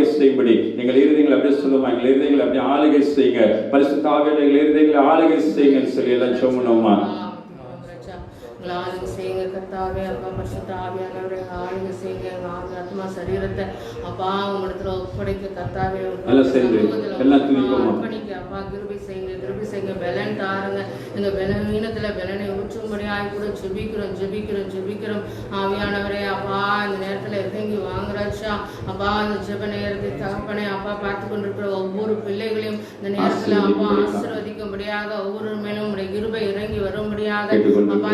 ஆளுகை செய்யும்படி எங்கள் இருதயங்களை அப்படியே சொல்லுமா, எங்கள் இருதயங்களை அப்படியே ஆளுகை செய்யுங்க. பரிசுத்த ஆவியானவரே எங்கள் இருதயங்களை ஆளுகை செய்யுங்கன்னு சொல்லி எல்லாம் சொன்னோமா. ஆளுகை செய்யுங்க கர்த்தாவே. அப்பா பரிசுத்த ஆவியானவரே ஆளுகை செய்யுங்க. எங்கள் ஆத்மா சரீரத்தை அப்பா உங்களிடத்துல ஒப்படைக்க கர்த்தாவே அர்ப்பணிக்க அப்பா கிருபை செய்யுங்க, கிருபை செய்யுங்க. பலன் தாருங்க. எங்க பலவீனத்துல பலனை ஊற்றும்படியாய் கூட ஜெபிக்கிறோம் ஜெபிக்கிறோம் ஜெபிக்கிறோம். ஆவியானவரே அப்பா இந்த நேரத்துல இறங்கி வாங்குறாச்சா அப்பா அந்த ஜெப நேரத்தை தகப்பனே அப்பா பார்த்து கொண்டிருக்கிற ஒவ்வொரு பிள்ளைகளையும் இந்த நேரத்துல அப்பா ஆசீர்வதிக்கும்படியாக ஒவ்வொரு மேலும் உடைய கிருபை இறங்கி வரும்படியாக அப்பா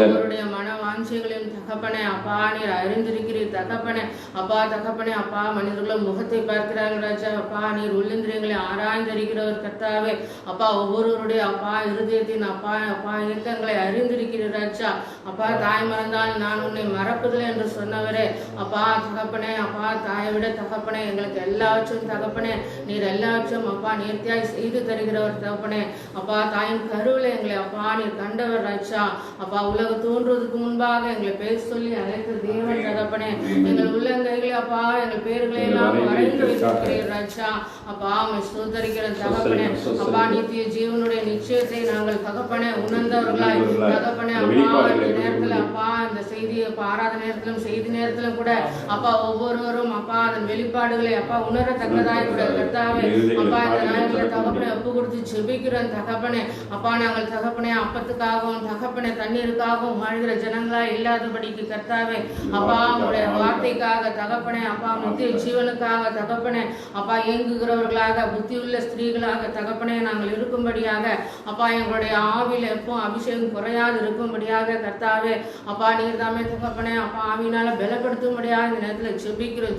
அவருடைய மன வாஞ்சைகளையும் தகப்பனே அப்பா நீர் அறிந்திருக்கிறீர் தகப்பனே. அப்பா தகப்பனே அப்பா மனிதர்களும் முகத்தை பார்க்கிறார்கள் ராஜா. அப்பா நீர் உள்ளிந்திரியங்களை ஆராய்ந்திருக்கிறவர் கர்த்தாவே. அப்பா ஒவ்வொருவருடைய அப்பா இருதயத்தின் அப்பா அப்பா இயக்கங்களை அறிந்திருக்கிறீர் ராஜா. அப்பா தாய் மறந்தால் நான் உன்னை மறப்பதில்லை என்று சொன்னவரே அப்பா தகப்பனே. அப்பா தாயை விட தகப்பனே எங்களுக்கு எல்லாவற்றும் தகப்பனே நீர் எல்லாவற்றும் அப்பா நேர்த்தியாய் செய்து தருகிறவர் தகப்பனே. அப்பா தாயின் கருவில் எங்களை அப்பா நீர் கண்டவர் ராஜா. அப்பா உலகம் தோன்றுவதற்கு முன்பாக எங்களை பேர் சொல்லி அழைத்த தேவன் தகப்பனே. எங்கள் உள்ளங்கைகளை அப்பா எங்கள் பேர்களை எல்லாம் வரைந்து வைத்திருக்கிறீர் ராஜா. அப்பா உம்மை ஸ்தோத்தரிக்கிற தகப்பனே. அப்பா நித்திய ஜீவனுடைய நிச்சயத்தை நாங்கள் தகப்பனே உணர்ந்தவர்களாய் தகப்பனே அப்பா இந்த நேரத்துல அப்பா இந்த செய்தி ஆராதனை நேரத்திலும் செய்தி நேரத்திலும் கூட அப்பா ஒவ்வொருவரும் அப்பா அதன் வெளிப்பாடுகளை அப்பா உணரத்தக்கதாய் கூட கர்த்தாவே. அப்பா இந்த நேரத்துல தகப்பனை ஒப்பு கொடுத்து ஜெபிக்கிறோம் தகப்பனே. அப்பா நாங்கள் தகப்பனே அப்பத்துக்காகவும் தகப்பனே தண்ணீருக்காகவும் வாழ்கிற ஜனங்களா இல்லாதபடிக்கு கர்த்தாவே. அப்பா உங்களுடைய வார்த்தைக்காக தகப்பனே அப்பா நித்திய ஜீவனுக்காக தகப்பனே அப்பா இயங்குகிறவர்களாக புத்தியுள்ள ஸ்திரீகளாக தகப்பனே நாங்கள் இருக்கும்படியாக அப்பா எங்களுடைய ஆவியில் எப்போ அபிஷேகம் குறையாது இருக்கும்படியாக கர்த்தாவே. அப்பா நீர் தாமே தகப்பனே அப்பா ஆவினால பலப்படுத்தும்படியாக இந்த நேரத்தில்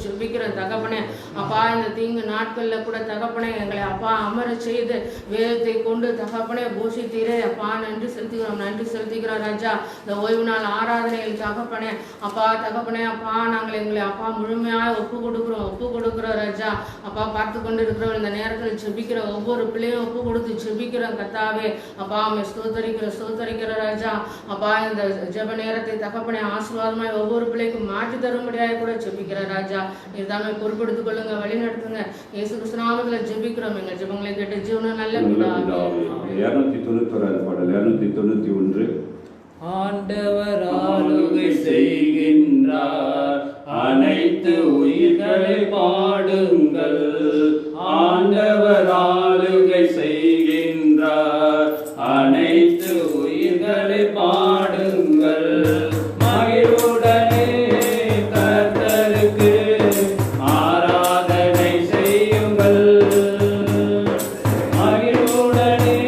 ஜெபிக்கிறோம் தகப்பனே. அப்பா இந்த தீங்கு நாட்கள்ல கூட தகப்பனே எங்களை அப்பா அமர செய்து வேதத்தை கொண்டு தகப்பனே போஷித்தீரே அப்பா நன்றி செலுத்துகிறோம் ராஜா. இந்த ஓய்வு நாள் ஆராதனையில் தகப்பனே அப்பா தகப்பனே அப்பா நாங்கள் எங்களை அப்பா முழுமையாக ஒப்பு கொடுக்குறோம் ராஜா. அப்பா பார்த்து கொண்டு இருக்கிறவங்க இந்த நேரத்தில் ஜெபிக்கிற ஒவ்வொரு பிள்ளையும் ஒப்பு கொடுத்து ஜெபிக்கிறோம் கர்த்தாவே. அப்பா அவன் ஸ்தோத்தரிக்கிற ராஜா. அப்பா இந்த ஜெப நேரத்தை தகப்பனே ஆசீர்வாதமாய் ஒவ்வொரு பிள்ளைக்கும் மாற்றி தரும்படியாக கூட ஜெபிக்கிற ராஜா. நீர்தாமே பொறுப்படுத்திக் கொள்ளுங்க, வழி நடத்துங்க. இயேசு கிறிஸ்து நாமத்தில் ஜெபிக்கிறோம். எங்கள் ஜெபங்களை கேட்டு ஜீவனம் நல்ல 291 பாடல் 291. ஆண்டவர் ஆளுகை செய்கின்றார், அனைத்து உயிர்களை பாடுங்கள். ஆண்டவர் ஆளுகை செய்கின்றார், அனைத்து உயிர்களை பாடுங்கள். மகிழ்வுடனே கர்த்தருக்கு ஆராதனை செய்யுங்கள். மகிழ்வுடனே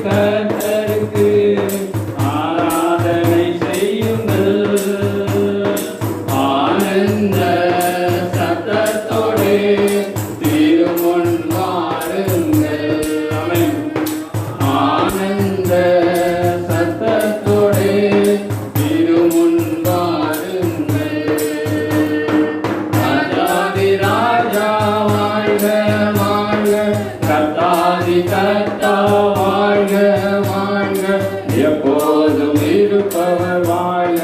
கர்த்தருக்கு ஆராதனை செய்யுங்கள். ஆனந்த சத்தத்தோடு திருமுன் வாருங்கள். ஆமென். ஆனந்த சத்தத்தோடு திருமுன் வாருங்கள். ராஜாதி ராஜா வாழ்க வாழ்க, கர்த்தாதி கர்த்தா வாழ்க வாழ்க, எப்போதும் இருப்பவர் வாழ்க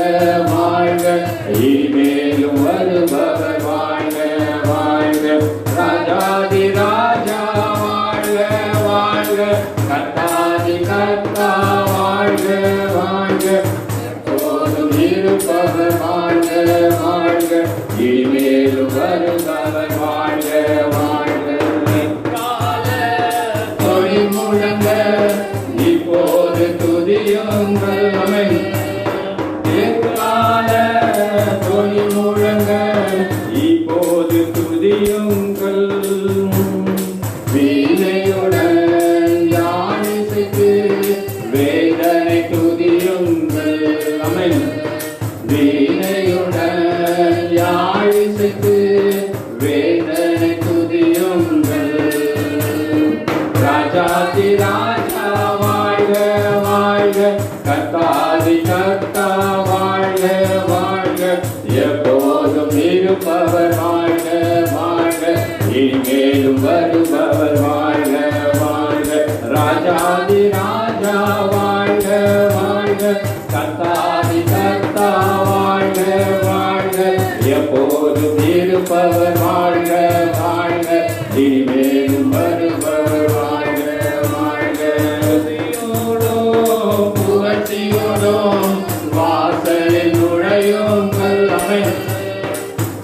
வாழ்க, இனிமேலும் வருபவர் வாழ்க வாழ்க. ராஜாதி ராஜா வாழ்க வாழ்க, கர்த்தாதி கர்த்தா வாழ்க வாழ்க, எப்போதும் இருப்பவர் வாழ்க வாழ்க, இனிமேலும் வருபவர் வாழ்க வாழ்க. கால தொழி முழங்க இப்போது துதியுங்கள். ஆமென். கால தொழி முழங்க இப்போது துதியுங்கள். வீணையுடன் யாழிசைத்து வேதனை துதியுங்கள். ஆமென். வீணையுடன் யாழிசைத்து வேதனை துதியுங்கள். ராஜாதி ராஜா வாழ்க வாழ்க, கர்த்தாதி கர்த்தா வாழ்க வாழ்க, எப்போதும் இருப்பவர் வாழ்க வாழ்க, இனிமேலும் வருபவர் வாழ்க வாழ்க. ராஜாதி ராஜா வாழ்க வாழ்க, கர்த்தாதி கர்த்தா வாழ்க வாழ்க, எப்போதும் இருப்பவர் வாழ்க வாழ்க, இனிமேலும் வருபவர் வாழ்க வாழ்க. துதியோடும் புகழ்ச்சியோடும் வாசலில் நுழையுங்கள். ஆமென்.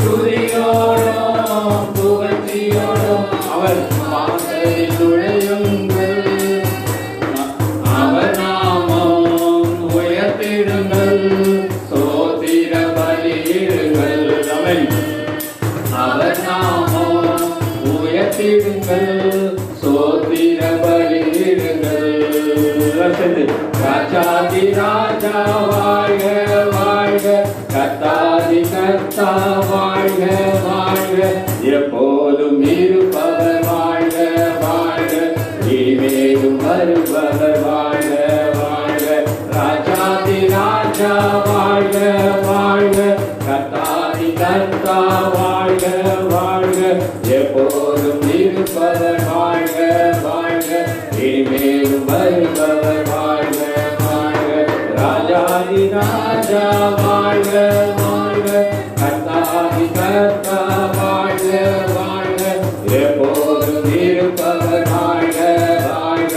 துதியோடும் புகழ்ச்சியோடும் அவர் வாசலில் நுழையுங்கள். அவர் நாமம் உயர்த்திடுங்கள், சோத்திர பலியிடுங்கள். ஆமென். அவர் நாமம் உயர்த்திடுங்கள், சோத்திர பலியிடுங்கள். ராஜாதி ராஜா வாழ்க வாழ்க, கர்த்தாதி கர்த்தா வாழ்க வாழ்க, எப்போதும் இருப்பவர் வாழ்க வாழ்க, இனிமேலும் வருபவர் வாழ்க வாழ்க. ராஜாதி ராஜா வாழ்க வாழ்க, கர்த்தாதி கர்த்தா வாழ்க வாழ்க, எப்போதும் இருப்பவர் வாழ்க வாழ்க, இனிமேலும் வருபவர் வாழ்க வாழ்க. ராஜாதி ராஜா வாழ்க வாழ்க, கர்த்தாதி கர்த்தா வாழ்க வாழ்க, எப்போதும் இருப்பவர் வாழ்க வாழ்க,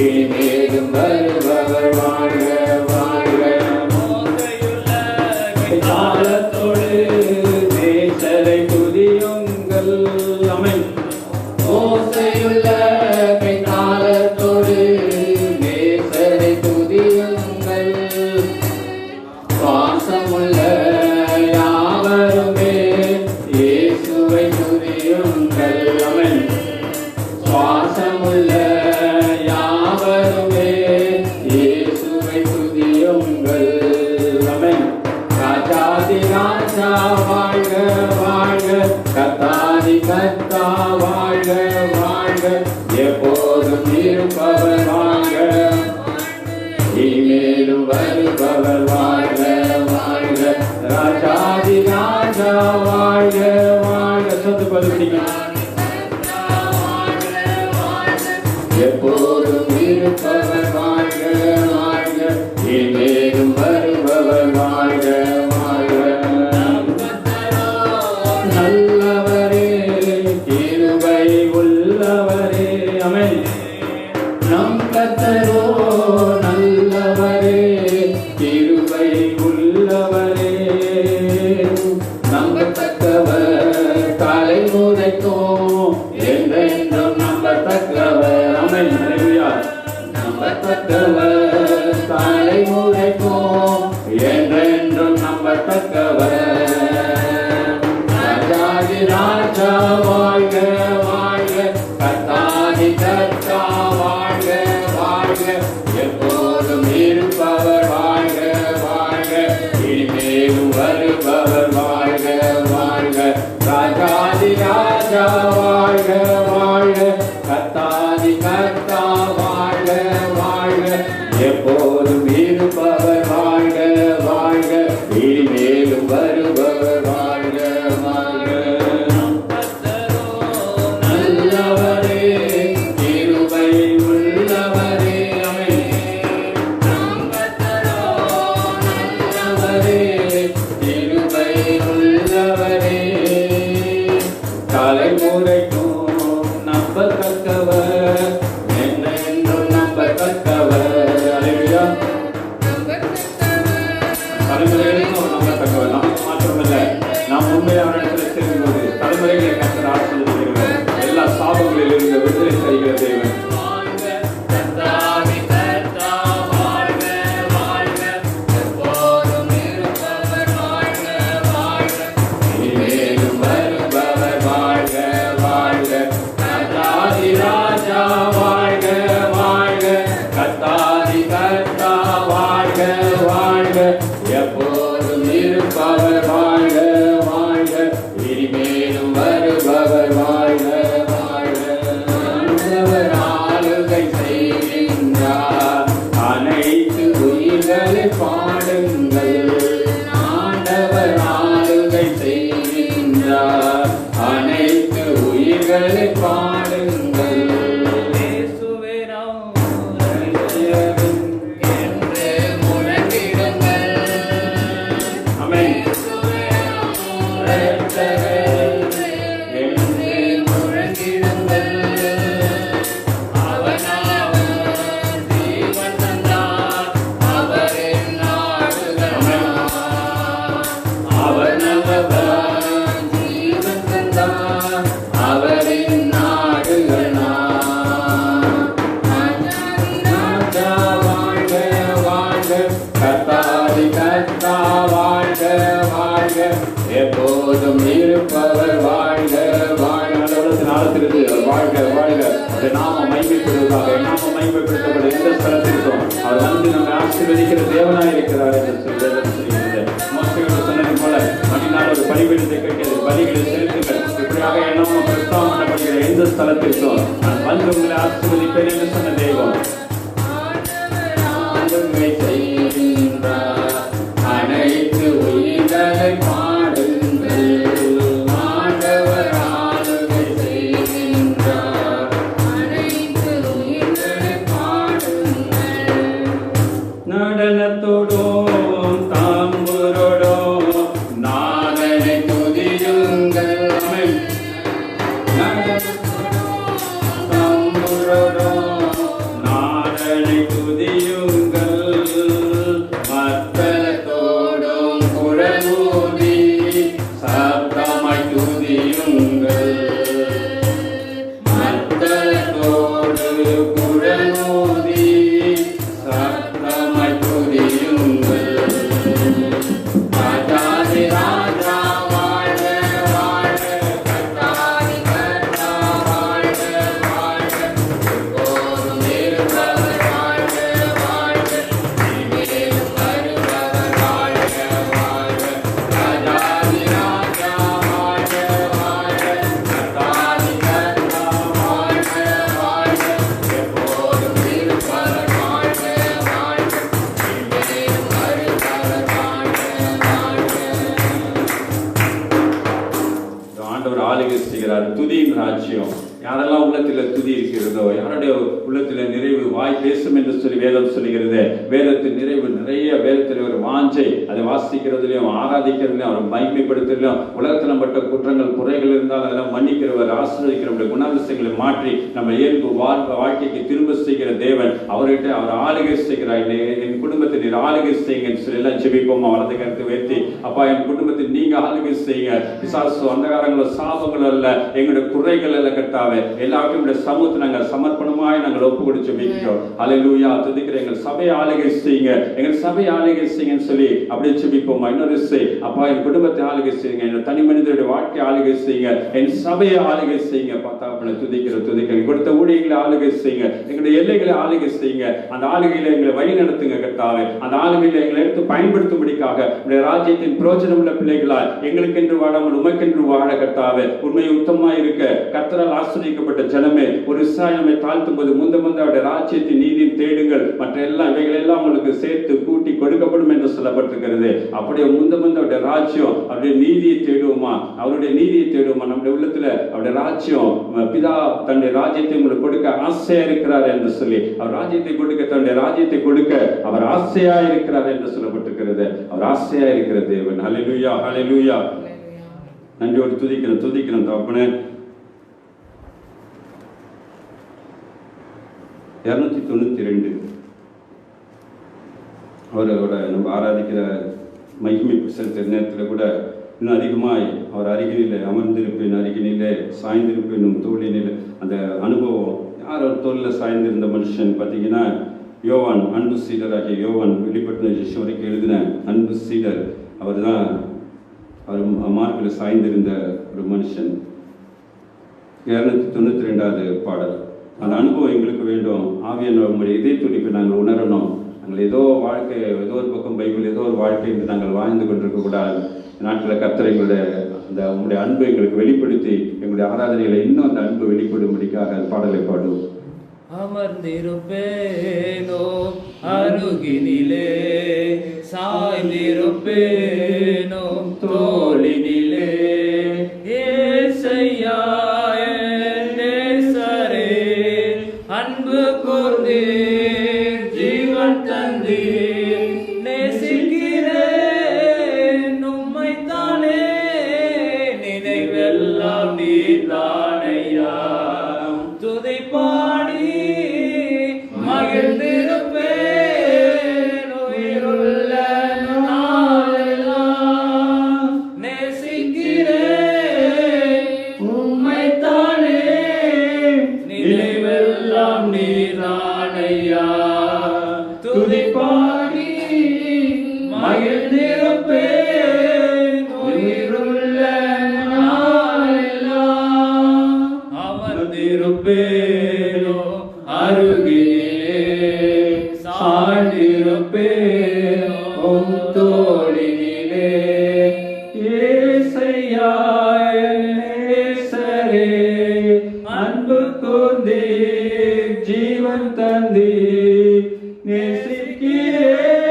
இனிமேலும் வருபவர் வாழ்க வாழ்க. காலத்தோடு நேசரை துதியுங்கள். ஆமென். ஓசையுள்ள கைத்தாளத்தோடு நேசரை துதியுங்கள். சுவாசமுள்ள யாவருமே இயேசுவை துதியுங்கள். ஆமென். சுவாசமுள்ள யாவருமே இயேசுவை துதியுங்கள். ஆமென். ராஜாதி ராஜா வாழ்க வாழ்க, கர்த்தாதி கர்த்தா வாழ்க வாழ்க, எப்போதும் இருப்பவர் வாழ்க, இனிமேலும் வருபவர் வாழ்க வாழ்க. ராஜாதி ராஜா வாழ்க வாழ்க, சொத்து பதுப்பிடிங்க. எப்போதும் இருப்பவர் வாழ்க வாழ்க, இனிமேலும் வருபவர் வாழ்க வாழ்க. நல்லவரே கிருபை உள்ளவரே. ஆமென். நம் கர்த்தரோ நல்லவரே, கிருபை உள்ளவரே, நம்பத்தக்கவர் தலைமுறைக்கும் என்றென்றும் நம்பத்தக்கவர். ஆமென். ஹல்லேலூயா. நம்பத்தக்கவர் தலைமுறைக்கும் என்றென்றும் நம்பத்தக்கவர். ராஜாதி ராஜா வாழ்க வாழ்க, கர்த்தாதி கர்த்தா வாழ்க வாழ்க, எப்போதும் இருப்பவர் வாழ்க வாழ்க, இனிமேலும் வருபவர் வாழ்க வாழ்க. ராஜாதி ராஜா வாழ்க வாழ்க, கர்த்தாதி கர்த்தா வாழ்க வாழ்க, எப்போதும் இருப்பவர் வாழ்க வாழ்க, இனிமேலும் வருபவர் வாழ்க வாழ்க. நல்லவரே கிருபை உள்ளவரே. ஆமென். நல்லவரே கிருபை உள்ளவரே, தலைமுறைக்கும் நம்பத்தக்கவர், என்னென்றும் நம்பத்தக்கவர். ஹல்லேலூயா. தலைமுறைகளுக்கும் நம்பத்தக்கவர். நமக்கு மாத்திரமல்ல, நாம் உண்மையானவரிடத்தில் சேரும்போது தலைமுறைகளை கர்த்தர் ஆசீர்வதிக்கிறவர். எல்லா சாபங்களில் இருந்து விடுதலை செய்கிற தேவன். இனிமேலும் வருபவர் வாழ்க வாழ்க, கர்த்தாதி ராஜா வாழ்க வாழ்க, கர்த்தாதி கர்த்தா வாழ்க வாழ்க, எப்போதும் இருப்பவர் வாழ்க வாழ்க, இனிமேலும் வருபவர் வாழ்க எப்போதும் இருப்பவர் வாழ்க வாழ்க ஆழத்திலிருந்து வாழ்க வாழ்க அவருடைய நாம மகிமைப்படுவதாக நாம மகிமைப்படுத்தப்பட எந்த ஸ்தலத்திற்கும் அவர் வந்து நம்மை ஆசீர்வதிக்கிற தேவனாய் இருக்கிறார் என்று சொல்கிறது. மோசையோடு சொன்னது போல மனிதனால் ஒரு பலிபீடத்தை கட்டியது பலிகளை செலுத்துங்கள் இப்படியாக எண்ணமோ பிரஸ்தாபம் பண்ணப்படுகிற எந்த ஸ்தலத்திற்கும் நான் வந்து உங்களை ஆசீர்வதிப்பேன் என்று சொன்ன தெய்வம் அனைத்து உயிர்களை பாடுங்கள் ஆண்டவர் ஆளுகை செய்கின்றார் அனைத்து உயிர்களை பாடுங்கள் நடனத்தோடும் தாம்பூரோடும் நாதனை துதியுங்கள் தாம்பூரோடும் நாதனை துதியுங்கள் மத்தளத்தோடும் குழலூதி சப்தமாய் துதியுங்கள் மத்தளத்தோடு குழலூதி சப்தமாய் துதியுங்கள் ராஜாதி ராஜா வாழ்க வாழ்க கர்த்தாதி கர்த்தா வாழ்க வாழ்க எப்போதும் இருப்பவர் வாழ்க வாழ்க இனிமேலும் வருபவர் வாழ்க வாழ்க ராஜாதி ராஜா வாழ்க வாழ்க கர்த்தாதி கர்த்தா வாழ்க வாழ்க எப்போதும் இருப்பவர் வாழ்க வாழ்க இனிமேலும் வருபவர் வாழ்க வாழ்க. ஆண்டவர் ஆளுகை செய்கிறார். துதியின் ராஜ்யம் யாரெல்லாம் உள்ளத்தில் துதி இருக்கிறதோ யாருடைய உள்ளத்தில் நிறைவு வாய் பேசும் என்று சொல்லி வேதம் சொல்லுகிறது. வேதத்தின் நிறைவு நிறைய வேதத்தில் ஒரு வாஞ்சை அதை வாசிக்கிறதுலையும் ஆராதிக்கிறதுலையும் அவர் மகிமைப்படுத்துறதுலையும் உலகத்தில் பட்ட குற்றங்கள் குறைகள் இருந்தால் அதெல்லாம் மன்னிக்கிறவர் ஆசீர்வதிக்கிறவருடைய குணாதிசயங்களை மாற்றி நம்ம இயல்பு வாழ்க்கைக்கு திரும்ப செய்கிற தேவன் அவர்கிட்ட அவர் ஆளுகை செய்கிறார். என் குடும்பத்தை நீர் ஆளுகை செய்யுங்கன்னு சொல்லி எல்லாம் ஜெபிப்போமா வலது கருத்து உயர்த்தி அப்பா என் குடும்பத்தை நீங்க ஆளுகை செய்யுங்க பிசாசு அந்தகாரங்களோ சாபங்களோ அல்ல எங்களுடைய குறைகள் அல்ல கர்த்தாவே எல்லாருக்கும் சமூகத்தை நாங்கள் சமர்ப்பணமாய் நாங்கள் ஒப்பு கொடுத்து ஜெபிக்கிறோம். அல்லேலூயா துதிக்கிற எங்கள் சபை ஆளுகை செய்யுங்க எங்கள் சபை ஆளுகை செய்யுங்கன்னு சொல்லி அப்படியே ஜெபிப்போமா. இன்னொரு அப்பா என் குடும்பத்தை ஆளுகை செய்யுங்க என் தனி மனிதனுடைய வாழ்க்கை ஆளுகை செய்யுங்க என் சபையை ஆளுகை செய்யுங்க பார்த்தா துதிக்கிற கொடுத்த ஊழியர்களை ஆளுகை செய்யுங்க எங்களுடைய எல்லைகளை ஆளுகை செய்யுங்க அந்த ஆளுகையில எங்களை வழி நடத்துங்க கர்த்தாவே அந்த ஆளுகையில எங்களை எடுத்து பயன்படுத்தும்படிக்காக உடைய ராஜ்யத்தின் பிரயோஜனம் உள்ள பிள்ளைகளால் எங்களுக்கென்று வாழாமல் உமக்கென்று வாழ கர்த்தாவே உண்மை உத்தமமாய் இருக்க கர்த்தரால் ஆசீர்வதிக்கப்பட்ட ஜனமே ஒரு விவசாயமை தாழ்த்தும் போது முந்த அவருடைய ராஜ்யத்தின் நீதியின் தேடுங்கள் மற்ற எல்லாம் இவைகள் எல்லாம் உங்களுக்கு சேர்த்து கூட்டி கொடுக்கப்படும் என்று சொல்லப்பட்டிருக்கிறது. அப்படியே முந்த அவருடைய ராஜ்யம் அவருடைய நீதியை தேடுவோமா அவருடைய நீதியை தேடுவோமா நம்முடைய உள்ளத்துல அவருடைய ராஜ்யம் பிதா தன்னுடைய ராஜ்யத்தை உங்களுக்கு கொடுக்க ஆசையா இருக்கிறார் என்று சொல்லி அவர் ராஜ்யத்தை கொடுக்க தன்னுடைய ராஜ்யத்தை கொடுக்க அவர் ஆசையா இருக்கிறார் என்று சொல்லப்பட்டிருக்கிறது. அவர் ஆசையா இருக்கிற தேவன். ஹல்லேலூயா ஹல்லேலூயா. நன்றியோடு துதிக்கிறோம் தகப்பனே. 292 அவரோட நம்ம ஆராதிக்கிற மகிமை செலுத்துற நேரத்தில் கூட இன்னும் அதிகமாய் அவர் அருகினிலே அமர்ந்திருப்பேன் அருகினிலே சாய்ந்திருப்பேன் தோழினில் அந்த அனுபவம் யார் ஒரு தோளில் சாய்ந்திருந்த மனுஷன் பார்த்தீங்கன்னா யோவான் அன்பு சீடராகிய யோவான் வெளிப்பட்ட ஈஸ்வருக்கு எழுதின அன்பு சீடர் அவர் தான் அவர் மார்க்கில் சாய்ந்திருந்த ஒரு மனுஷன். 292வது பாடல். அந்த அனுபவம் எங்களுக்கு வேண்டும். ஆவியான உங்களுடைய இதய துடிப்பை நாங்கள் உணரணும். நாங்கள் ஏதோ வாழ்க்கை ஏதோ ஒரு பக்கம் பைபிள் ஏதோ ஒரு வாழ்க்கை என்று நாங்கள் வாழ்ந்து கொண்டிருக்கக்கூடாது. நாட்டில் கர்த்தர் எங்களுடைய அந்த உங்களுடைய அன்பை எங்களுக்கு வெளிப்படுத்தி எங்களுடைய ஆராதனைகளை இன்னும் அந்த அன்பு வெளிப்படும்படிக்காக பாடலை பாடுவோம். அமர்ந்திருப்பேனோ அருகினிலே சாய்ந்திருப்பேனோ தோளினிலே ஏசையா அன்பு கூர்ந்து ஜீவன் தந்து நேசிக்கிறேன் உம்மைத்தானே நினைவெல்லாம் நீதானையா துதி பாடி மகிழ்ந்திருப்பேன் உயிருள்ள நாளெல்லாம் நேசிக்கிறேன் ஐயா நேசரே, அன்பு கூர்ந்தே ஜீவன் தந்தே நேசிக்கிறேன்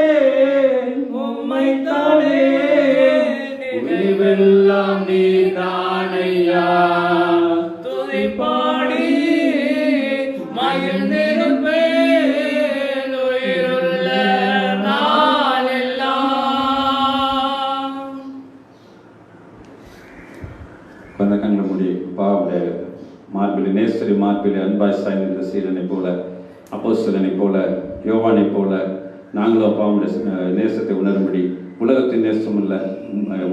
உம்மைத்தானே, உயிரெல்லாம் நீதானையா. துதி பாடி மகிழ்ந்திருப்பேன் உயிருள்ள நாளெல்லாம். கொஞ்ச கண்ண முடி பாவுடைய மார்பிலே நேசரி மார்பிலே அன்பாய் சாய்ந்த சீலனை போல, அப்போஸ்தலனை போல, யோவானை போல நாங்களும் அப்பாவுடைய நேசத்தை உணரும்படி, உலகத்தின் நேசம் அல்ல,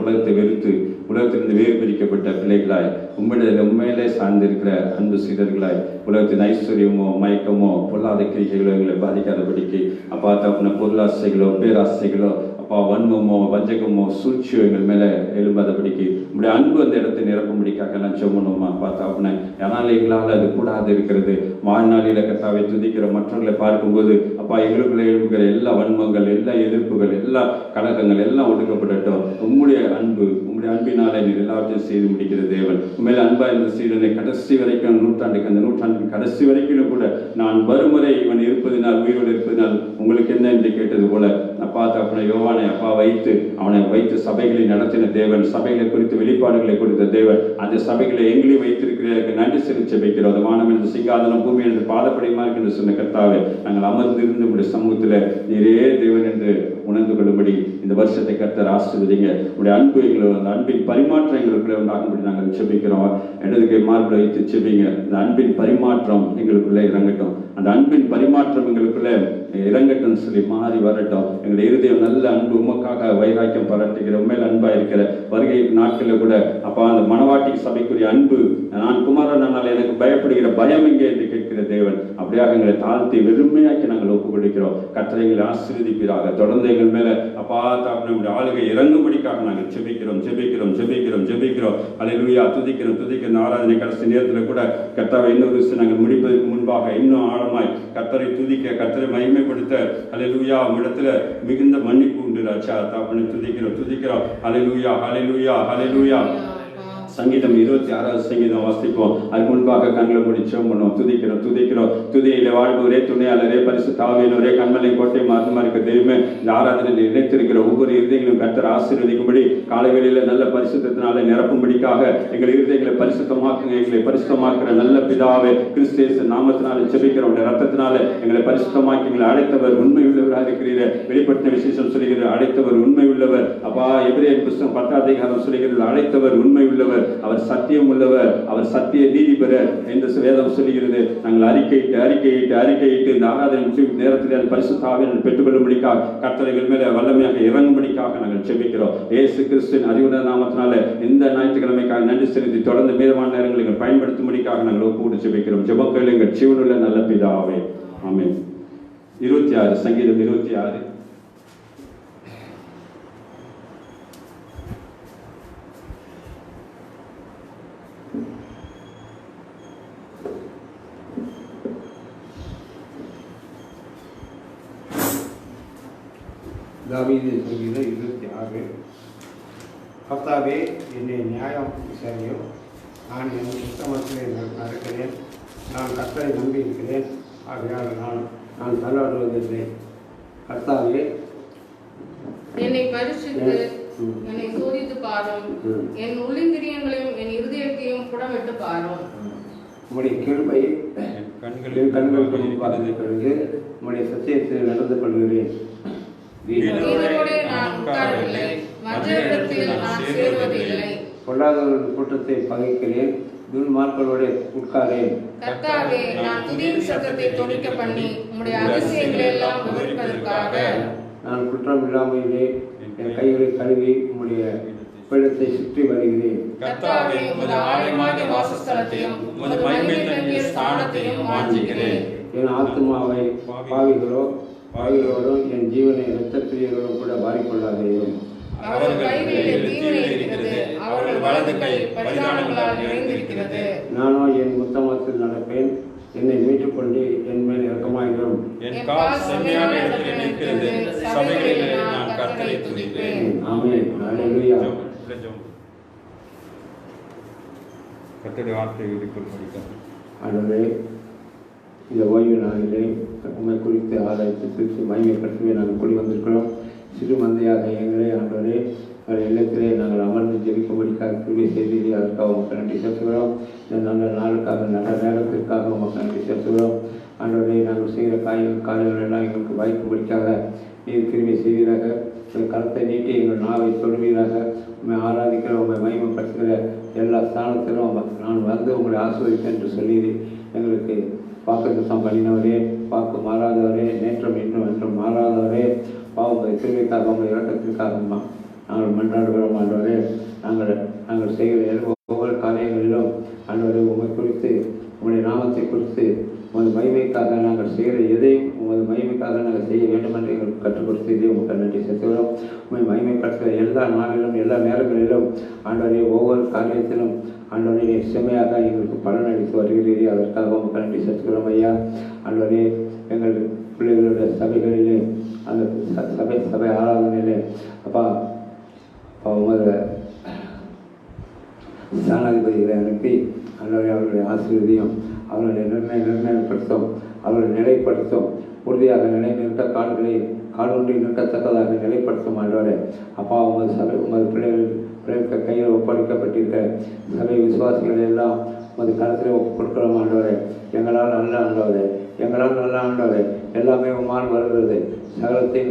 உலகத்தை வெறுத்து உலகத்திலிருந்து வேறு பிரிக்கப்பட்ட பிள்ளைகளாய் உண்மையிலே சார்ந்திருக்கிற அன்பு சீடர்களாய் உலகத்தின் ஐஸ்வர்யமோ மயக்கமோ பொல்லாத கிரிகைகளோ எங்களை பாதிக்காதபடிக்கு அப்பா தப்புன பொருளாசைகளோ பேராசைகளோ அப்பா வன்மமோ வஞ்சகமோ சூழ்ச்சியோ எங்கள் மேலே எழும்பாதபடிக்கு உங்களுடைய அன்பு அந்த இடத்தை நிரப்பும்படிக்காக நான் சொன்னோமா அப்பா தாப்புன. ஆனால் எங்களால் அது கூடாது இருக்கிறது. வாழ்நாளில கர்த்தாவை துதிக்கிற மற்றவர்களை பார்க்கும்போது அப்பா எங்களுக்குள்ள எழுப்புகிற எல்லா வன்மங்கள், எல்லா எதிர்ப்புகள், எல்லா கலகங்கள் எல்லாம் ஒடுக்கப்படட்டும். உங்களுடைய அன்பு, உங்களுடைய அன்பினாலே நீர் எல்லாவற்றையும் செய்து முடிக்கிற தேவன். உண்மையில அன்பா இந்த சீடனை கடைசி வரைக்கும் நூற்றாண்டுக்கு அந்த நூற்றாண்டின் கடைசி வரைக்கும் கூட நான் வருமுறை இவன் இருப்பதினால் உயிரோடு இருப்பதினால் உங்களுக்கு என்ன என்று கேட்டது போல அப்பா தப்புன யோவானை அப்பா அவனை வைத்து சபைகளை நடத்தின தேவன், சபைகளை குறித்து வெளிப்பாடுகளை கொடுத்த தேவன், அந்த சபைகளை எங்களையும் வைத்திருக்கிறதற்கு நன்றி செலுத்தி வைக்கிறோம். அந்த வானம் என்று சிங்காதனம் பூமி என்று பாதப்படியுமா என்று சொன்ன கர்த்தாவே, நாங்கள் அமர்ந்திருந்து உடைய சமூகத்தில் நீரே தேவன் என்று உணர்ந்து கொள்ளும்படி இந்த வருஷத்தை கர்த்தர் ஆசீர்வதிங்க. உடைய அன்பு எங்களோட அந்த அன்பின் பரிமாற்றம் எங்களுக்குள்ளே உண்டாகும்படி நாங்கள் செபிக்கிறோம். இடது கை மார்பில் வைத்து செபிங்க. அந்த அன்பின் பரிமாற்றம் எங்களுக்குள்ளே இறங்கட்டும். அந்த அன்பின் பரிமாற்றம் எங்களுக்குள்ளே இறங்கட்டும் சொல்லி மாறி வரட்டும். எங்களுடைய இருதயம் நல்ல அன்பு உமக்காக வைராக்கியம் பரட்டுகிற உண்மையில் அன்பாக இருக்கிற வருகை நாட்களில் கூட அப்பா அந்த மணவாட்டி சபைக்குரிய அன்பு, நான் குமாரனால் எனக்கு பயப்படுகிற பயம் எங்கே என்று கேட்கிற தேவன், அப்படியாக எங்களை தாழ்த்தி வெறுமையாக்கி நாங்கள் ஒப்புக் கொடுக்கிறோம். கர்த்தரை எங்களை ஆசீர்வதிப்பீராக. தொடர்ந்து எங்கள் மேல அப்பா நம்முடைய ஆளுகை இறங்கும்படிக்காக நாங்கள் செபிக்கிறோம். அல்லேலூயா. துதிக்கிறோம். ஆராதனை கடைசி நேரத்தில் கூட கர்த்தாவை இன்னொரு நாங்கள் முடிப்பதற்கு முன்பாக இன்னும் ஆழமாய் கர்த்தரை துதிக்க, கர்த்தரை மகிமைப்படுத்த அல்லேலூயா இடத்துல மிகுந்த மன்னிப்பு உண்டு ராஜா. தாப்பனை துதிக்கிறோம். அல்லேலூயா. சங்கீதம் 26வது சங்கீதம் வாசிப்போம். அதுக்கு முன்பாக கண்களை முடிச்சோம் பண்ணுவோம். துதிக்கிறோம். துதியில வாழ்பவரே, துணையாளரே, பரிசுத்த ஆவியானவரே, கண்மலை கோட்டை மாற்றமா இருக்க தெய்வமே, இந்த ஆராதனையில் இணைத்திருக்கிற ஒவ்வொரு இருதயங்களும் கர்த்தர் ஆசீர்வதிக்கும்படி, காலைகளில நல்ல பரிசுத்தத்தினால நிரப்பும்படிக்காக எங்கள் இருதயங்களை பரிசுத்தமாக்குங்க. எங்களை பரிசுத்தமாக்குற நல்ல பிதாவே, கிறிஸ்து நாமத்தினால செபிக்கிறோம். ரத்தத்தினால எங்களை பரிசுத்தமாக்கி எங்களை அழைத்தவர் உண்மை உள்ளவராக இருக்கிறீர. வெளிப்பட்ட விசேஷம் சொல்லுகிற அழைத்தவர் உண்மை உள்ளவர். அப்பா எபிரேயர் புத்தகம் 10ஆம் அதிகாரம் சொல்லுகிறது அழைத்தவர் உண்மை உள்ளவர், அவர் சத்தியம் உள்ளவர், அவர் சத்திய நீதிபரர் என்று வேதம் சொல்லுகிறது. நாங்கள் அறிக்கையிட்டு இந்த ஆராதனை முடியும் நேரத்தில் பரிசுத்த ஆவியானவரை பெற்றுக்கொள்ளும்படிக்காக கர்த்தர்கள் மேலே வல்லமையாக இறங்கும்படிக்காக நாங்கள் செபிக்கிறோம். இயேசு கிறிஸ்துவின் அதிகார நாமத்தினால இந்த ஞாயிற்றுக்கிழமைக்காக நன்றி செலுத்தி தொடர்ந்து மீதமான நேரங்களை நீங்கள் பயன்படுத்தும்படிக்காக நாங்கள் ஒப்புக்கொண்டு செபிக்கிறோம். ஜெபங்கள் எங்கள் ஜீவனுள்ள நல்ல பிதாவே, ஆமென். 26 சங்கீதம் 26. தாவீது சங்கீதம் 26. கர்த்தாவே, என்னை நியாயம் விசாரியும். நான் என் சுத்தமத்திலே நடக்கிறேன். நான் கர்த்தரை நம்பி இருக்கிறேன். ஆகையால் நான் தள்ளாடுவதில்லை. கர்த்தாவே, என்னை பரிசுத்து என்னை சோதித்து பாரும். என் உள்ளிந்திரியங்களையும் என் இருதயத்தையும் புடமிட்டு பாரும். உம்முடைய கிருபை என் கண்களுக்கு முன்பாக இருக்கிறது. உம்முடைய சத்தியத்தில் நடந்து கொள்கிறேன். பொல்லாதவர்கள் கூட்டத்தை பகைக்கிறேன். துன்மார்க்கரோடு உட்காரேன். கர்த்தாவே, நான் துதியின் சத்தத்தை தொனிக்க பண்ணி உம்முடைய அதிசயங்களை எல்லாம் விவரிப்பதற்காக நான் குற்றம் இல்லாமலே என் கைகளை கழுவி உம்முடைய பீடத்தை சுற்றி வருகிறேன். கர்த்தாவே, உமது ஆலயமாகிய வாசஸ்தலத்தையும் உமது மகிமை தங்கிய ஸ்தானத்தையும் வாஞ்சிக்கிறேன். என் ஆத்துமாவை பாவிகளோடும் என் ஜீவனை இரத்த பிரியர்களோடும் கூட மாறிக்கொள்ளாதேயும். அவர்கள் கைகளிலே தீவினை இருக்கிறது, அவர்கள் வலது கை பரிதானங்களால் நிறைந்திருக்கிறது. நானோ என் உத்தமத்தில் நடப்பேன். என்னை மீட்டுக் கொண்டு என் மேல் இரக்கமாயிரும். என் கால் செம்மையான இடத்தில் நிற்கிறது, சபைகளிலே நான் கர்த்தரை துதிப்பேன். ஆமென். அல்லேலூயா. கர்த்தருடைய வார்த்தையை படிக்க ஆண்டவரே, இந்த ஓய்வு நாளிலே உண்மை குறித்து ஆராய்ச்சி குறித்து மகிமைப்படுத்தவே நாங்கள் கூடி வந்திருக்கிறோம். சிறு மந்தையாக எங்களே ஆண்டவரே அவருடைய இல்லத்திலே நாங்கள் அமர்ந்து ஜெபிக்கும்படிக்காக கிருபை செய்து அதற்காக உமக்கு நன்றி செலுத்துகிறோம். இந்த நல்ல நாளுக்காக நல்ல நேரத்திற்காக உமக்கு நன்றி செலுத்துகிறோம். ஆண்டவரே, நாங்கள் செய்கிற காரியங்கள் எல்லாம் எங்களுக்கு வாய்க்கும்படிக்காக நீர் கிருபை செய்வீராக. உங்கள் கருத்தை நீட்டி எங்கள் நாவை தொழுவீராக. உண்மை ஆராதிக்கிற உண்மை மகிமைப்படுத்துகிற எல்லா ஸ்தானத்திலும் நான் வந்து உங்களை ஆஸ்வதிப்பேன் என்று சொல்லி எங்களுக்கு வாக்குத்தத்தம் பண்ணினவரே, வாக்கு மாறாதவரே, நேற்றம் இன்றும் என்றும் மாறாதவரே, உங்கள் கிருபைக்காக உங்கள் இரக்கத்திற்காக நாங்கள் மன்றாடுகிறோம். ஆண்டவரே, நாங்கள் செய்கிற ஒவ்வொரு காரியங்களிலும் ஆண்டவரே உண்மை குறித்து உங்களுடைய நாமத்தை குறித்து உமது மகிமைக்காக நாங்கள் செய்கிற எதையும் உமது மகிமைக்காக நாங்கள் செய்ய வேண்டும் என்று எங்களுக்கு கற்றுக் கொடுத்ததே உங்கள் நன்றி செலுத்துகிறோம். உண்மை மகிமைப்படுத்துகிற எல்லா நாளிலும் எல்லா நேரங்களிலும் ஆண்டவரே ஒவ்வொரு காரியத்திலும் ஆண்டவரே செம்மையாக எங்களுக்கு பலன் அளித்து வருகிறீரே, அதற்காக உங்கள் நன்றி செலுத்துகிறோம். ஐயா, ஆண்டவரே எங்கள் பிள்ளைகளுடைய சபைகளிலே அந்த சபை ஆராதனையிலே அப்பா உமது ஸ்தானாதிபதிகளை அனுப்பி ஆண்டவரே அவர்களுடைய ஆசீர்வதியும் அவர்களுடைய நிர்ணயப்படுத்தும், அவர்களை நிலைப்படுத்தும், உறுதியாக நிலைநிறுத்த காலொன்றி நிற்கத்தக்கதாக நிலைப்படுத்தும். ஆண்டவரே அப்பா உமது பிள்ளைகளுக்கு கையில் ஒப்படைக்கப்பட்டிருக்க சபை விசுவாசிகள் எல்லாம் உமது கருத்தில் ஒப்புக் கொடுக்கிறோம். ஆண்டவரே, எங்களால் நல்ல ஆண்டவரே, எங்களால் நல்ல ஆண்டவரே, எல்லாமே உமால் வருகிறது.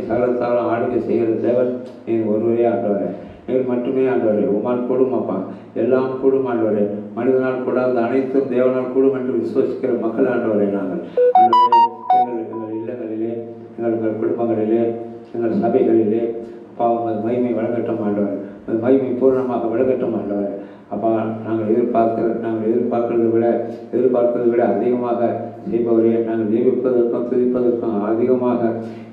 சகலத்தாலும் ஆளுகை செய்கிற தேவன் நீர் ஒருவரே ஆண்டவரே, நீர் மட்டுமே ஆண்டவரே. உமால் கூடும் அப்பா, எல்லாம் கூடும் ஆண்டவரே. மனிதனால் கூடாது அனைத்தும் தேவனால் கூடும் என்று விசுவசிக்கிற மக்கள் ஆண்டவரே. நாங்கள் எங்கள் இல்லங்களிலே, எங்கள் குடும்பங்களிலே, எங்கள் சபைகளிலே அப்பா உமது மகிமை வழங்கட்டும் ஆண்டவர், உமது மகிமை பூர்ணமாக வழங்கட்டும் ஆண்டவர். அப்பா நாங்கள் எதிர்பார்க்கிறதை விட அதிகமாக செய்பவரே, நாங்கள் ஜெபிப்பதற்கும் துதிப்பதற்கும் அதிகமாக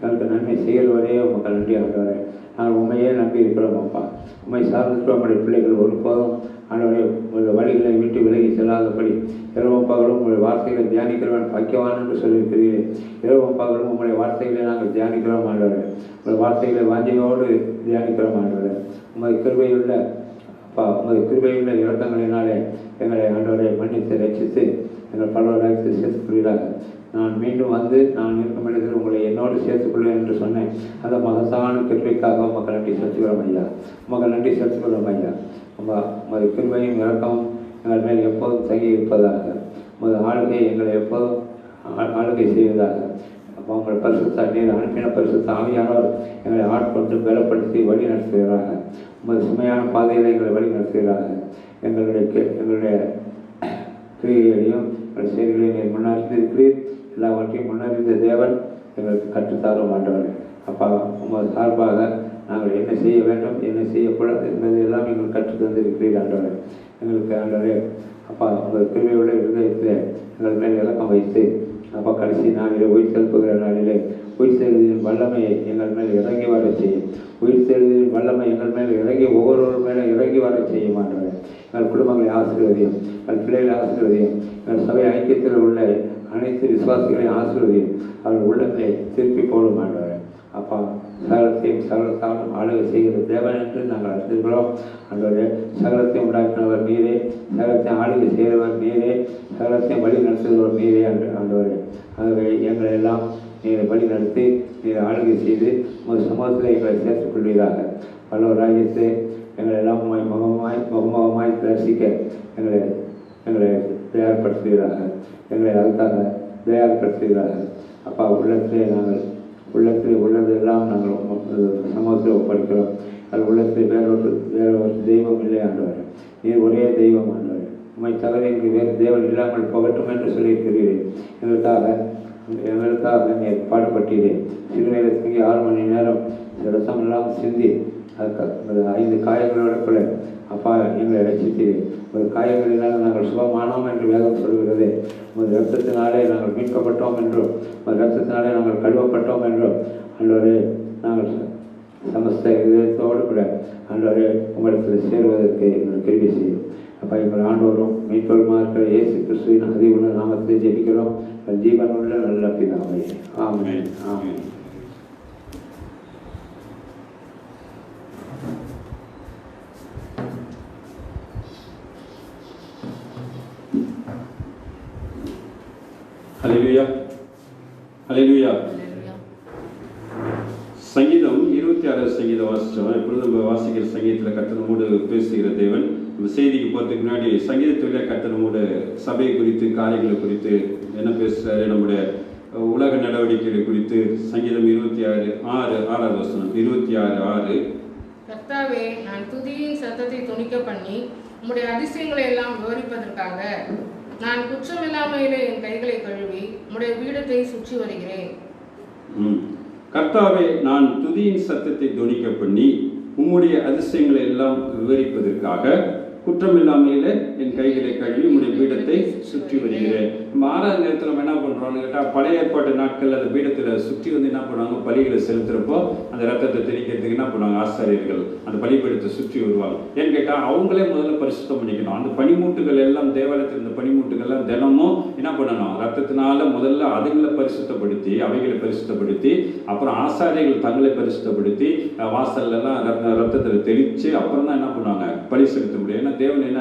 எங்களுக்கு நன்மை செய்கிறவரே உமக்கு நன்றி ஆண்டவரே. நாங்கள் உண்மையே நம்பி இருக்கிறோம் அப்பா, உண்மை சார்ந்திருக்கிற நம்முடைய பிள்ளைகள் ஒருபோதும் ஆண்டவரே உங்களுடைய வழிகளை விட்டு விலகி செல்லாதபடி இரவும் பகலும் உங்களுடைய வார்த்தைகளை தியானிக்கிறவன் பாக்கியவான் என்று சொல்லியிருக்கிறீர்கள். இரவும் பகலும் உங்களுடைய வார்த்தைகளை நாங்கள் தியானிக்கிறோம் ஆண்டவரே, உங்களுடைய வார்த்தைகளை வாஞ்சையோடு தியானிக்கிறோம் ஆண்டவரே. உமது கிருபையுள்ள அப்பா, உமது கிருபையுள்ள இரக்கங்களினாலே எங்களை ஆண்டவரை மன்னித்து ரட்சித்து எங்கள் பலவராக சேர்த்துக்கொள்கிறாங்க. நான் மீண்டும் வந்து நான் இருக்கும் இடத்தில் உங்களை என்னோடு சேர்த்துக்கொள்வேன் என்று சொன்னேன். அந்த மகத்தான கிருபைக்காக உமக்கு நன்றி செலுத்துகிறோம் ஐயா, உமக்கு நன்றி செலுத்துகிறோம் ஐயா. உமது கிருபையும் இரக்கமும் எங்கள் மேல் எப்போதும் தங்கி இருப்பதாக, உமது ஆளுகை எங்களை எப்போதும் ஆளுகை செய்வதாக. அப்போ உங்கள் பரிசுத்த நீர் அனுப்பின பரிசுத்த ஆவியானவர் எங்களை ஆட்கொண்டு பலப்படுத்தி வழி நடத்துகிறாங்க. உமது சுமையான பாதைகளை எங்களை வழி நடத்துகிறாங்க. எங்களுடைய கிரியைகளையும் எங்கள் செயல்களையும் நீர் முன்னறிந்திருக்கிறீர். எல்லாவற்றையும் முன்னறிந்த தேவன் எங்களுக்கு கற்றுத்தார மாட்டவர். அப்பா உமது சார்பாக நாங்கள் என்ன செய்ய வேண்டும், என்ன செய்யக்கூடாது என்பதை எல்லாம் எங்களுக்கு கற்றுத் தந்திருக்கிறீர் ஆண்டவரே. எங்களுக்கு ஆண்டவரே அப்பா உங்கள் கிருபையுள்ள இருதயத்தில் எங்கள் மேல் இலக்கம் வைத்து அப்பா கடைசி நாளிலே உயிர் செலுப்புகிற நாளிலே உயிர் செலுதியின் வல்லமையை எங்கள் மேல் இறங்கி வர செய்யும். உயிர் செலுதியின் வல்லமை எங்கள் மேல் இறங்கி ஒவ்வொருவர் மேலே இறங்கி வர செய்ய மாட்டவர். எங்கள் குடும்பங்களை ஆசீர்வதியும், எங்கள் பிள்ளைகளை ஆசீர்வதியும், எங்கள் சபை ஐக்கியத்தில் உள்ள அனைத்து விசுவாசிகளையும் ஆசீர்வதியும். அவர்கள் உள்ளங்களை திருப்பி போட மாட்டவர். அப்பா சகலத்தையும் சகலத்தாலும் ஆளுகை செய்கிற தேவன் என்று நாங்கள் அறிந்திருக்கிறோம் ஆண்டவரே. சகலத்தையும் உண்டாக்கினவர் நீரே, சகலத்தையும் ஆளுகை செய்கிறவர் நீரே, சகலத்தையும் வழி நடத்துகிறவர் நீரே ஆண்டவரே. ஆகவே எங்களை எல்லாம் நீரை வழி நடத்தி நீரை ஆளுகை செய்து உங்கள் சமூகத்தில் எங்களை சேர்த்துக் கொள்வீராக. பல்லவராகியத்தை எங்களை எல்லாம் முகமுகமாய் தரிசிக்க எங்களை தயார்படுத்துவீராக, எங்களை அதுக்காக தயார்படுத்துவீராக. அப்பா உள்ளத்திலே உள்ளதெல்லாம் நாங்கள் சமூகத்தில் ஒப்படைக்கிறோம். அது உள்ளத்தில் வேறொரு தெய்வம் இல்லை ஆண்டவர், நீர் ஒரே தெய்வம் ஆண்டவர். உண்மை தவிர எங்களுக்கு வேறு தேவன் இல்லாமல் போகட்டும் என்று சொல்லியிருக்கிறீர்கள். எங்களுக்காக நீர் பாடுபட்டீரே. சிறுவையில் தங்கி 6 மணி நேரம் ரசம் எல்லாம் சிந்தி அதுக்கு 5 காயங்களோட கூட அப்பா எங்களை ரசித்தீரே. ஒரு காயங்களினால் நாங்கள் சுகமானோம் என்று வேதம் சொல்கிறது. உங்கள் ரத்தத்தினாலே நாங்கள் மீட்கப்பட்டோம் என்றும், உங்கள் ரத்தத்தினாலே நாங்கள் கழுவப்பட்டோம் என்றும் ஆண்டவரே நாங்கள் சமஸ்த இதயத்தோடு கூட ஆண்டவரே உங்களிடத்தில் சேருவதற்கு எங்கள் கேள்வி செய்யும். அப்போ எங்கள் ஆண்டவரும் மீட்பருமா இருக்கிற இயேசு கிறிஸ்துவின் அதிவுள்ள நாமத்தை ஜெபிக்கிறோம். ஜீவனுள்ள நல்ல பிதாவே, ஆமென், ஆமென். ஹல்லேலூயா, ஹல்லேலூயா. அல்லேலூயா. சங்கீதம் 26 சங்கீதம் வாசிச்சோம். இப்பொழுது நம்ம வாசிக்கிற சங்கீதத்தில் கர்த்தர் நம்மோடு பேசுகிற தேவன். நம்ம செய்திக்கு போகிறதுக்கு முன்னாடி சங்கீதத்தில் கர்த்தர் நம்மோடு சபை குறித்து, காரியங்களை குறித்து என்ன பேசுகிறாரு, நம்முடைய உலக நடவடிக்கைகளை குறித்து. சங்கீதம் 26:6 வசனம். 26:6. கர்த்தாவே, நான் துதியின் சத்தத்தை துணிக்க பண்ணி உம்முடைய அதிசயங்களை எல்லாம் விவரிப்பதற்காக நான் குற்றமில்லாமையிலே என் கைகளை கழுவி உம்முடைய பீடத்தை சுற்றி வருகிறேன். கர்த்தாவே, நான் துதியின் சத்தத்தை துணிக்க பண்ணி உம்முடைய அதிசயங்களை எல்லாம் விவரிப்பதற்காக குற்றமில்லாமையில என் கைகளை கழுவி உம்முடைய பீடத்தை சுற்றி வருகிறேன். நம்ம 6வது நேரத்தில் நம்ம என்ன பண்றோம்னு கேட்டால், பழைய ஏற்பாட்டு நாட்கள் அந்த பீடத்தில் சுற்றி வந்து என்ன பண்ணுவாங்க, பலிகளை செலுத்துறப்போ அந்த ரத்தத்தை தெளிக்கிறதுக்கு என்ன பண்ணுவாங்க, ஆசாரியர்கள் அந்த பலிபீடத்தை சுற்றி வருவாங்க. ஏன்னு கேட்டால், அவங்களே முதல்ல பரிசுத்தம் பண்ணிக்கணும். அந்த பனிமூட்டுகள் எல்லாம், தேவாலயத்தில் இருந்த பனிமூட்டுகள்லாம் தினமும் என்ன பண்ணணும், ரத்தத்தினால முதல்ல அதுங்களை பரிசுத்தப்படுத்தி, அவைகளை பரிசுத்தப்படுத்தி, அப்புறம் ஆசாரியர்கள் தங்களை பரிசுத்தப்படுத்தி வாசல்லாம் ரத்தத்தில் தெளித்து அப்புறம் தான் என்ன பண்ணுவாங்க, பலி செலுத்த முடியும். ஏன்னா தேவன் என்ன,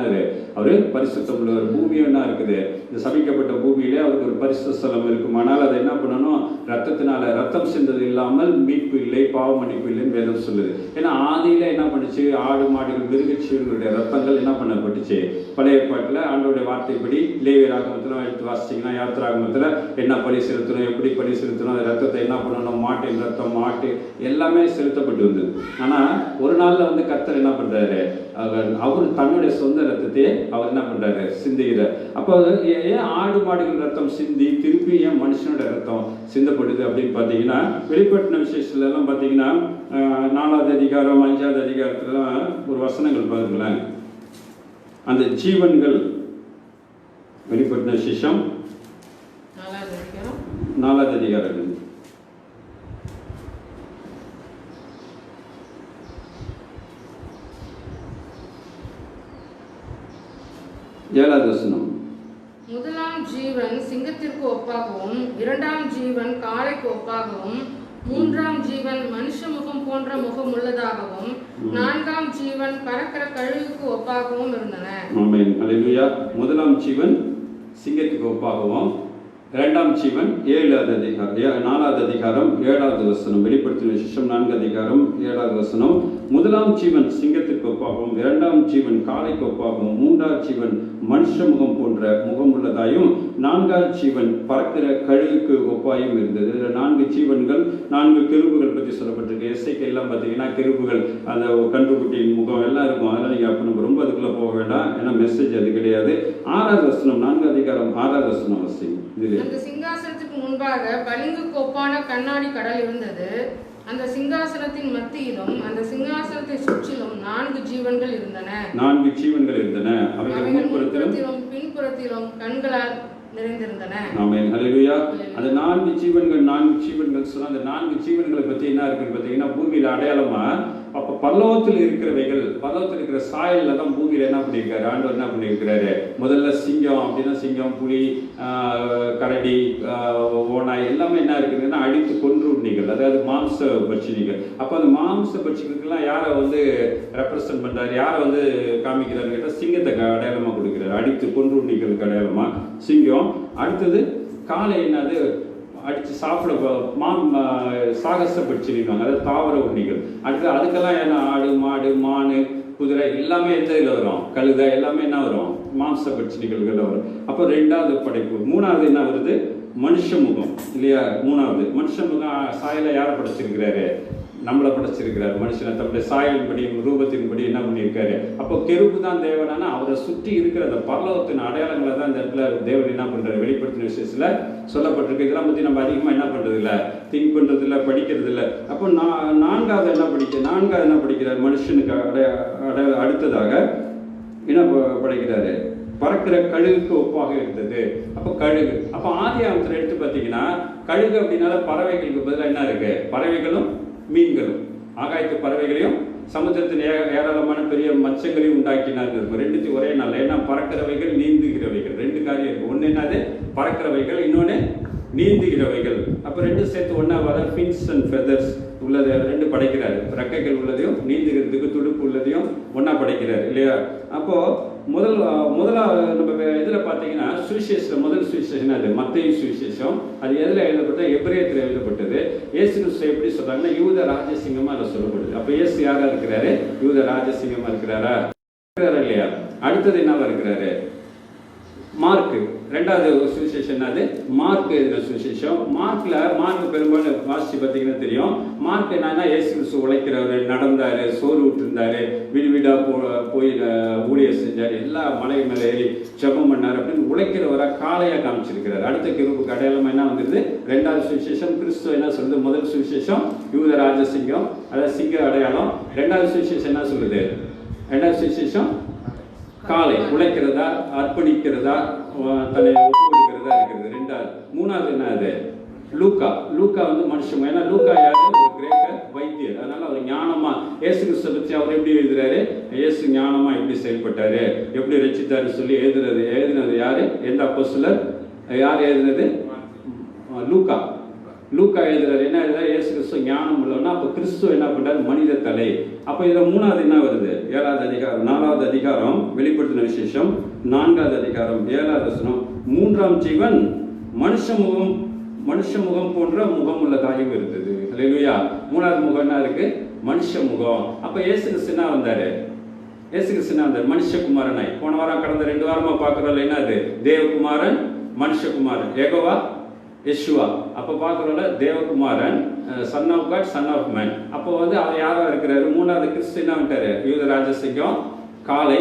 அவரு பரிசுத்தம் உள்ளவர். பூமியும் என்ன இருக்குது, இந்த சபிக்கப்பட்ட பூமியிலே அவருக்கு ஒரு பரிசுத்த ஸ்தலம் இருக்குமானால் அதை என்ன பண்ணணும், ரத்தத்தினால, ரத்தம் சிந்தது இல்லாமல் மீட்பு இல்லை, பாவ மன்னிப்பு இல்லைன்னு வேதம் சொல்லுது. ஏன்னா ஆதியில என்ன பண்ணுச்சு, ஆடு மாடுகள் மிருகச்சீவர்களுடைய ரத்தங்கள் என்ன பண்ணப்பட்டுச்சு, பழைய ஏற்பாட்டில் ஆண்டோடைய வார்த்தைப்படி லேவியராகமத்தில் எடுத்து வாசிச்சிங்கன்னா, யாத்திராகமத்தில் என்ன பலி செலுத்தணும், எப்படி பலி செலுத்தணும், அந்த ரத்தத்தை என்ன பண்ணணும், மாட்டின் ரத்தம், மாட்டு எல்லாமே செலுத்தப்பட்டு வந்தது. ஆனால் ஒரு நாளில் வந்து கர்த்தர் என்ன பண்ணுறாரு, அவர் தன்னுடைய சொந்த ரத்தத்தையே அவர் என்ன பண்றாரு, சிந்துகிறார். அப்போ ஏன் ஆடு மாடுகள் ரத்தம் சிந்தி திருப்பி ஏன் மனுஷனோட ரத்தம் சிந்தப்படுது அப்படின்னு பார்த்தீங்கன்னா, வெளிப்பட்டின விசேஷத்துல எல்லாம் பார்த்தீங்கன்னா 4வது அதிகாரம் 5வது அதிகாரத்துலாம் ஒரு வசனங்கள் பாருங்களேன். அந்த ஜீவன்கள், வெளிப்பட்டின விசேஷம் 4வது அதிகாரம் 7வது வசனம். முதலாம் ஜீவன் சிங்கத்திற்கு ஒப்பாகவும், 2ஆம் ஜீவன் காளைக்கு ஒப்பாகவும், 3ஆம் ஜீவன் மனுஷ முகம் போன்ற முகம் உள்ளதாகவும், 4ஆம் ஜீவன் பறக்கிற கழுகுக்கு ஒப்பாகவும் இருந்தன. ஆமென், அல்லேலூயா. முதலாம் ஜீவன் சிங்கத்துக்கு ஒப்பாகவும், 2ஆம் ஜீவன் 4வது அதிகாரம் 7வது வசனம். வெளிப்படுத்தின விசேஷம் 4 அதிகாரம் 7வது வசனம். முதலாம் ஜீவன் சிங்கத்திற்கு ஒப்பாகவும், 2ஆம் ஜீவன் காளைக்கு ஒப்பாகவும், 3ஆம் ஜீவன் மனுஷ முகம் போன்ற முகம் உள்ளதாயும், 4ஆம் ஜீவன் பறக்கிற கழுகுக்கு ஒப்பாயும் இருந்தது. 4 ஜீவன்கள், 4 கெருபுகள் பற்றி சொல்லப்பட்டிருக்கு. எஸ்ஐக்கு எல்லாம் பார்த்தீங்கன்னா கெருபுகள், அந்த கன்றுக்குட்டியின் முகம் எல்லாம் இருக்கும். அதெல்லாம் நீங்கள் அப்போ நம்ம ரொம்ப அதுக்குள்ளே போக வேண்டாம், ஏன்னா மெசேஜ் அது கிடையாது. 6வது வசனம், 4 அதிகாரம் 6வது வசனம் வசனம். அந்த சிங்காசனத்துக்கு முன்பாக பளிங்குக்கு ஒப்பான கண்ணாடி கடல் இருந்தது. அந்த சிங்காசனத்தின் மத்தியிலும் அந்த சிங்காசனத்தை சுற்றிலும் 4 ஜீவன்கள் இருந்தன. 4 ஜீவன்கள் இருந்தன. அவைகள் முன்புறத்திலும் பின்புறத்திலும் கண்களால் நிறைந்திருந்தன. ஆமென், அல்லேலூயா. அந்த 4 ஜீவன்கள் சொன்னா, அந்த 4 ஜீவன்களை பத்தி என்ன இருக்குன்னு பார்த்தீங்கன்னா, பூமியில அடையாளமா அப்ப பரலோகத்தில் இருக்கிறவைகள், பரலோகத்தில் இருக்கிற சாயல்ல தான் பூமியில என்ன பண்ணியிருக்காரு, ஆண்டவர் என்ன பண்ணியிருக்கிறாரு. முதல்ல சிங்கம் அப்படின்னா, சிங்கம், புலி, கரடி, ஓனாய் எல்லாமே என்ன இருக்குதுன்னா அடித்து கொன்று உண்ணிகள், அதாவது மாம்ச பட்சினிகள். அப்போ அந்த மாம்ச பட்சிகளுக்கெல்லாம் யாரை வந்து ரெப்ரசன்ட் பண்றாரு, யாரை வந்து காமிக்கிறாரு கேட்டால், சிங்கத்தை அடையாளமா கொடுக்கிறாரு. அடித்து கொன்று உண்ணிகளுக்கு அடையாளமா சிங்கம். அடுத்தது காளை என்னது, அடித்து சாப்பிட சாகச பட்சினிவாங்க, அதாவது தாவர உண்ணிகள். அடுத்து அதுக்கெல்லாம் என்ன, ஆடு மாடு மானு குதிரை எல்லாமே எந்த இதில் வரும், கழுதை எல்லாமே என்ன வரும், மாம்ச பட்சினிகள் வரும். அப்போ 2வது படைப்பு. 3வது என்ன வருது, மனுஷ முகம் இல்லையா. 3வது மனுஷ முகம் சாயலை யாரை படைச்சிருக்கிறாரு, நம்மளை படைச்சிருக்கிறார். மனுஷனை தம்முடைய சாயலின்படி ரூபத்தின்படி என்ன பண்ணியிருக்காரு. அப்போ கெருப்பு தான் தேவனானா, அவரை சுற்றி இருக்கிற அந்த பரலோகத்தின் அடையாளங்களை தான் இந்த இடத்துல தேவன் என்ன பண்றாரு, வெளிப்படுத்தின விசேஷத்துல சொல்லப்பட்டிருக்கு. இதெல்லாம் பத்தி நம்ம அதிகமா என்ன பண்றது இல்லை, திங்க் பண்றது இல்லை, படிக்கிறது இல்லை. அப்போ 4வது என்ன படிக்கிறார், மனுஷனுக்கு அடுத்ததாக என்ன படைக்கிறாரு, பறக்கிற கழுகுக்கு ஒப்பாக இருந்தது. அப்போ கழுகு, அப்போ ஆதியாகமத்தில் எடுத்து பார்த்தீங்கன்னா, கழுகு அப்படின்னால பறவைகளுக்கு பதிலாக என்ன இருக்கு, பறவைகளும் மீன்களும், ஆகாயத்து பறவைகளையும் சமுத்திரத்தின் ஏராளமான பெரிய மச்சங்களையும் உண்டாக்கினார்கள். இருக்கும் 2த்தையும் ஒரே நாள். ஏன்னா பறக்கிறவைகள் நீந்துகிறவைகள் 2 காரியம் இருக்கு. ஒன்று என்னது பறக்கிறவைகள், இன்னொன்று நீந்துகிறவைகள். அப்போ ரெண்டு சேர்த்து ஒன்றா வர ஃபின்ஸ் அண்ட் ஃபெதர்ஸ் உள்ளதை ரெண்டு படைக்கிறாரு. ரெக்கைகள் உள்ளதையும் நீந்துகிறதுக்கு துடுப்பு உள்ளதையும் ஒன்றா படைக்கிறாரு இல்லையா? அப்போது முதலாவது நம்ம இதில் பார்த்தீங்கன்னா சுவிசேஷம், முதல் சுவிசேஷம் அது மத்தேயு சுவிசேஷம். அது எதில் எழுதப்பட்டது? எபிரேயத்தில் எழுதப்பட்டது. இயேசு கிறிஸ்து எப்படி சொல்கிறாங்கன்னா யூத ராஜசிங்கமாக அதில் சொல்லப்படுது. அப்போ இயேசு யாராக இருக்கிறாரு? யூத ராஜசிங்கமாக இருக்கிறாரா இல்லையா? அடுத்தது என்னவா இருக்கிறாரு? மார்க்கு, ரெண்டாவது சுவிசேஷம் அது மார்க் எழுதின சுவிசேஷம். மார்க் பெரும்பாலும் வாசிச்சு பார்த்தீங்கன்னா தெரியும். மார்க் என்னன்னா இயேசு கிறிஸ்து உழைக்கிறவர், நடந்தாரு, சோறு விட்டுருந்தாரு, வீடு வீடா போய் ஊழியர் செஞ்சார், எல்லா மலை மேலே ஏறி ஜெபம் பண்ணார் அப்படின்னு உழைக்கிறவராக காளையாக காமிச்சிருக்கிறார். அடுத்த கிருபுக்கு அடையாளமா என்ன வந்துருது? ரெண்டாவது சுவிசேஷம். கிறிஸ்துவ என்ன சொல்லுது? முதல் சுவிசேஷம் யூத ராஜசிங்கம், அதாவது சிங்க அடையாளம். ரெண்டாவது சுவிசேஷம் என்ன சொல்லுது? ரெண்டாவது சுவிசேஷம் காலை உழைக்கிறதா, அர்ப்பணிக்கிறதா, தன்னை ஒப்புக்கொடுக்கிறதா இருக்கிறது ரெண்டாவது. மூணாவது என்ன? அது லூக்கா வந்து மனுஷன். ஏன்னா லூக்கா யாரு? ஒரு கிரேக்க வைத்தியர். அதனால அவர் ஞானமா இயேசு கிறிஸ்துவை பற்றி அவர் எப்படி எழுதுறாரு? இயேசு ஞானமா எப்படி செயல்பட்டாரு, எப்படி ரட்சித்தாரு சொல்லி எழுதினது யாரு? எந்த அப்போஸ்தலர்? யார் எழுதினது? லூக்கா எழுதுறாரு. என்ன எழுதுறாரு? இயேசு கிறிஸ்து ஞானம் உள்ளவனா. அப்போ கிறிஸ்துவ என்ன பண்றாரு? மனித தலை. அப்போ இதில் மூணாவது என்ன வருது? 7வது அதிகாரம், 4வது அதிகாரம் வெளிப்படுத்தின விசேஷம், 4வது அதிகாரம் 7வது வசனம். 3ஆம் ஜீவன் மனுஷ முகம் போன்ற முகம் உள்ளதாகவும் இருந்தது. அல்லேலூயா. 3வது முகம் என்ன இருக்கு? மனுஷ முகம். அப்போ இயேசு கிறிஸ்து என்ன வந்தாரு? மனுஷகுமாரனாய். போன வாரம் கடந்த 2 வாரமா பார்க்கறோம்ல, என்ன அது? தேவகுமாரன், மனுஷகுமாரன், ஏகோவா யெஷுவா. அப்போ பார்க்குறோம்ல, தேவகுமாரன், son of God, son of man. அப்போ வந்து அவர் யாராக இருக்கிறாரு? 3வது கிறிஸ்து என்ன விட்டாரு? யூத ராஜசிங்கம் காலை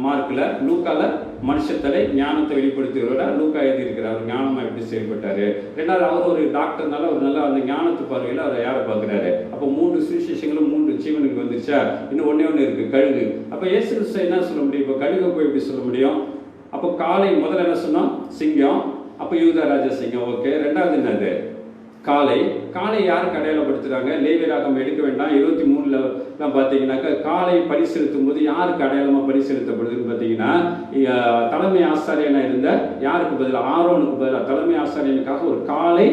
மார்க்கில். லூக்கால மனுஷத்தலை ஞானத்தை வெளிப்படுத்துகிறவரா லூக்கா எழுதியிருக்கிறார். அவர் ஞானமாக எப்படி செயல்பட்டாரு. ரெண்டாவது அவர் ஒரு டாக்டர்னால ஒரு நல்ல அந்த ஞானத்து பார்வையில் அவரை யாரை பார்க்குறாரு? அப்போ 3 சுவிசேஷங்களும் 3 ஜீவனுக்கு வந்துருச்சா? இன்னும் ஒன்று இருக்கு, கழுகு. அப்போ இயேசு கிறிஸ்து என்ன சொல்ல முடியும்? இப்போ கழுகை போய் எப்படி சொல்ல முடியும்? அப்போ காலை முதல்ல என்ன சொன்னோம்? சிங்கம். அப்போ யூத ராஜசிங்கம், ஓகே. ரெண்டாவது என்னது? காலை யாருக்கு அடையாளப்படுத்துறாங்க? லேவியராகம் எடுக்க வேண்டாம். 23ல பார்த்தீங்கன்னாக்கா காலை பரிசெலுத்தும் போது யாருக்கு அடையாளமாக பரிசெலுத்தப்படுதுன்னு பார்த்தீங்கன்னா, தலைமை ஆசாரியனா இருந்த யாருக்கு பதிலாக? ஆரோனுக்கு பதிலாக தலைமை ஆசாரியனுக்காக ஒரு காலை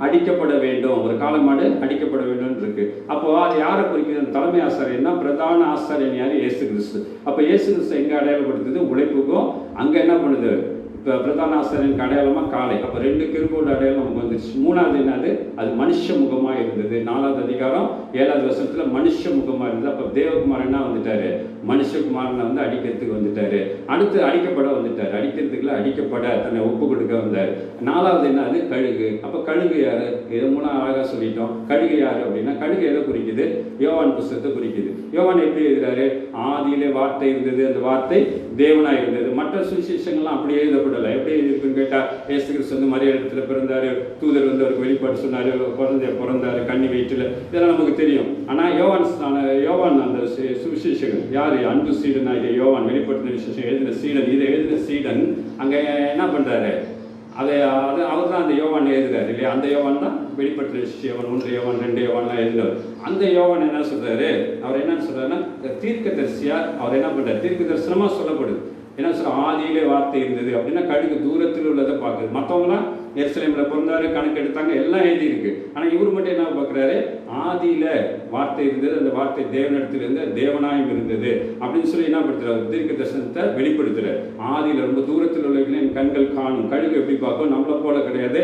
அடிக்கப்பட வேண்டும், ஒரு காளை மாடு அடிக்கப்பட வேண்டும் இருக்கு. அப்போ அது யாரை குறிக்கிறது? தலைமை ஆசாரியன்னா பிரதான ஆசாரியன் யாரு? இயேசு கிறிஸ்து. அப்போ இயேசு கிறிஸ்து எங்க அடையாளப்படுத்துது? உழைப்புக்கும். அங்க என்ன பண்ணுது? இப்போ பிரதான ஆசாரியனுக்கு அடையாளமாக காலை. அப்போ 2 கிருபையோட அடையாளம் நமக்கு வந்துருச்சு. 3வது என்னது? அது மனுஷ முகமாக இருந்தது. 4வது அதிகாரம் 7வது வசனத்தில் மனுஷ முகமாக இருந்தது. அப்போ தேவகுமாரன் என்ன வந்துட்டாரு? மனுஷகுமாரனை வந்து அடிக்கிறதுக்கு வந்துட்டாரு. அடுத்து அடிக்கப்பட வந்துட்டார். அடிக்கிறதுக்குள்ள அடிக்கப்பட தன்னை ஒப்பு கொடுக்க வந்தார். 4வது என்னது? கழுகு. அப்போ கழுகு யாரு? இதை 3 அழகாக சொல்லிட்டோம். கழுகு யாரு அப்படின்னா, கழுகு எதை குறிக்குது? யோவான் புஸ்தகத்தை குறிக்குது. யோவான் எப்படி எழுதுறாரு? ஆதியிலே வார்த்தை இருந்தது, அந்த வார்த்தை தேவனாக இருந்தது. மற்ற சுவிசேஷங்கள்லாம் அப்படி எழுதப்படலை. எப்படி எழுதிருக்குன்னு கேட்டால், இயேசு கிறிஸ்து வந்து மரியாதை இடத்துல பிறந்தாரு, தூதர் வந்து அவருக்கு வெளிப்பாடு சொன்னாரு, பிறந்தாரு கன்னி வயிற்றில், இதெல்லாம் நமக்கு தெரியும். ஆனால் யோவான் அந்த சுவிசேஷகன் யார்? அன்பு சீடனாகிய யோவான், வெளிப்படுத்தின விசேஷம் எழுதின சீடன். இதை எழுதின சீடன் அங்கே என்ன பண்ணுறாரு? அவர் தான் அந்த யோவான் எழுதுறாரு இல்லையா? அந்த யோவான் தான் வெளிப்படுத்தின விசேஷம் 1 யோவான் 2 யோவான்லாம் எழுதுறாரு. அந்த யோவான் என்ன சொல்றாரு? அவர் என்ன சொல்றாருன்னா, தீர்க்கதரிசியா அவர் என்ன பண்றாரு? தீர்க்க தரிசனமா சொல்லப்படுது. என்ன சொல்ற? ஆதியிலே வார்த்தை இருந்தது அப்படின்னா கழுகு தூரத்தில் உள்ளதை பார்க்குது. மற்றவங்களாம் எருசலேமில் பிறந்தாரு, கணக்கு எடுத்தாங்க, எல்லாம் எழுதி இருக்கு. ஆனால் இவர் மட்டும் என்ன பார்க்குறாரு? ஆதியில வார்த்தை இருந்தது, அந்த வார்த்தை தேவனிடத்தில் இருந்து தேவனாயும் இருந்தது அப்படின்னு சொல்லி என்ன படுத்துறாரு? தீர்க்க தரிசனத்தை வெளிப்படுத்துறாரு. ஆதியில ரொம்ப தூரத்தில் உள்ளவர்களே என் கண்கள் காணும். கழுகு எப்படி பார்க்கும்? நம்மளை போல கிடையாது,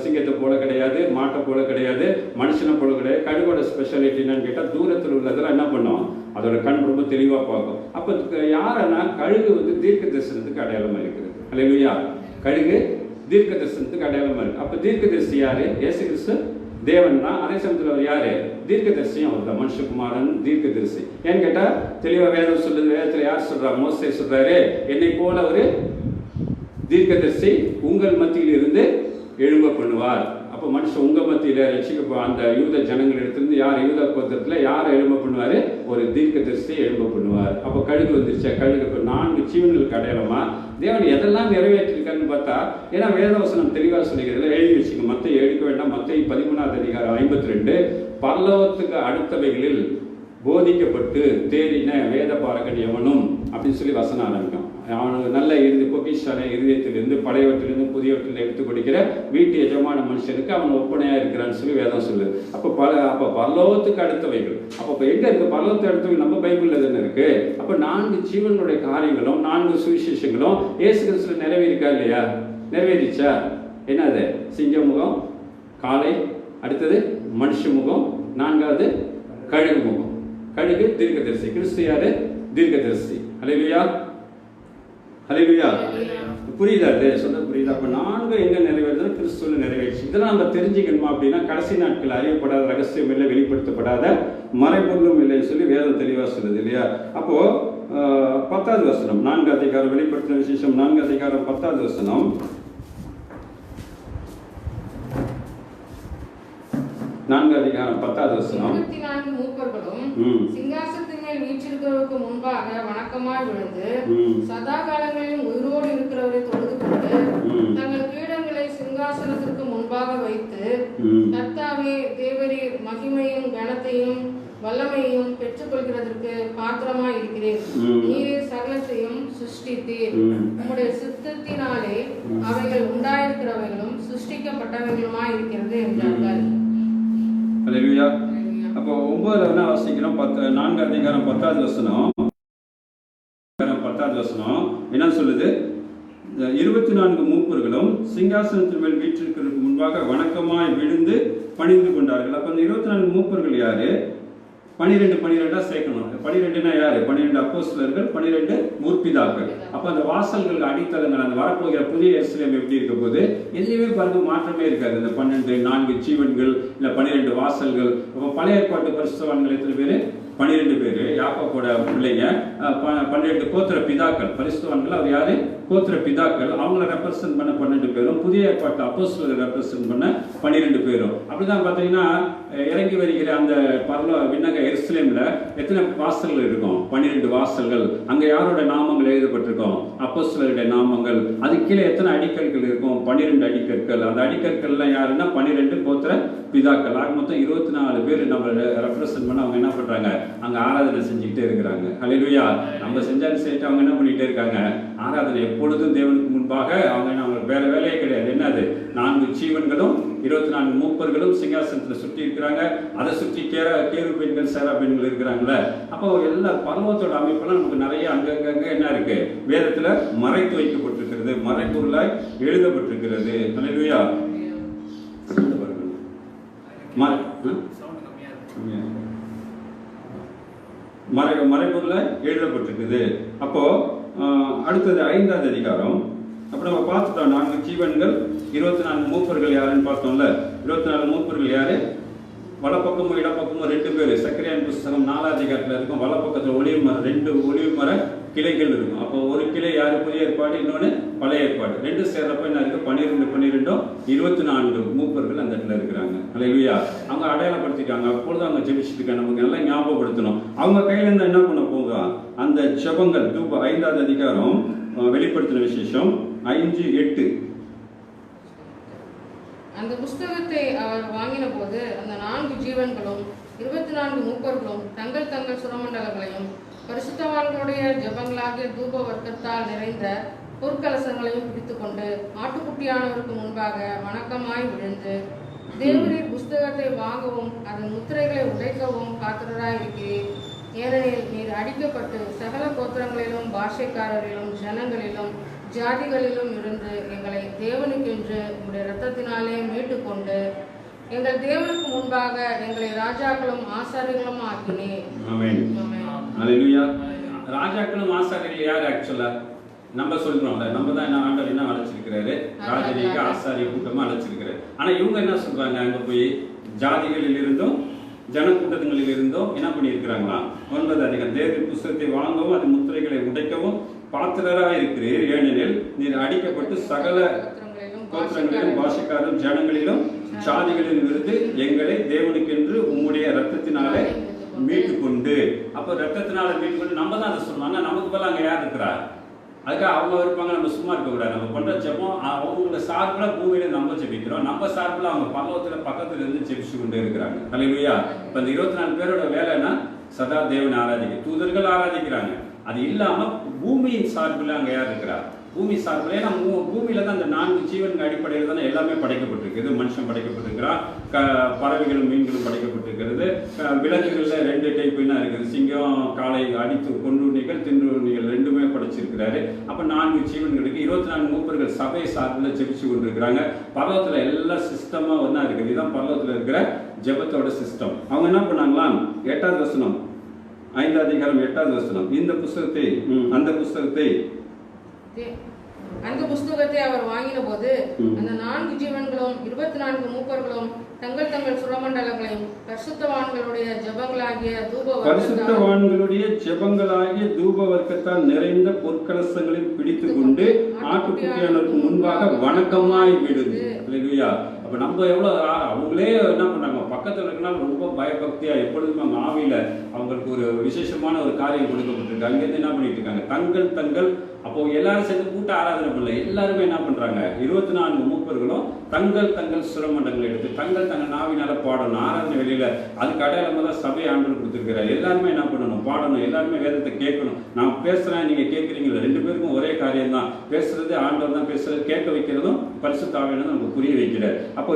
சிங்கத்தை போல கிடையாது, மாட்டை போல கிடையாது, மனுஷனை போல கிடையாது. கழுகோட ஸ்பெஷாலிட்டி என்னன்னு கேட்டால், தூரத்தில் உள்ளதெல்லாம் என்ன பண்ணும்? அதோட கண் ரொம்ப தெளிவாக பார்க்கும். அப்போ யாருன்னா கழுகு வந்து தீர்க்க தரிசனத்துக்கு அடையாளமாக இருக்குது. அல்லேலூயா. கழுகு தீர்க்க தரிசனத்துக்கு அடையாளமாக இருக்கு. அப்போ தீர்க்கதரிசி யாரு? இயேசு கிறிஸ்து தேவன் தான். அதே சமயத்தில் அவர் யாரு? தீர்க்கதரிசியும் அவர் தான். மனுஷகுமாரன் தீர்க்கதரிசி. ஏன்னு கேட்டால் தெளிவாக வேதம் சொல்லுது. வேதத்தில் யார் சொல்றா? மோசே சொல்றாரு, என்னை போல ஒரு தீர்க்கதரிசி உங்கள் மத்தியில் இருந்து எழும்ப பண்ணுவார். அப்போ மனுஷன் உங்கள் மத்தியில் ரட்சிக்க அந்த யூத ஜனங்கள் எடுத்திருந்து யார்? யூத கோத்திரத்தில் யாரை எழும்ப பண்ணுவார்? ஒரு தீர்க்கதரிசியை எழும்ப பண்ணுவார். அப்போ கழுகு வந்துருச்சா? கழுகு இப்போ 4 ஜீவன்களுக்கு அடையாளமா தேவன் எதெல்லாம் நிறைவேற்றிருக்காருன்னு பார்த்தா, ஏன்னா வேதவசனம் தெளிவாக சொல்லிக்கிறதுல எழுதி வச்சுங்க. மத்தேயு எடுக்க வேண்டாம். மத்தேயு 13வது அதிகாரம் 52, பரலோகத்துக்கு அடுத்தவைகளில் போதிக்கப்பட்டு தேறின வேத பாரகன் எவனும் அப்படின்னு சொல்லி வசனம் ஆரம்பிக்கும். அவனுக்கு நல்ல இறுதி பொக்கிஷான இருதயத்திலிருந்து பழையவற்றிலிருந்து புதியவற்றில் எடுத்து கொடுக்கிற வீட்டு எஜமான மனுஷனுக்கு அவன் ஒப்பனையாக இருக்கிறான்னு சொல்லி வேதம் சொல்லுது. அப்போ பரலோகத்துக்கு அடுத்தவைகள். அப்போ எங்கே இருக்குது பரலோகத்துக்கு அடுத்தவை? நம்ம பைபிளில் தானே இருக்குது. அப்போ 4 ஜீவனுடைய காரியங்களும் 4 சுவிசேஷங்களும் இயேசு கிறிஸ்துவில் நிறைவேறிக்கா இல்லையா? நிறைவேறிச்சா? என்னது? சிங்க முகம், காளை, அடுத்தது மனுஷ முகம், 4வது கழுகு முகம். கழுகு தீர்க்கதரிசி. கிறிஸ்து யாரு? தீர்க்கதரிசி. ஹல்லேலூயா, ஹல்லேலூயா. புரியுதா? சொல்றது புரியுதா? அப்ப 4 எங்க நிறைவேறுதுன்னா கிறிஸ்துவில் நிறைவேறிச்சு. இதெல்லாம் நம்ம தெரிஞ்சுக்கணுமா அப்படின்னா கடைசி நாட்கள் அறியப்படாத ரகசியம் இல்லை, வெளிப்படுத்தப்படாத மறைபொருளும் இல்லைன்னு சொல்லி வேதம் தெளிவா சொல்லுது இல்லையா? அப்போ 10வது வசனம், 4 அதிகாரம், வெளிப்படுத்தின விசேஷம் 4 அதிகாரம் 10வது வசனம். 4 அதிகாரம் 10வது வசனம். 24 மூப்பர்களும் சிங்காசனத்தின் மேல் வீற்றிருக்கிறவருக்கு முன்பாக வணக்கமாய் விழுந்து சதா காலங்களிலும் உயிரோடு இருக்கிறவரை தொழுது கொண்டு தங்கள் பீடங்களை சிங்காசனத்திற்கு முன்பாக வைத்து, கர்த்தாவே தேவரீர் மகிமையும் கனத்தையும் வல்லமையும் பெற்றுக்கொள்கிறதற்கு பாத்திரமாய் இருக்கிறேன். நீரே சகலத்தையும் சிருஷ்டித்தீர். உம்முடைய சித்தத்தினாலே அவைகள் உண்டாயிருக்கிறவைகளும் சிருஷ்டிக்கப்பட்டவைகளுமாய் இருக்கிறது என்றார்கள். ஹல்லேலூயா. அப்போ 9ல என்ன வாசிக்கிறோம்? 4 அதிகாரம் 10வது வசனம். 10வது வசனம் என்ன சொல்லுது? 24 மூப்பர்களும் சிங்காசனத்தின் மேல் வீற்றிருக்கிறதுக்கு முன்பாக வணக்கமாய் விழுந்து பணிந்து கொண்டார்கள். அப்போ அந்த 24 மூப்பர்கள் யாரு? 12 சேர்க்கணும். 12னா யாரு? 12 அப்போஸ்தலர்கள், 12 முற்பிதாக்கள். அப்ப அந்த வாசல்கள் அடித்தளங்கள், அந்த வரப்போகிற புதிய எருசலேம் எப்படி இருக்க போது? எதுலையுமே பாருங்க மாற்றமே இருக்காது. இந்த 12 4 ஜீவன்கள் இல்ல 12 வாசல்கள். அப்ப பழைய ஏற்பாட்டு பரிசுத்தவான்கள் எத்தனை பேரு? 12 பேரு. யாக்கோபோட பிள்ளைங்க 12 கோத்திர பிதாக்கள். பரிசுத்தவான்கள் அவர் யாரு? கோத்திர பிதாக்கள். அவங்களை ரெப்ரசென்ட் பண்ண 12 பேரும், புதிய ஏற்பாட்டு அப்போஸ்தலரை ரெப்ரசென்ட் பண்ண 12 பேரும். அப்படிதான் பாத்தீங்கன்னா இறங்கி வருகிற அந்த விண்ணக எருசலேம்ல எத்தனை வாசல்கள் இருக்கும்? 12 வாசல்கள். அங்க யாரோட நாமங்கள் எழுதப்பட்டிருக்கும்? அப்போஸ்தலருடைய நாமங்கள். அது கீழே எத்தனை அடிக்கற்கள் இருக்கும்? 12 அடிக்கற்கள். அந்த அடிக்கற்கள்லாம் யாருன்னா 12 கோத்திர பிதாக்கள். ஆக மொத்தம் 24 பேர் நம்ம ரெப்ரசென்ட் பண்ண அவங்க என்ன பண்றாங்க? அங்க ஆராதனை செஞ்சுக்கிட்டே இருக்கிறாங்க. ஹல்லேலூயா. நம்ம செஞ்சாலும் சேர்த்து அவங்க என்ன பண்ணிட்டே இருக்காங்க? ஆராதனை எப்பொழுதும் தேவனுக்கு முன்பாக. அவங்களுக்கு வேற வேலையே கிடையாது. என்னது? 4 ஜீவன்களும் 24 மூப்பர்களும் சிங்காசனத்துல சுற்றி இருக்கிறாங்க. அதை சுற்றி கேரு பெண்கள் சேரா பெண்கள் இருக்கிறாங்களே. அப்போ எல்லா பரலோகத்தோட அமைப்பெல்லாம் நமக்கு நிறைய அங்கங்க என்ன இருக்கு? வேதத்துல மறைத்து வைக்கப்பட்டிருக்கிறது, மறைப்பொருளாய் எழுதப்பட்டிருக்கிறது. ஹல்லேலூயா. மறைபொருள எழுதப்பட்டிருக்குது. அப்போ அடுத்தது 5வது அதிகாரம். அப்ப நம்ம பார்த்துட்டோம் 4 ஜீவன்கள், 24 மூப்பர்கள் யாருன்னு பார்த்தோம்ல. 24 மூப்பர்கள் யாரு? வலப்பக்கமும் இடப்பக்கமும் 2 பேர். சக்கரையான் புஸ்தகம் 4வது அதிகாரத்துல இருக்கும். வலப்பக்கத்துல ஒளிவு மரம், 2 ஒளிவு மர கிளைகள் இருக்கும். அப்போ ஒரு கிளை யாரு? புதிய ஏற்பாடு, இன்னொன்னு பழைய ஏற்பாடு. 2 சேர்றப்ப என்ன இருக்கு? 12 24 மூப்பர்கள் அந்த இடத்துல இருக்கிறாங்க. ஹல்லேலூயா. அவங்க அடையாளப்படுத்திட்டாங்க. அப்பொழுது அவங்க ஜெபிச்சுட்டு இருக்காங்க. நமக்கு எல்லாம் ஞாபகப்படுத்தணும். அவங்க கையில இருந்து என்ன பண்ண போக அந்த ஜெபங்கள். 5வது அதிகாரம், வெளிப்படுத்தின விசேஷம் 5:8. அந்த புஸ்தகத்தை அவர் வாங்கின போது அந்த 4 ஜீவன்களும் 24 மூப்பர்களும் தங்கள் தங்கள் சுரமண்டலங்களையும் பரிசுத்தவான்களுடைய ஜெபங்களாகிய தூப வர்க்கத்தால் நிறைந்த பொற்கலசங்களையும் பிடித்துக்கொண்டு ஆட்டுக்குட்டியானவருக்கு முன்பாக வணக்கமாய் விழுந்து, தேவரீர் புஸ்தகத்தை வாங்கவும் அதன் முத்திரைகளை உடைக்கவும் பாத்திரராய் இருக்கிறீர். ஏனெனில் நீர் அடிக்கப்பட்டு சகல கோத்திரங்களிலும் பாஷைக்காரரிலும் ஜனங்களிலும் ஜாதிகளிலும் இருந்து எங்களை தேவனுக்கென்று உங்களுடைய இரத்தத்தினாலே மீட்டு கொண்டு எங்கள் தேவனுக்கு முன்பாக எங்களை ராஜாக்களும் ஆசாரிகளும் ஆக்கினேன். ஆமென். ஹல்லேலூயா. ராஜாக்களும் ஆசாரிகள் யார்? ஆக்சுவலா நம்ம சொல்றோம்ல, நம்ம தான் என்ன ஆண்டவர் என்ன அழைச்சிருக்கிறாரு? ராஜரீக ஆசாரிய கூட்டமா அழைச்சிருக்கிறாரு. ஆனா இவங்க என்ன சொல்றாங்க? அங்க போய் ஜாதிகளில் இருந்தும் ஜனக்கூட்டங்களில் இருந்தும் என்ன பண்ணியிருக்கிறாங்களா? 9வது அதிகாரம். தேவ புஸ்தகத்தை வாங்கவும் அது முத்திரைகளை உடைக்கவும் பாத்திரராக இருக்கிறீர். ஏனெனில் நீர் அடிக்கப்பட்டு சகல கோத்திரங்களிலும் பாஷைக்காரும் ஜனங்களிலும் ஜாதிகளிலும் இருந்து எங்களை தேவனுக்கென்று உம்முடைய ரத்தத்தினாலே மீட்டு கொண்டு. அப்ப ரத்தத்தினால மீட்டு கொண்டு நம்ம தான் அதை சொன்னோம். நமக்கு போல அங்க யார் இருக்கிறார்? அதுக்காக அவங்க இருப்பாங்க, நம்ம சும்மா இருக்க கூடாது. நம்ம பண்ற ஜெபம் அவங்களோட சார்பில் பூமியில நம்ம ஜெபிக்கிறோம், நம்ம சார்பில் அவங்க பல்லவத்துல பக்கத்துல இருந்து ஜெபிச்சு கொண்டே இருக்கிறாங்க. ஹல்லேலூயா. இப்ப இந்த 24 பேரோட வேலைன்னா சதா தேவனை ஆராதிக்க, தூதர்கள் ஆராதிக்கிறாங்க. அது இல்லாம பூமியின் சார்பில் அங்கே யார் இருக்கிறா? பூமி சார்பில். ஏன்னா பூமியில தான் அந்த 4 ஜீவன்கள் அடிப்படையில் தானே எல்லாமே படைக்கப்பட்டிருக்குது. மனுஷன் படைக்கப்பட்டிருக்கிறான், பறவைகளும் மீன்களும் படைக்கப்பட்டிருக்கிறது. விலங்குகள்ல 2 டைப் என்ன இருக்குது, சிங்கம் காளை அடித்து கொன்றுணிகள் தின்றுணிகள் ரெண்டுமே படைச்சிருக்கிறாரு. அப்ப 4 ஜீவன்களுக்கு 24 மூப்பர்கள் சபை சார்பில் ஜெபிச்சு கொண்டிருக்கிறாங்க. பரலோகத்துல எல்லா சிஸ்டமா ஒன்னா இருக்குது. இதுதான் பரலோகத்துல இருக்கிற ஜெபத்தோட சிஸ்டம். அவங்க என்ன பண்ணாங்களாம், 8வது வசனம், 5வது அதிகாரம் 8வது வசனம், இந்த புஸ்தகத்தை அந்த புஸ்தகத்தை அவர் வாங்கின போது அந்த 4 ஜீவன்களும் 24 மூப்பர்களும் தங்கள் தங்கள் சுரமண்டலங்களையும் பரிசுத்தவான்களுடைய ஜெபங்களாகிய தூப வர்க்கத்தால் நிறைந்த பொற்கலசங்களையும் பிடித்து கொண்டு ஆட்டுக்குட்டியானவருக்கு முன்பாக வணக்கமாய் விடுது. அல்லேலூயா. அப்ப நம்ம எவ்வளவு அவங்களே என்ன பண்றாங்க, பக்கத்துல இருக்கனால ரொம்ப பயபக்தியா எப்பொழுதுமே அவங்க ஆவியில அவங்களுக்கு ஒரு விசேஷமான ஒரு காரியம் கொடுக்கப்பட்டிருக்கு. அங்கிருந்து என்ன பண்ணிட்டு இருக்காங்க, தங்கள் அப்போ எல்லாரும் சேர்ந்து கூட்ட ஆராதனை பண்ணல, எல்லாருமே என்ன பண்றாங்க, 24 மூப்பர்களும் தங்கள் சுரமண்டங்களை எடுத்து தங்கள் நாவினால பாடணும். ஆராதனை வெளியில அதுக்கு அடையாளமா தான் சபை ஆண்டவர் கொடுத்திருக்கிறார். எல்லாருமே என்ன பண்ணணும், பாடணும். எல்லாருமே வேதத்தை கேட்கணும். நான் பேசுறேன், நீங்க கேட்கறீங்களா, 2 பேருக்கும் ஒரே காரியம் தான். பேசுறது ஆண்டவர் தான் பேசுறது, கேட்க வைக்கிறதும் பரிசுத்த ஆவியானவர் நமக்கு புரிய வைக்கிறார். அப்போ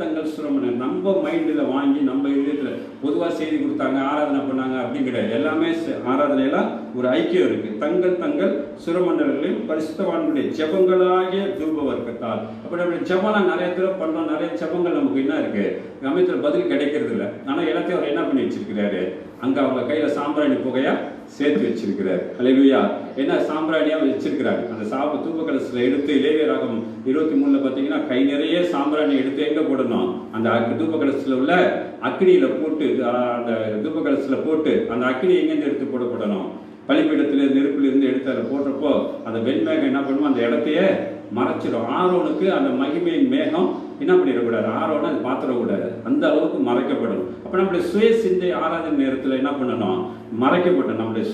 தங்கள் சுரமண்டலம் நம்ம மைண்ட்ல வாங்கி நம்ம இதயத்துல பொதுவா செய்தி கொடுத்தாங்க, ஆராதனை பண்ணாங்க அப்படி கிடையாது. எல்லாமே ஆராதனையில ஒரு ஐக்கியம் இருக்கு. தங்கள் சுரமண்டலங்களையும் பரிசுத்தவான்களுடைய ஜெபங்களாகிய தூப வர்க்கத்தால். அப்ப நம்ம ஜெபம்லாம் நிறைய தடவை பண்றோம், நிறைய ஜெபங்கள் நமக்கு என்ன இருக்கு, அமைச்சர் பதில் கிடைக்கிறது இல்லை. ஆனா எல்லாத்தையும் அவர் என்ன பண்ணி வச்சிருக்கிறாரு, அங்க அவங்க கையில சாம்பிராணி புகையா சேர்த்து வச்சிருக்கிறார். அல்லேலூயா. என்ன சாம்பிராணியா வச்சிருக்கிறாங்க. அந்த தூப கலசத்துல எடுத்து லேவியராகமம் 23 பாத்தீங்கன்னா கை நிறைய சாம்பிராணி எடுத்து எங்க போடணும், அந்த தூப கலசத்துல உள்ள அக்னியில போட்டு, அந்த தூப கலசத்துல போட்டு அந்த அக்னி எங்கேருந்து எடுத்து போடப்படணும், பலிபீடத்துல நெருப்புல இருந்து எடுத்து அதை போடுறப்போ அந்த வெண்மேகம் என்ன பண்ணுவோம், அந்த இடத்தையே மறைச்சிடும். ஆரோனுக்கு அந்த மகிமையின் மேகம் என்ன பண்ணிடக்கூடாது, ஆரோனை அது பாத்திரக்கூடாது, அந்த அளவுக்கு மறைக்கப்படும். அப்ப நம்மளுடைய சுய சிந்தை ஆராதனை நேரத்துல என்ன பண்ணணும், மறைக்கப்பட்டோம். நம்மளுடைய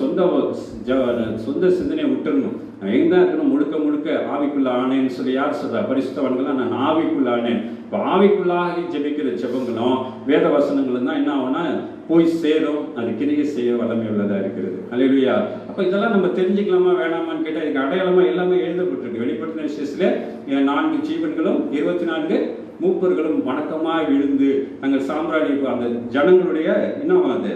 சொந்த சிந்தனையை விட்டுறணும். எங்க இருக்கணும், முழுக்க ஆவிக்குள்ள ஆனேன்னு சொல்லி யார் சொல்றா, பரிசுத்தவான்கள் நான் ஆவிக்குள்ள ஆனேன். இப்போ ஆவிக்குள்ளாகி ஜெபிக்கிற ஜெபங்களும் வேத வசனங்களும் தான் என்ன ஆகும்னா போய் சேரும், அது கிரியை செய்ய வல்லமை உள்ளதா இருக்கிறது. அல்லேலூயா. அப்ப இதெல்லாம் நம்ம தெரிஞ்சுக்கலாமா வேணாமான்னு கேட்டா இதுக்கு அடையாளமா எல்லாமே எழுதப்பட்டிருக்கு. வெளிப்படுத்தின விசேஷத்துல 4 ஜீவன்களும் 24 மூப்பர்களும் வணக்கமாய் விழுந்து தங்கள் சாம்ராஜ்ய அந்த ஜனங்களுடைய இன்னும் அந்த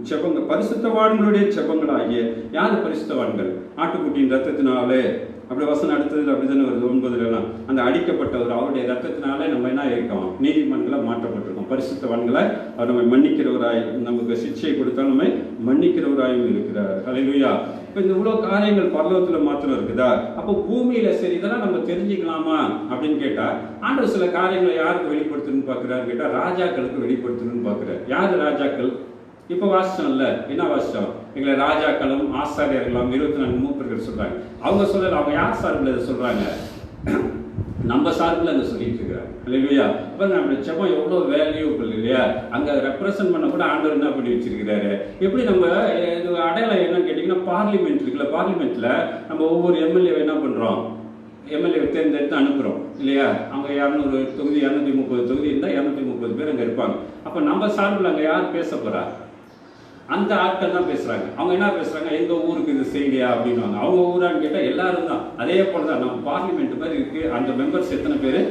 ஜெபங்கள் பரிசுத்தவான்களுடைய ஜெபங்களாகிய யார் பரிசுத்தவான்கள், ஆட்டுக்குட்டியின் ரத்தத்தினாலே. அப்படி வசனம் அடுத்தது அப்படிதானே வருது 9 அந்த அடிக்கப்பட்டவர் அவருடைய ரத்தத்தினாலே நம்ம என்ன இருக்கோம், நீதிமன்களை மாற்றப்பட்டிருக்கோம். பரிசுத்தவான்களை அவர் நம்மை மன்னிக்கிறவராய், நமக்கு சிக்ஷை கொடுத்தால் நம்மை மன்னிக்கிறவராயும் இருக்கிறார். அல்லேலூயா. இப்போ இந்த இவ்வளவு காரியங்கள் பரலோகத்துல மாத்திரம் இருக்குதா? அப்போ பூமியில சரி இதெல்லாம் நம்ம தெரிஞ்சுக்கலாமா அப்படின்னு கேட்டா ஆண்டவர் சில காரியங்களை யாருக்கு வெளிப்படுத்தணும்னு பாக்குறாரு கேட்டா ராஜாக்களுக்கு வெளிப்படுத்தணும்னு பாக்குறாரு. யாரு ராஜாக்கள்? இப்ப வாசிச்சோம் இல்ல, என்ன வாசிச்சோம், எங்களை ராஜாக்களும் ஆசாரியர்களும் 24 மூப்பர்கள் சொல்றாங்க. அவங்க சொல்லல, அவங்க யார் சார்பில் சொல்றாங்க, நம்ம சார்பில் அங்க சொல்லிட்டு இருக்கிறாங்க. இல்லையா? அப்ப நம்மளுடைய ஜெபம் எவ்வளவு வேல்யூபிள் இல்லையா? அங்க ரெப்ரசன்ட் பண்ண கூட ஆண்டவர் என்ன பண்ணி வச்சிருக்கிறாரு. எப்படி நம்ம இது அடையாளம் என்னன்னு கேட்டீங்கன்னா, பார்லிமெண்ட் இருக்குல்ல, பார்லிமெண்ட்ல நம்ம ஒவ்வொரு எம்எல்ஏ என்ன பண்றோம், எம்எல்ஏ தேர்ந்தெடுத்து அனுப்புறோம் இல்லையா? அவங்க 200 தொகுதி 230 தொகுதி இருந்தால் 230 பேர் அங்க இருப்பாங்க. அப்ப நம்ம சார்பில் அங்க யார் பேச போறா, அந்த ஆட்கள் தான் பேசுறாங்க. அவங்க என்ன பேசுறாங்க, எங்க ஊருக்கு இது செய்யலையா அப்படின்வாங்க. அவங்க ஊரான்னு கேட்டா எல்லாரும் தான். அதே போலதான் நம்ம பார்லிமெண்ட் மாதிரி இருக்கு. அந்த மெம்பர்ஸ் எத்தனை பேரு,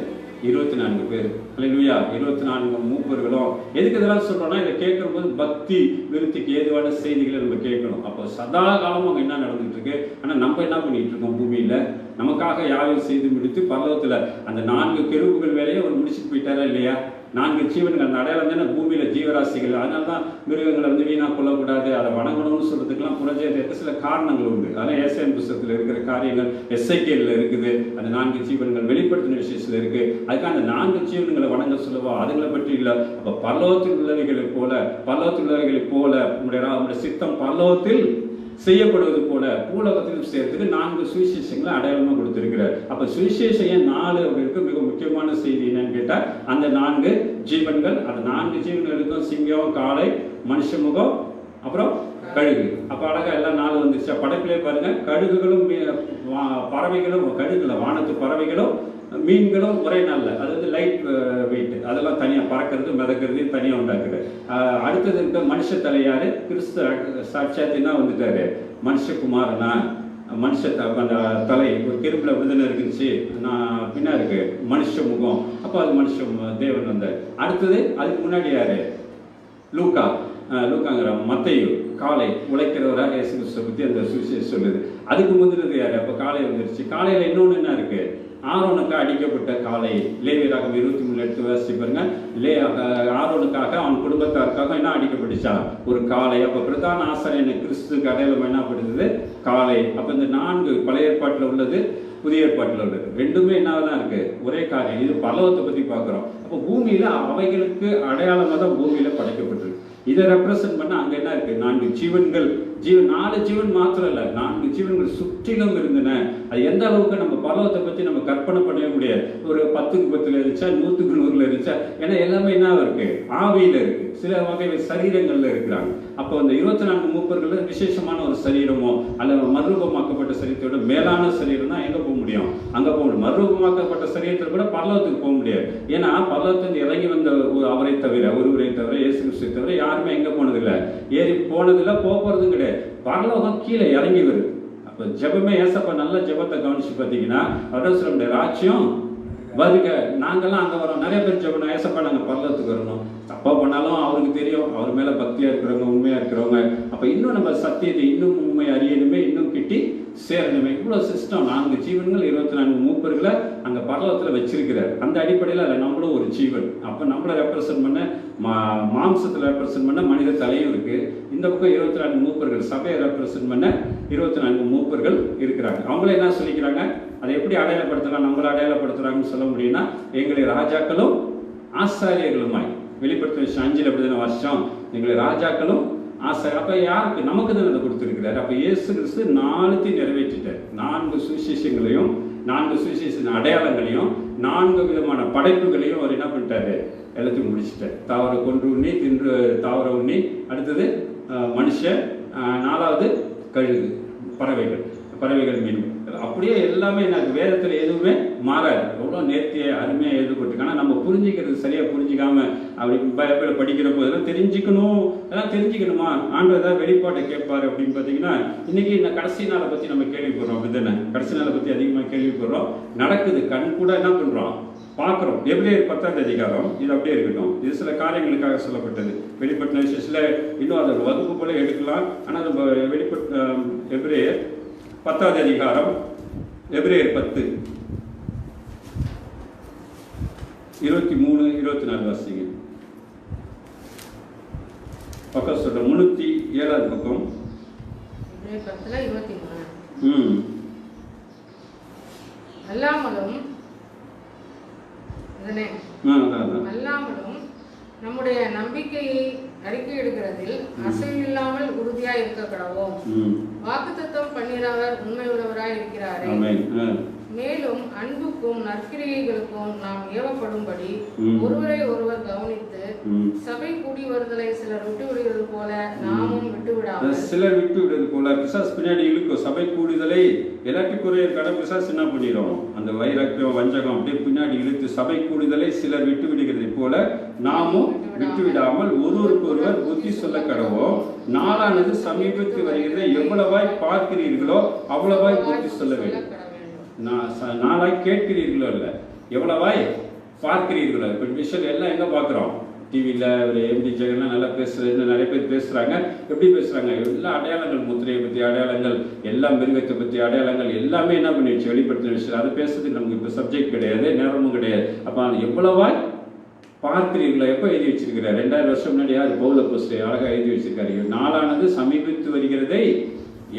24 பேர். அல்லேலூயா. 24 மூப்பர்களும். எதுக்கு இதெல்லாம் சொல்றோம்னா, இதை கேட்கிற போது பக்தி விருத்திக்கு ஏதுவான செய்திகளை நம்ம கேட்கணும். அப்போ சதா காலமும் அங்க என்ன நடந்துட்டு இருக்கு. ஆனா நம்ம என்ன பண்ணிட்டு இருக்கோம், பூமியில நமக்காக யாவையும் செய்து முடித்து பரலோகத்துல அந்த 4 கெருபுகள் வேலையை அவர் முடிச்சுட்டு போயிட்டாரா இல்லையா? 4 ஜீவன்கள் அந்த அடையாளம் தானே பூமியில ஜீவராசிகள். அதனாலதான் மிருகங்களை வீணா கொள்ளக்கூடாது, அதை வணங்கணும்னு சொல்றதுக்கெல்லாம் புரஜயத்துக்கு சில காரணங்கள் உண்டு. அதெல்லாம் ஏசாயா புஸ்தகத்துல இருக்கிற காரியங்கள் எஸ்ஐகேல இருக்குது. அந்த 4 ஜீவன்கள் வெளிப்படுத்தின விசேஷத்துல இருக்கு. அதுக்காக அந்த 4 ஜீவன்களை வணங்க சொல்லுவா, அதுங்களை பற்றி இல்ல. அப்ப பரலோகத்தில் உள்ளவைகளை போல உங்களுடைய சித்தம் பரலோகத்தில் செய்யப்படுவது போல பூலோகத்திலும் சேர்த்துக்கு 4 சுவிசேஷங்களை அடையாளமா கொடுத்திருக்கிறார். அப்ப சுவிசேஷம் 4 அவர்களுக்கு மிக முக்கியமான செய்தி என்னன்னு கேட்டா, அந்த 4 ஜீவன்கள், அந்த 4 ஜீவன்களுக்கும் சிங்கம், காளை, மனுஷ முகம், அப்புறம் கழுகு. அப்ப அழகா எல்லாம் 4 வந்துருச்சா? படைப்பிலே பாருங்க, கழுகுகளும் பறவைகளும், கழுகுல வானத்து பறவைகளும் மீன்களும் ஒரே நாள்ல, அதாவது லைட் வெயிட், அதெல்லாம் தனியா பறக்கிறது மிதக்கிறது தனியா உண்டாக்குது. அடுத்தது இருக்க மனுஷ தலையாரு கிறிஸ்து சாட்சியத்தினா வந்துட்டாரு, மனுஷகுமாரனா அந்த தலை ஒரு கெருப்பில் விடுதலை இருந்துச்சு, நான் பின்னா இருக்கு மனுஷ முகம். அப்போ அது மனுஷ தேவன் வந்தார். அடுத்தது அதுக்கு முன்னாடி யாரு? லூக்காங்கிற மத்தேயு காலை உழைக்கிறவராக இயேசு கிறிஸ்துவை பற்றி அந்த சுவிசேஷம் சொல்லுது. அதுக்கு முந்தினது யாரு? அப்போ காலை வந்துருச்சு. காலையில் இன்னொன்று என்ன இருக்கு? ஆரோனுக்கு அடிக்கப்பட்ட காலை. லேவியராகம் 23 எடுத்து வாசிச்சு பாருங்க. ஆரோனுக்காக அவன் குடும்பத்தாருக்காக என்ன அடிக்கப்பட்டுச்சா? ஒரு காலை. அப்போ பிரதான ஆசாரியன் கிறிஸ்துக்கு அடையாளம் என்ன படுது? காலை. அப்போ இந்த 4 பழைய ஏற்பாட்டில் உள்ளது, புதிய ஏற்பாட்டில் உள்ளது, ரெண்டுமே என்னதான் இருக்கு? ஒரே காரியம். இது பரலோகத்தை பற்றி பார்க்குறோம். அப்போ பூமியில அவைகளுக்கு அடையாளமாக தான் பூமியில படைக்கப்பட்டிருக்கு. இதை ரெப்ரசன்ட் பண்ண அங்க என்ன இருக்கு? 4 ஜீவன்கள். 4 ஜீவன் மாத்திரம் இல்ல, 4 ஜீவன்கள் சுற்றிலும் இருந்தன. அது எந்த அளவுக்கு நம்ம பரலோகத்தை பத்தி நம்ம கற்பனை பண்ணவே முடியாது. ஒரு 10க்கு 10 இருந்துச்சா, 100க்கு 100 இருந்துச்சா? ஏன்னா எல்லாமே என்ன இருக்கு? ஆவியில இருக்கு. சில வகை சரீரங்கள்ல இருக்கிறாங்க. அப்போ அந்த 24 மூப்பர்கள் விசேஷமான ஒரு சரீரமோ அல்ல மறுரூபமாக்கப்பட்ட சரீரத்தோட மேலான சரீரம் தான் எங்க போக முடியும்? அங்க போக முடியும். மறுரூபமாக்கப்பட்ட சரீரத்தில் கூட பரலோகத்துக்கு போக முடியாது. ஏன்னா பரலோகத்திலிருந்து இறங்கி வந்த அவரை தவிர, ஒருவரை தவிர, இயேசு கிறிஸ்துவை தவிர யாருமே எங்க போனதில்லை, ஏறி போனதில்லை, போறதும் கிடையாது. பரலோகம் கீழே இறங்கி வருது. அப்ப ஜெபமே ஏசப்பா நல்ல ஜெபத்தை கவனிச்சு பார்த்தீங்கன்னா, அவருடைய ராஜ்யம் வருக, நாங்கெல்லாம் அங்க வரோம். நிறைய பேர் ஜெபம், ஏசப்பா நாங்க பரலோகத்துக்கு வரணும். தப்பா பண்ணாலும் அவருக்கு தெரியும், அவர் மேல பக்தியா இருக்கிறவங்க, உண்மையா இருக்கிறவங்க. அப்ப இன்னும் நம்ம சத்தியத்தை இன்னும் உண்மை அறியணுமே, இன்னும் கிட்டி சேரணுமே. இவ்வளவு சிஸ்டம். 4 ஜீவன்கள் 24 மூப்பர்களை அங்க பரலோகத்துல வச்சிருக்கிறார். அந்த அடிப்படையில் அதில் நம்மளும் ஒரு ஜீவன். அப்ப நம்மளை ரெப்ரசன்ட் பண்ண மாம்சத்துல ரெப்ரசன்ட் பண்ண மனித தலையும் இருக்கு. இந்த பக்கம் 24 மூப்பர்கள், சபையை ரெப்ரசன்ட் பண்ண 24 மூப்பர்கள் இருக்கிறாங்க. அவங்கள என்ன சொல்லிக்கிறாங்க? அதை எப்படி அடையாளப்படுத்தலாம்? நம்மளை அடையாளப்படுத்துறாங்கன்னு சொல்ல முடியும்னா, எங்களை ராஜாக்களும் ஆசாரியர்களுமாய். வெளிப்படுத்த 5 அப்படிதான வருஷம், எங்களை ராஜாக்களும் ஆசாரி. அப்ப யாருக்கு? நமக்கு தான் அதை கொடுத்திருக்கிறார். அப்ப இயேசு கிறிஸ்து 4 நிறைவேற்றிட்டார். 4 சுவிசேஷங்களையும், 4 சுவிசேஷ அடையாளங்களையும், 4 விதமான படைப்புகளையும் அவர் என்ன பண்ணிட்டாரு? எல்லாத்தையும் முடிச்சுட்டார். தாவர கொன்று உண்ணி தின்று தாவர உண்ணி, அடுத்தது மனுஷன், 4வது கழுகு, பறவைகள் மீன். அப்படியே எல்லாமே எனக்கு வேதத்தில் எதுவுமே மாறாது. எவ்வளோ நேர்த்தியாக அருமையாக எழுதப்பட்டிருக்கு. ஆனால் நம்ம புரிஞ்சிக்கிறது சரியாக புரிஞ்சிக்காம அப்படி பைபிளை படிக்கிற போது எல்லாம் தெரிஞ்சுக்கணும், எல்லாம் தெரிஞ்சுக்கணுமா, ஆண்டவர் ஏதாவது வெளிப்பாட்டை கேட்பாரு அப்படின்னு பார்த்தீங்கன்னா, இன்னைக்கு இந்த கடைசி நாளை பற்றி நம்ம கேள்விப்படுறோம். அப்படிதானே? கடைசி நாளை பற்றி அதிகமாக கேள்விப்படுறோம். நடக்குது, கண் கூட என்ன பண்ணுறோம்? பார்க்குறோம். எபிரேயர் 10ஆம் அதிகாரம், இது அப்படியே இருக்கட்டும். இது சில காரியங்களுக்காக சொல்லப்பட்டது. வெளிப்பட்ட விசேஷத்தில் இன்னும் அதை வகுப்பு போல எடுக்கலாம். ஆனால் நம்ம வெளிப்பட்ட எபிரேயர் 10ஆம் அதிகாரம், எபிரேயர் 10 23, 24 வாசிங்க. பக்கம் சொல்ற 307 பக்கம். எபிரேயர் 10:23. அல்லாமலும் நம்முடைய நம்பிக்கையை அறிக்கையிடுகிறதில் அசைவில்லாமல் உறுதியாய் இருக்க கடவோம். வாக்குத்தத்தம் பண்ணினவர் உண்மையுள்ளவராய் இருக்கிறாரே. மேலும் அன்புக்கும் நற்கிரியைகளுக்கும் நாம் ஏவப்படும்படி ஒருவரை ஒருவர் கவனித்து சபை கூடி வருதலை சிலர் விட்டு விடுவது போல நாமும் விட்டு விடாமல். சிலர் விட்டு விடுவது போல பிசாசு பின்னாடி இழுக்கும். சபை கூடுதலை எல்லாத்துக்குரிய கடை பிசாசு என்ன பண்ணிடும்? அந்த வைரக்கியம் வஞ்சகம் அப்படியே பின்னாடி இழுத்து சபை கூடுதலை சிலர் விட்டு விடுகிறது போல நாமும் விட்டு விடாமல் ஒருவருக்கு ஒருவர் புத்தி சொல்ல கடவோம். நாளானது சமீபத்தில் வருகிறதை எவ்வளவாய் பார்க்கிறீர்களோ அவ்வளவாய் புத்தி சொல்ல வேண்டும். நாளாய் கேட்கிறீர்களோ இல்லை, எவ்வளவாய் பார்க்கிறீர்களோ. இப்போ விஷயம் எல்லாம் எங்கே பார்க்குறோம்? டிவியில் ஒரு எம்டி ஜெகன்லாம் நல்லா பேசுறது, நிறைய பேர் பேசுகிறாங்க. எப்படி பேசுகிறாங்க? எல்லா அடையாளங்கள், முத்திரையை பற்றி அடையாளங்கள், எல்லா மிருகத்தை பற்றி அடையாளங்கள் எல்லாமே என்ன பண்ணிடுச்சு? வெளிப்படுத்தின விஷயம். அதை பேசுறதுக்கு நமக்கு இப்போ சப்ஜெக்ட் கிடையாது, நேரமும் கிடையாது. அப்போ அது எவ்வளவாய் பார்க்கிறீர்களோ. எப்போ எழுதி வச்சிருக்கிறார்? 2000 வருஷம் முன்னாடி யார்? பவுல் அப்போஸ்தலன் அழகாக எழுதி வச்சிருக்காரு. நாளானது சமீபித்து வருகிறதை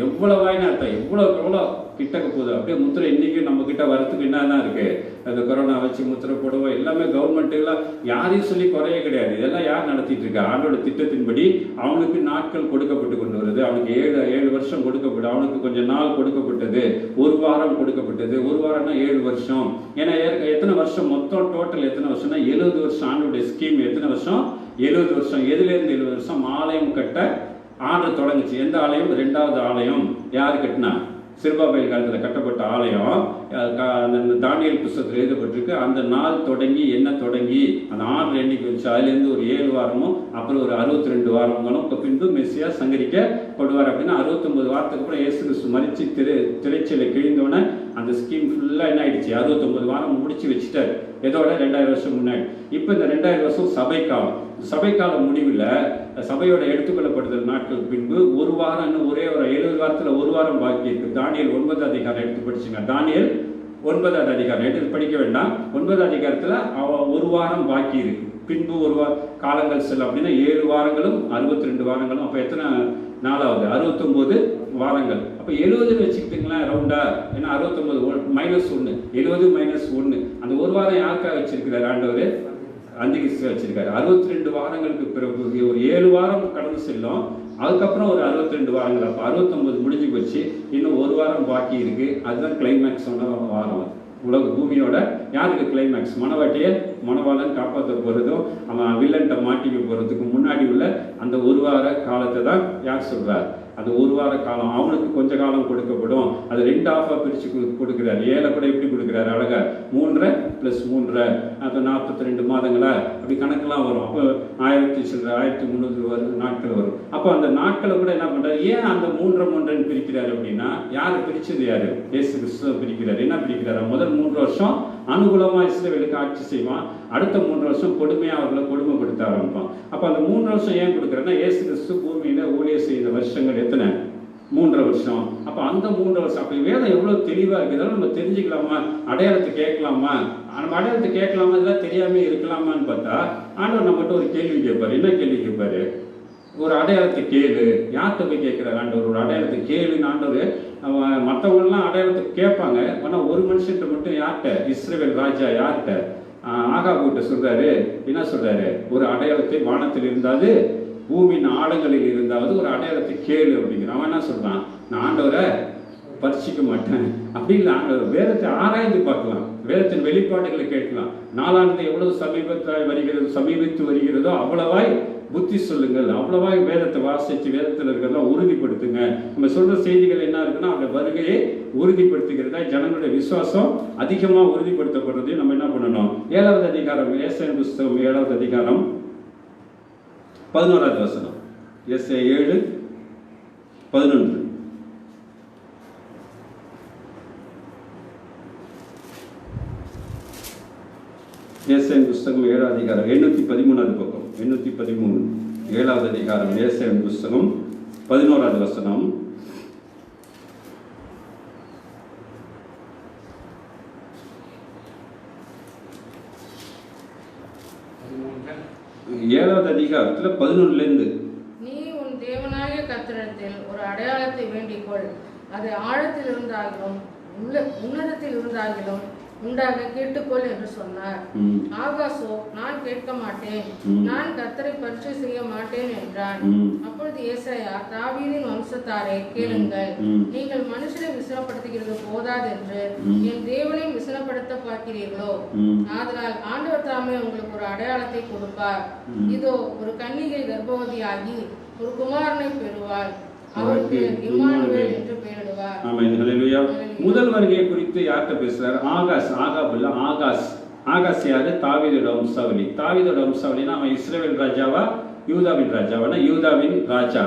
எவ்வளவாயின்னு அர்த்தம். எவ்வளோ கிட்டக்க போகுது. அப்படியே முத்திரை இன்னைக்கு நம்ம கிட்ட வரத்துக்கு என்னதான் இருக்கு? அந்த கொரோனா வச்சு முத்திரை போடுவோம். எல்லாமே கவர்மெண்ட்டுலாம் யாரையும் சொல்லி குறைய கிடையாது. இதெல்லாம் யார் நடத்திட்டு இருக்கா? ஆண்டோட திட்டத்தின்படி அவனுக்கு நாட்கள் கொடுக்கப்பட்டு கொண்டு வருது. அவனுக்கு 7 வருஷம் கொடுக்கப்பட்டு, அவனுக்கு கொஞ்சம் நாள் கொடுக்கப்பட்டது, 1 வாரம் கொடுக்கப்பட்டது. 1 வாரம்னா 7 வருஷம். ஏன்னா எத்தனை வருஷம் மொத்தம்? டோட்டல் எத்தனை வருஷம்னா 70 வருஷம். ஆண்டோடைய ஸ்கீம் எத்தனை வருஷம்? 70 வருஷம். எதுலேருந்து 70 வருஷம்? ஆலயம் கட்ட ஆண்டு தொடங்குச்சு. எந்த ஆலயம்? 2வது ஆலயம் யார் கட்டினா? சிறுபாபேல் காலத்தில் கட்டப்பட்ட ஆலயம். அந்த தானியேல் புஸ்தகத்தில் எழுதப்பட்டிருக்கு. அந்த நாள் தொடங்கி என்ன தொடங்கி அந்த 6 எண்ணிக்கை வச்சு அதுலேருந்து ஒரு 7 வாரமும் அப்புறம் ஒரு 62 வாரங்களும் பின்பு மெஸ்ஸியா சங்கரிக்கப்படுவார் அப்படின்னா 69 வாரத்துக்கு அப்புறம் இயேசு கிறிஸ்து மரிச்சு திரைச்சலை கிழிந்தோன்னே அந்த ஸ்கீம் ஃபுல்லாக என்ன ஆயிடுச்சு, 69 வாரம் முடிச்சு வச்சுட்டார். இதோட 2000 வருஷம் முன்னாடி. இப்போ இந்த 2000 வருஷம் சபைக்காலம். சபைக்கால முடிவில் சபையோட எடுத்துக்கொள்ளப்படுதல் நாட்களுக்கு பின்பு ஒரு வாரம், இன்னும் ஒரே ஒரு 70 வாரத்தில் ஒரு வாரம் பாக்கி இருக்கு. தானியேல் 9 அதிகாரம் எடுத்து படிச்சுங்க. தானியேல் 9 அதிகாரம் எடுத்து படிக்க வேண்டாம். 9 அதிகாரத்தில் ஒரு வாரம் பாக்கி இருக்கு. பின்பு ஒரு காலங்கள் செல்லும் அப்படின்னா 7 வாரங்களும் 62 வாரங்களும். அப்போ எத்தனை நாளாவது? 69 வாரங்கள். அப்போ 70 வச்சுக்கிட்டுங்களேன் ரவுண்டா. ஏன்னா 69 -1 70 -1 அந்த ஒரு வாரம் யாருக்காக வச்சிருக்கிறார் ஆண்டவர்? அந்திகிறிஸ்து வச்சிருக்காரு. 62 வாரங்களுக்கு பிறகு ஒரு 7 வாரம் கடந்து செல்லும். அதுக்கப்புறம் ஒரு 62 வாரங்கள். அப்போ 69 முடிஞ்சு போச்சு. இன்னும் ஒரு வாரம் பாக்கி இருக்கு. அதுதான் கிளைமேக்ஸோட வாரம். உலக பூமியோட யாருக்கு கிளைமேக்ஸ்? மனவாட்டியை மனவாளன் காப்பாற்ற போகிறதும் அவன் வில்லன்ட்ட மாட்டிக்க போகிறதுக்கு முன்னாடி உள்ள அந்த ஒரு வார காலத்தை தான் யார் சொல்கிறார்? அது ஒரு வார காலம். அவனுக்கு கொஞ்ச காலம் கொடுக்கப்படும். அது 2 ஆஃபாக பிரித்து கொடுக்குறாரு. 7 கூட எப்படி கொடுக்குறாரு அழகா? 3 + 3 அப்போ 42 மாதங்களா அப்படி கணக்கெல்லாம் வரும். அப்போ 1300 நாட்கள் வரும். அப்போ அந்த நாட்களை கூட என்ன பண்ணுறாரு? ஏன் அந்த 3 பிரிக்கிறாரு அப்படின்னா, யார் பிரிச்சது? யாரு? இயேசு கிறிஸ்து பிரிக்கிறாரு. என்ன பிரிக்கிறாரு? முதல் 3 வருஷம் அனுகூலமாக இஸ்ரவேலுக்கு ஆட்சி செய்வான். அடுத்த 3 வருஷம் கொடுமையாக அவர்களை கொடுமைப்படுத்த ஆரம்பிப்பான். அப்போ அந்த 3 வருஷம் ஏன் கொடுக்குறேன்னா, இயேசு கிறிஸ்து பூமியில் ஊழியர் செய்த வருஷங்கள் எத்தனை? 3 வருஷம். அப்போ அந்த 3 வருஷம் அப்போ வேதம் எவ்வளோ தெளிவாக இருக்குதாலும் நம்ம தெரிஞ்சுக்கலாமா? அடையாளத்தை கேட்கலாமா? நம்ம அடையாளத்தை கேட்கலாமா? இதெல்லாம் தெரியாம இருக்கலாமான்னு பார்த்தா ஆண்டவர் நம்மகிட்ட ஒரு கேள்வி கேட்பாரு. என்ன கேள்வி கேட்பாரு? ஒரு அடையாளத்தை கேளு. யார்கிட்ட போய் கேட்கிறார் ஆண்டவர்? ஒரு அடையாளத்தை கேளுன்னு ஆண்டவர். மற்றவங்கலாம் அடையாளத்தை கேட்பாங்க. ஆனால் ஒரு மனுஷன்ட்ட மட்டும் யார்கிட்ட? இஸ்ரவேல் ராஜா யார்கிட்ட? ஆகாபுகிட்ட சொல்றாரு. என்ன சொல்றாரு? ஒரு அடையாளத்தை வானத்தில் இருந்தாது பூமியின் ஆழங்களில் இருந்தாவது ஒரு அடையாளத்தை கேளு அப்படிங்கிற. அவன் என்ன சொல்றான்? நான் ஆண்டவரை பரிசிக்க மாட்டேன் அப்படி இல்லை. ஆண்டவர் வேதத்தை ஆராய்ந்து பார்க்கலாம். வேதத்தின் வெளிப்பாடுகளை கேட்கலாம். நாளானது எவ்வளவு சமீபித்து வருகிறதோ அவ்வளவாய் புத்தி சொல்லுங்கள். அவ்வளவாய் வேதத்தை வாசித்து வேதத்தில் இருக்கிறதெல்லாம் உறுதிப்படுத்துங்க. நம்ம சொல்ற செய்திகள் என்ன இருக்குன்னா அந்த வருகையை உறுதிப்படுத்துகிறதா ஜனங்களுடைய விசுவாசம் அதிகமாக உறுதிப்படுத்தப்படுறதையும் நம்ம என்ன பண்ணணும்? 7வது அதிகாரம் ஏசாயா புஸ்தகம் 7வது அதிகாரம் 11வது வசனம். ஏசாயா 7:11. ஏசாயா புஸ்தகம் 7வது அதிகாரம் 813வது பக்கம். 813 7வது அதிகாரம் ஏசாயா புஸ்தகம் 11வது வசனம். ஏழாவது அதிகாரத்துல 11 நீ உன் தேவனாகிய கர்த்தரிடத்தில் ஒரு அடையாளத்தை வேண்டிக்கொள். அது ஆழத்தில் இருந்தாகிலும் உன்னதத்தில் இருந்தாகிலும் உண்டாக கேட்டுக்கொள் என்று சொன்னார். ஆகாசோ நான் கேட்க மாட்டேன், நான் கர்த்தரை பரிச்சை செய்ய மாட்டேன் என்றான். அப்பொழுது ஏசாயா, தாவீதின் வம்சத்தாரே கேளுங்கள், நீங்கள் மனுஷரை விசனப்படுத்துகிறது போதாதென்று என் தேவனை விசனப்படுத்த பார்க்கிறீர்களோ? ஆதலால் ஆண்டவர் தாமே உங்களுக்கு ஒரு அடையாளத்தை கொடுப்பார். இதோ ஒரு கன்னிகை கர்ப்பவதியாகி ஒரு குமாரனை பெறுவாள், அவருக்கு இம்மானுவேல் என்று பெயரிடுவார். ஆமென். ஹல்லேலூயா. முதல் வருகையை குறித்து யார்கிட்ட பேசுறாரு? ஆகாபுல்ல ஆகாஸ் யாரு? தாவீதோட வம்சாவளி. தாவீதோட வம்சாவளினா அவன் இஸ்ரவேல் ராஜாவா யூதாவின் ராஜாவானா? யூதாவின் ராஜா.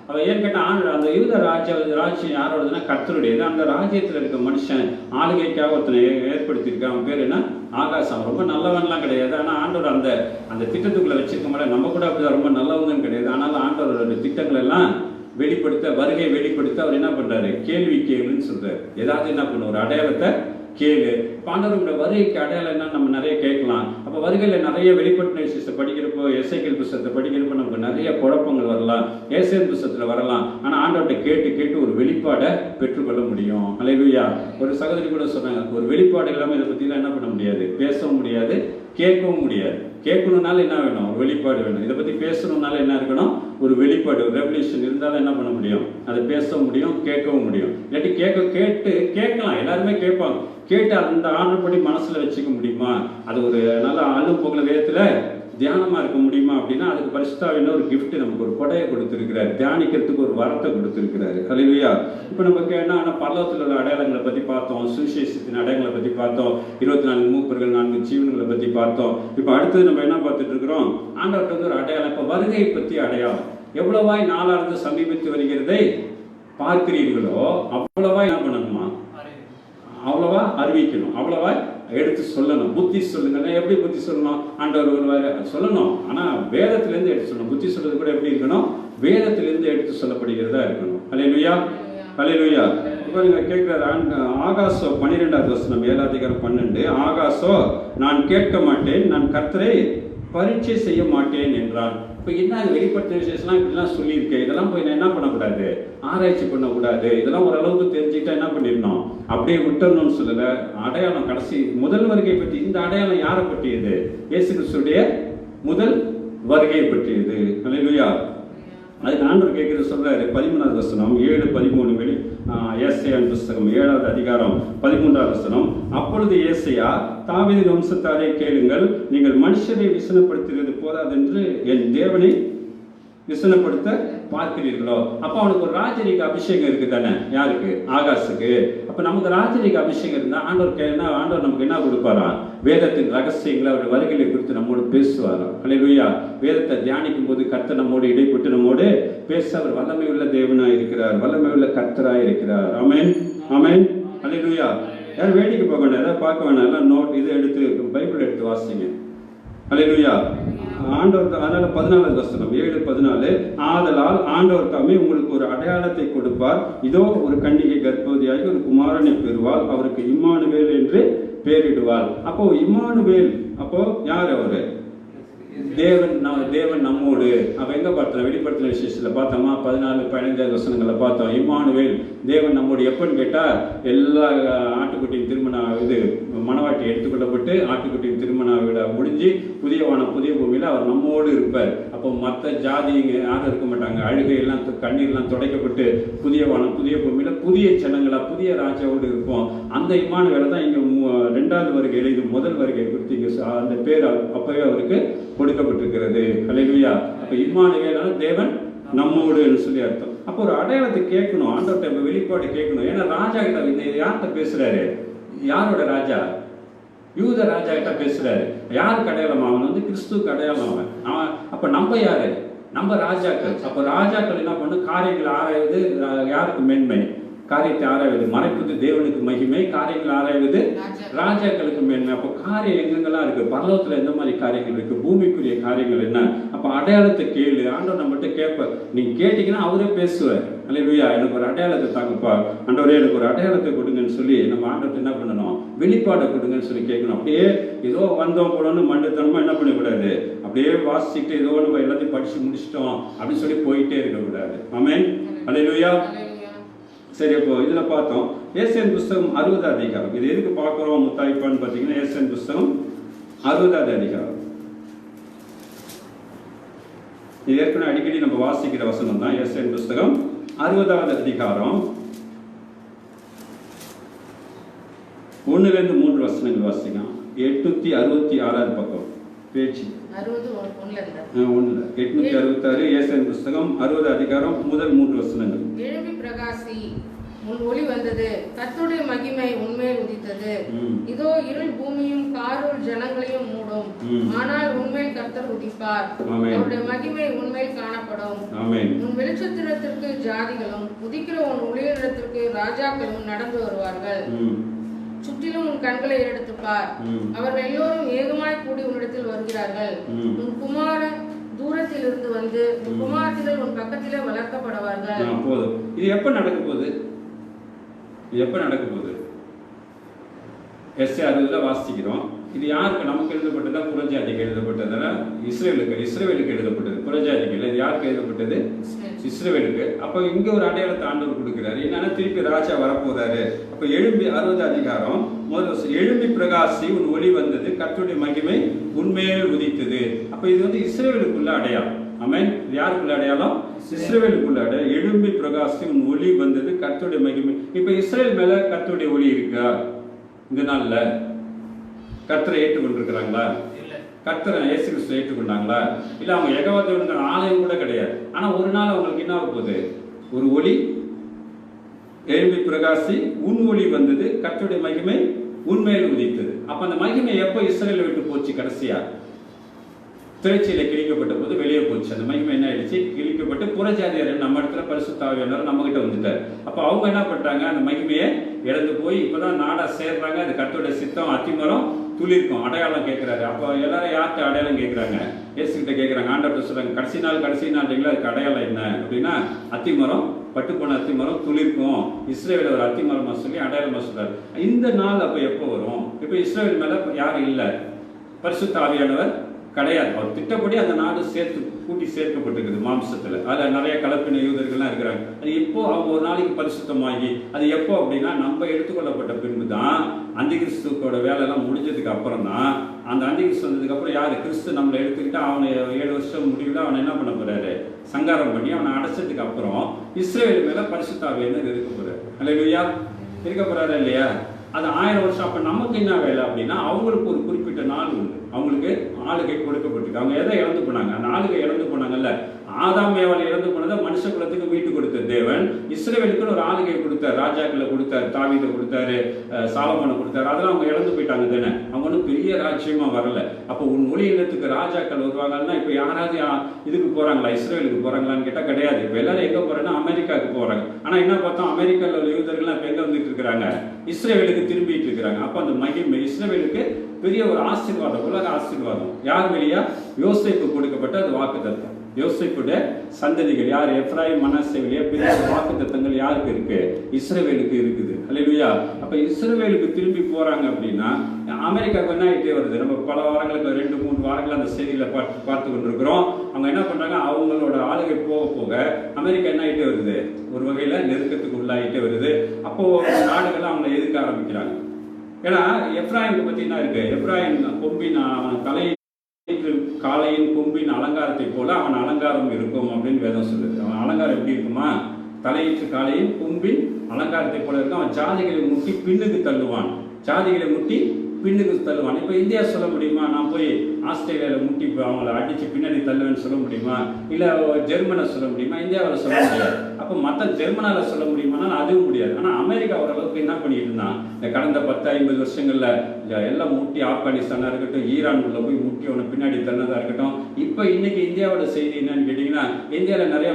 அவன் ஏன் கேட்டா அந்த யூதா ராஜ்யம் யாரோடதுன்னா கர்த்தருடையது. அந்த ராஜ்யத்தில் இருக்க மனுஷன் ஆளுகைக்காக ஒருத்தனை ஏற்படுத்தியிருக்கான். அவன் பேர் என்ன? ஆகாஸ். அவன் ரொம்ப நல்லவன்லாம் கிடையாது. ஆனால் ஆண்டவர் அந்த திட்டத்துக்குள்ள வச்சிருக்க மாட்டேன். நம்ம கூட அப்படிதான் ரொம்ப நல்லவங்கன்னு கிடையாது. ஆனாலும் ஆண்டவரோட திட்டங்கள் எல்லாம் வருகை வெளிப்படுத்த அவர் என்ன பண்றாரு? கேள்வி கேளுன்னு சொல்றாரு. ஏதாவது என்ன பண்ண ஒரு அடையாளத்தை கேளு. ஆண்டவருடைய வருகைக்கு அடையாளம் என்ன நம்ம நிறைய கேட்கலாம். அப்போ வருகையில நிறைய வெளிப்படுத்தின விஷயத்தை படிக்கிறப்போ, எசேக்கியேல் புத்தகத்தை படிக்கிறப்போ நமக்கு நிறைய குழப்பங்கள் வரலாம். ஏசாயா புத்தகத்துல வரலாம். ஆனா ஆண்டவர்கிட்ட கேட்டு ஒரு வெளிப்பாடை பெற்றுக்கொள்ள முடியும். ஹல்லேலூயா. ஒரு சகோதரி கூட சொன்னாங்க, ஒரு வெளிப்பாடு இல்லாமல் இதை பத்திலாம் என்ன பண்ண முடியாது, பேசவும் முடியாது, கேட்கவும் முடியாது. கேட்கணும்னால என்ன வேணும்? ஒரு வெளிப்பாடு வேணும். இதை பத்தி பேசணும்னால என்ன இருக்கணும்? ஒரு வெளிப்பாடு, ஒரு ரெவல்யூஷன் இருந்தாலும் என்ன பண்ண முடியும்? அதை பேசவும் முடியும், கேட்கவும் முடியும். இல்லாட்டி கேட்கலாம், எல்லாருமே கேட்பாங்க. கேட்டு அந்த ஆண்டுபடி மனசுல வச்சுக்க முடியுமா? அது ஒரு நல்ல ஆளும் போகல வேதத்துல தியானமா இருக்க முடியுமா அப்படின்னா அதுக்கு பரிசுத்தாவின் ஒரு கிஃப்ட், நமக்கு ஒரு கொடையை கொடுத்திருக்கிறார், தியானிக்கிறதுக்கு ஒரு வரத்தை கொடுத்திருக்கிறாரு. ஹல்லேலூயா. இப்போ நமக்கு என்ன பரலோகத்தில் உள்ள அடையாளங்களை பற்றி பார்த்தோம், சுவிசேஷத்தின் அடையாளங்களை பற்றி பார்த்தோம், 24 மூப்பர்கள் 4 ஜீவன்களை பற்றி பார்த்தோம். இப்போ அடுத்தது நம்ம என்ன பார்த்துட்டு இருக்கிறோம்? ஆண்டவர்கிட்ட வந்து ஒரு அடையாளம், இப்போ வருகையை பற்றி அடையாளம். எவ்வளவாய் நாளானது சமீபித்து வருகிறதை பார்க்கிறீர்களோ அவ்வளவா என்ன பண்ணணுமா? அவ்வளவா அறிவிக்கணும், அவ்வளவா எடுத்து சொல்லணும். புத்தி சொல்லுங்க. எப்படி புத்தி சொல்லணும்? ஆண்டவர் ஒருவாரு சொல்லணும், ஆனா வேதத்திலிருந்து எடுத்து சொல்லணும். புத்தி சொல்றது கூட எப்படி இருக்கணும்? வேதத்திலிருந்து எடுத்து சொல்லப்படுகிறதா இருக்கணும். ஹல்லேலூயா, ஹல்லேலூயா. இப்போ நீங்க கேட்கிறாரு ஆகாசோ 12வது வசனம் 7வது அதிகாரம் 12, ஆகாசோ நான் கேட்க மாட்டேன், நான் கர்த்தரை பரீட்சை செய்ய மாட்டேன் என்றான். இப்போ என்ன வெளிப்படுத்த விசேஷம்லாம் இப்படிலாம் சொல்லியிருக்கேன், இதெல்லாம் போய் நான் என்ன பண்ணக்கூடாது? ஆராய்ச்சி பண்ணக்கூடாது. இதெல்லாம் ஓரளவுக்கு தெரிஞ்சுக்கிட்டா என்ன பண்ணிடணும்? அப்படியே விட்டுறணும்னு சொல்லலை. அடையாளம் கடைசி முதல் வருகை பற்றி. இந்த அடையாளம் யாரை பற்றியது? இயேசு கிறிஸ்துடைய முதல் வருகையை பற்றியது. ஹல்லேலூயா. அதுக்கு ஆண்டவர் கேட்கிறது சொல்றாரு 13வது வசனம் 7:13 வெளி ஏசாயாவின் புஸ்தகம் 7வது அதிகாரம் 13வது வசனம். அப்பொழுது ஏசாயா, தாவீதின் வம்சத்தாரே கேளுங்கள், நீங்கள் மனுஷரை விசனப்படுத்துகிறது போதாதென்று என் தேவனை விசனப்படுத்த பார்க்கிறீர்களோ? அப்ப அவனுக்கு ஒரு ராஜரீக அபிஷேகம் இருக்கு தானே? யாருக்கு? ஆகாசுக்கு. அப்ப நமக்கு ராஜரீக அபிஷேகம் இருந்தா ஆண்டவர் நமக்கு என்ன கொடுப்பாரா? வேதத்தின் ரகசியங்களை அவர் வருகையை குறித்து நம்மோடு பேசுவாராம். ஹல்லேலூயா. வேதத்தை தியானிக்கும் போது கர்த்தர் நம்மோடு இடைப்பட்டு நம்மோடு பேச அவர் வல்லமை உள்ள தேவனாய் இருக்கிறார், வல்லமை உள்ள கர்த்தராய் இருக்கிறார். ஆமென், ஆமென், ஹல்லேலூயா. யாரும் வேடிக்கை பார்க்க வேண்டாம், ஏதாவது பார்க்க வேண்டாம், எல்லாம் நோட் இது எடுத்து பைபிள் எடுத்து வாசிங்க. ஹல்லேலூயா. ஆண்டவர் அதனால 14வது வசனம் 7:14, ஆதலால் ஆண்டவர் தாமே உங்களுக்கு ஒரு அடையாளத்தை கொடுப்பார், இதோ ஒரு கன்னிகை கர்ப்பவதியாகி ஒரு குமாரனை பெறுவாள், அவருக்கு இம்மானுவேல் என்று பெயரிடுவார். அப்போ இம்மானுவேல், அப்போ யார் அவரு? தேவன் நம்மோடு. அப்ப எங்க பார்த்தோம்? வெளிப்படுத்தின விசேஷத்துல பார்த்தோமா? 14-15 வசனங்களை பார்த்தோம். இம்மானுவேல், தேவன் நம்மோடு. எப்பன்னு கேட்டா எல்லா ஆட்டுக்குட்டியின் திருமண இது மணவாட்டி எடுத்துக்கொள்ளப்பட்டு ஆட்டுக்குட்டியின் திருமண விழா முடிஞ்சு புதிய வானம் புதிய பூமியில அவர் நம்மோடு இருப்பார். அப்போ மற்ற ஜாதிங்க யாரும் இருக்க மாட்டாங்க. அழுகையெல்லாம் கண்ணீர்லாம் துடைக்கப்பட்டு புதிய வானம் புதிய பூமியில புதிய ஜனங்களா புதிய ராஜாவோடு இருப்போம். அந்த இம்மானுவேலை தான் இங்க 2வது வருகை எழுதி முதல் வருகை குறித்து இங்க அந்த பேர் அப்பவே அவருக்கு கொடுக்கப்பட்டிருக்கிறது. ஹல்லேலூயா. அப்ப இம்மானுவேலான தேவன் நம்மோடு சொல்லி அர்த்தம். அப்போ ஒரு அடையாளத்தை கேட்கணும், ஆண்டவர்கிட்ட வெளிப்பாடு கேட்கணும். ஏன்னா ராஜா கிட்ட இந்த யார்கிட்ட பேசுறாரு? யாரோட ராஜா? யூத ராஜா கிட்ட பேசுறாரு. யாருக்கு அடையாளம்? அவன் வந்து கிறிஸ்துவுக்கு அடையாளம். அவன் அப்ப நம்ம யாரு? நம்ம ராஜாக்கள். அப்ப ராஜாக்கள் என்ன பண்ணு? காரியங்கள் ஆராய்வது யாருக்கு மேன்மை? காரியத்தை ஆராய்வது மறைப்பது தேவனுக்கு மகிமை, காரியங்கள் ஆராய்வது ராஜாக்களுக்கு மேன்மை. அப்போ காரியம் எங்கெங்கெல்லாம் இருக்கு? பரலோகத்துல எந்த மாதிரி காரியங்கள் இருக்கு? பூமிக்குரிய காரியங்கள் என்ன? அப்ப அடையாளத்தை கேளு. ஆண்டவர் நம்மகிட்ட கேட்ப, நீங்க கேட்டீங்கன்னா அவரே பேசுவார். அல்லேலூயா. எனக்கு ஒரு அடையாளத்தை தாங்கப்பா ஆண்டவரே, எனக்கு ஒரு அடையாளத்தை கொடுங்கன்னு சொல்லி நம்ம ஆண்டவர்கிட்ட என்ன பண்ணணும்? வெளிப்பாடை கொடுங்கன்னு சொல்லி கேட்கணும். அப்படியே ஏதோ வந்தோம் போலன்னு மண்டத்தனமா என்ன பண்ணக்கூடாது? அப்படியே வாசிச்சுட்டு ஏதோ நம்ம எல்லாத்தையும் படிச்சு முடிச்சிட்டோம் அப்படின்னு சொல்லி போயிட்டே இருக்கக்கூடாது. ஆமென், அல்லேலூயா. சரி, அப்போ இதுல பார்த்தோம் ஏசாயாவின் புஸ்தகம் 60வது அதிகாரம். இது எதுக்கு பார்க்கிறோம் முத்தாய்ப்பான்னு பார்த்தீங்கன்னா, ஏசாயாவின் புஸ்தகம் 60வது அதிகாரம். இது ஏற்கனவே அடிக்கடி நம்ம வாசிக்கிற வசனம் தான். ஏசாயாவின் புஸ்தகம் 60வது அதிகாரம் 1-3 வசனங்கள் வாசிக்கலாம். 866வது பக்கம் பேச்சு 866 ஏசாயாவின் புஸ்தகம் 60வது அதிகாரம் முதல் 3 வசனங்கள். எழும்பி பிரகாசி, உன் ஒளி வந்தது, கர்த்தருடைய மகிமை உன்மேல் உதித்தது. இதோ இருள் பூமியும் காரூர் ஜனங்களையும் மூடும், ஆனால் உன்மேல் கர்த்தர் உதிப்பார், அவருடைய மகிமை உன்மேல் காணப்படும். உன் வெளிச்சத்தினத்திற்கு ஜாதிகளும் உதிக்கிற உன் ஒளியிடத்திற்கு ராஜாக்களும் நடந்து வருவார்கள். சுற்றிலும் உன் கண்களை எடுத்து பார், அவர்கள் எல்லோரும் ஏகமாய் கூடி உன்னிடத்தில் வருகிறார்கள். உன் குமாரன் தூரத்தில் இருந்து வந்து உன் குமாரத்தினர் உன் பக்கத்திலே வளர்க்கப்படுவார்கள். போதும். இது எப்ப நடக்க போகுது? எப்ப நடக்க போகுது? எஸ்ஏ 60ல வாசிக்கிறோம். இது யாருக்கு? நமக்கு எழுதப்பட்டதா? புறஜாதிக்கு எழுதப்பட்டதா? இஸ்ரவேலுக்கு எழுதப்பட்டது. புறஜாதிக்கு இல்லை, இது யாருக்கு எழுதப்பட்டது? இஸ்ரவேலுக்கு. அப்ப இங்க ஒரு அடையாளத்தை ஆண்டவர் கொடுக்கிறாரு. என்னன்னா திருப்பி ராஜா வரப்போறாரு. அப்ப எழும்பி 60வது அதிகாரம் முதல் எழும்பி பிரகாசி, உன் ஒளி வந்தது, கர்த்தருடைய மகிமை உன்மேல் உதித்தது. அப்ப இது வந்து இஸ்ரவேலுக்குள்ள அடையாளம். ஆமென். யாருக்குள்ள அடையாளம்? இஸ்ரவேலுக்குள்ள அடையாளம். எழும்பி பிரகாசி, உன் ஒளி வந்தது, கர்த்தருடைய மகிமை. இப்ப இஸ்ரவேல் மேல கர்த்தருடைய ஒளி இருக்கா? இந்த நாள்ல கர்த்தரை ஏற்றுக்கொண்டிருக்கிறாங்களா? கர்த்தரை இயேசு கிறிஸ்து ஏற்றுக்கொண்டாங்களா? இல்லை அவங்க யெகோவா தேவனுக்கான ஆலயம் கூட கிடையாது. ஆனால் ஒரு நாள் அவங்களுக்கு என்ன ஆக போகுது? ஒரு ஒளி எழும்பி பிரகாசி உன் ஒளி வந்தது, கர்த்தருடைய மகிமை உண்மையில் உதித்தது. அப்ப அந்த மகிமை எப்போ இஸ்ரேலை விட்டு போச்சு? கடைசியா திரைச்சியில கிழிக்கப்பட்ட போது வெளியே போச்சு. அந்த மகிமை என்ன ஆயிடுச்சு? கிழிக்கப்பட்டு புறஜாதியார் நம்ம இடத்துல பரிசுத்த ஆவியானவர் நம்ம கிட்ட வந்துட்டார். அப்ப அவங்க என்ன பண்றாங்க? அந்த மகிமையை இழந்து போய் இப்பதான் நாடா சேர்றாங்க. அது கர்த்தருடைய சித்தம். அத்திமரம் துளிர்க்கும் அடையாளம் கேட்கிறாரு. அப்போ எல்லாரும் யார்கிட்ட அடையாளம் கேட்கிறாங்க? இயேசு கிட்ட கேட்கிறாங்க. ஆண்டவர்கிட்ட சொல்றாங்க, கடைசி நாள்ங்களா அதுக்கு அடையாளம் என்ன அப்படின்னா, அத்திமரம் பட்டு போன அத்திமரம் துளிர்க்கும், இஸ்ரேல் ஒரு அத்திமரமா சொல்லி அடையாளமா சொல்றாரு. இந்த நாள் அப்ப எப்போ வரும்? இப்ப இஸ்ரேல் மேல யாரும் இல்லை, பரிசுத்த ஆவியானவர் கிடையாது. அவர் திட்டப்படி அந்த நாடு கூட்டி சேர்க்கப்பட்டிருக்குது மாம்சத்துல. அதுல நிறைய கலப்பின யூதர்கள்லாம் இருக்கிறாங்க. அது எப்போ அவங்க ஒரு நாளைக்கு பரிசுத்தமாகி, அது எப்போ அப்படின்னா நம்ம எடுத்துக்கொள்ளப்பட்ட பின்பு தான், அந்தி கிறிஸ்துவோட வேலையெல்லாம் முடிஞ்சதுக்கு அப்புறம் தான். அந்த அந்தி கிறிஸ்து வந்ததுக்கு அப்புறம் யாரு? கிறிஸ்து நம்மளை எடுத்துக்கிட்டு அவனை 7 வருஷம் முடிவில் அவனை என்ன பண்ண போறாரு? சங்காரம் பண்ணி அவனை அடைச்சதுக்கு அப்புறம் இஸ்ரேல் மேல பரிசுத்த ஆவியானவர் இருக்க போறாரு. அல்லேலூயா, இருக்க போறாரு இல்லையா? அது 1000 வருஷம். அப்ப நமக்கு என்ன வேலை அப்படின்னா, அவங்களுக்கு ஒரு குறிப்பிட்ட நாள் உண்டு. அவங்களுக்கு ஆளுகை கொடுக்கப்பட்டிருக்கு. அவங்க எதை இழந்து போனாங்க? அந்த ஆளுகை இழந்து போனாங்கல்ல. ஆதாம் ஏவாள் இழந்து போனதை மனுஷ குலத்துக்கு மீட்டு கொடுத்த தேவன் இஸ்ரவேலுக்கு ஒரு ஆளுகை கொடுத்தார். ராஜாக்களை கொடுத்தாரு, தாவீதை கொடுத்தாரு, சாலமோனை கொடுத்தாரு. அதெல்லாம் அவங்க இழந்து போயிட்டாங்க தானே. அவங்க ஒன்றும் பெரிய ராஜ்யமா வரல. அப்போ உன் ஒளி இல்லத்துக்கு ராஜாக்கள் வருவாங்கன்னா இப்ப யாராவது இதுக்கு போறாங்களா? இஸ்ரேலுக்கு போறாங்களான்னு கேட்டா கிடையாது. இப்ப எல்லாரும் எங்க போறாங்கன்னா அமெரிக்காவுக்கு போறாங்க. ஆனா என்ன பார்த்தோம்? அமெரிக்காவில் உள்ள யூதர்கள்லாம் இப்ப எங்க வந்துட்டு இருக்கிறாங்க? இஸ்ரேலுக்கு திரும்பிட்டு இருக்கிறாங்க. அப்ப அந்த மகிமை இஸ்ரேலுக்கு பெரிய ஒரு ஆசீர்வாதம், உலக ஆசீர்வாதம். யார் வழியா? யோசேப்பு கொடுக்கப்பட்ட அது வாக்குத்தத்தம். யோசேப்புடைய சந்ததிகள் யார்? எப்ராயிம் மனாசே வழியா பெரிய வாக்குத்தத்தங்கள் யாருக்கு இருக்கு? இஸ்ரவேலுக்கு இருக்குது. அல்லேலூயா. அப்ப இஸ்ரவேலுக்கு திரும்பி போறாங்க அப்படின்னா அமெரிக்காவுக்கு என்ன ஆகிட்டே வருது? நம்ம பல வாரங்களுக்கு 2-3 வாரங்கள் அந்த செய்திகளை பார்த்து கொண்டிருக்கிறோம். அவங்க என்ன பண்றாங்க? அவங்களோட ஆளுகை போக போக அமெரிக்கா என்ன ஆகிட்டே வருது? ஒரு வகையில நெருக்கத்துக்கு உள்ளாகிட்டே வருது. அப்போ நாடுகள் அவங்களை எதிர்க்க ஆரம்பிக்கிறாங்க. ஏன்னா எப்ராயிம் பத்தி என்ன இருக்கு? எப்ராயிம் கொம்பின் காலையின் கொம்பின் அலங்காரத்தை போல அவன் அலங்காரம் இருக்கும் அப்படின்னு வேதம் சொல்லுது. அவன் அலங்காரம் எப்படி இருக்குமா? தலையீற்று காலையின் கொம்பின் அலங்காரத்தை போல இருக்கும். அவன் ஜாதிகளை முட்டி பின்னுக்கு தள்ளுவான். ஜாதிகளை முட்டி பின்னுக்கு தள்ளுவான். இப்போ இந்தியா சொல்ல முடியுமா? நான் போய் ஆஸ்திரேலியாவில் முட்டி அவங்கள அடிச்சு பின்னாடி தள்ளுவேன்னு சொல்ல முடியுமா? இல்லை ஜெர்மனை சொல்ல முடியுமா? இந்தியாவில் சொல்ல முடியாது. அப்போ மற்ற ஜெர்மனால சொல்ல முடியுமானா அதுவும் முடியாது. ஆனால் அமெரிக்கா ஓரளவுக்கு என்ன பண்ணிட்டு இருந்தான்? இந்த கடந்த 10-50 வருஷங்கள்ல எல்லாம் முட்டி, ஆப்கானிஸ்தானா இருக்கட்டும், ஈரான் உள்ள போய் முட்டி அவனை பின்னாடி தள்ளதா இருக்கட்டும். இப்போ இன்னைக்கு இந்தியாவோட செய்தி என்னன்னு கேட்டீங்கன்னா, இந்தியாவில் நிறைய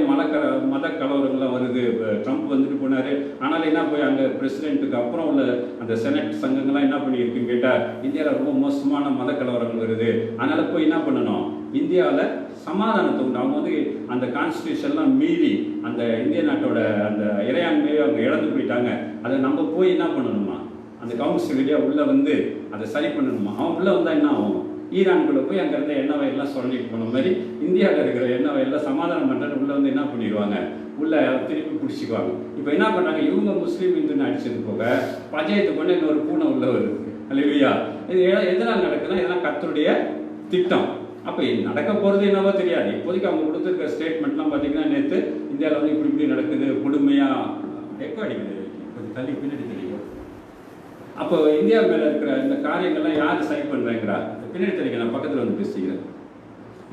மத கலவரங்கள்லாம் வருது. ட்ரம்ப் வந்துட்டு போனாரு. ஆனாலும் என்ன போய் அங்கே பிரசிடென்ட்டுக்கு அப்புறம் உள்ள அந்த செனட் சங்கங்கள்லாம் என்ன பண்ணியிருக்குன்னு கேட்டா, இந்தியாவில் ரொம்ப மோசமான மத கலவரங்கள் வருது. அதனால போய் என்ன பண்ணணும்? இந்தியாவில் சமாதானத்தை உண்டு. அவங்க வந்து அந்த கான்ஸ்டியூஷன்லாம் மீறி அந்த இந்திய நாட்டோட அந்த இறையாண்மையை அவங்க இழந்து போயிட்டாங்க. அதை நம்ம போய் என்ன பண்ணணுமா? அந்த கவுன்சில் வழியா உள்ள வந்து அதை சரி பண்ணணுமா? அவன் உள்ள வந்தா என்ன ஆகும்? ஈரான்குள்ள போய் அங்க இருந்த எண்ணெய் வயல்லாம் சொல்லிட்டு போன மாதிரி இந்தியாவில் இருக்கிற எண்ணெய் வயல்லாம் சமாதானம் பண்றது உள்ள வந்து என்ன பண்ணிடுவாங்க? உள்ள திருப்பி பிடிச்சிக்குவாங்க. இப்போ என்ன பண்ணாங்க? இவங்க முஸ்லீம் இந்துன்னு அடிச்சது போக பஞ்சாயத்து கொண்டு இன்னொரு பூனை உள்ள வருது. அல்லேலூயா. இது எதனால் நடக்குதுன்னா இதெல்லாம் கர்த்தருடைய திட்டம். அப்போ நடக்க போகிறது என்னவோ தெரியாது. இப்போதைக்கு அவங்க கொடுத்துருக்க ஸ்டேட்மெண்ட்லாம் பார்த்தீங்கன்னா, நேற்று இந்தியாவில் வந்து இப்படி நடக்குது, கொடுமையாக எக்கோ அடிக்குது, கொஞ்சம் தள்ளி பின்னாடி தெரியும். அப்போ இந்தியா மேலே இருக்கிற இந்த காரியங்கள்லாம் யார் சரி பண்ணுறாங்கிறா? பின்னாடி தெரியும், நான் பக்கத்தில் வந்து பேசிக்கிறேன்.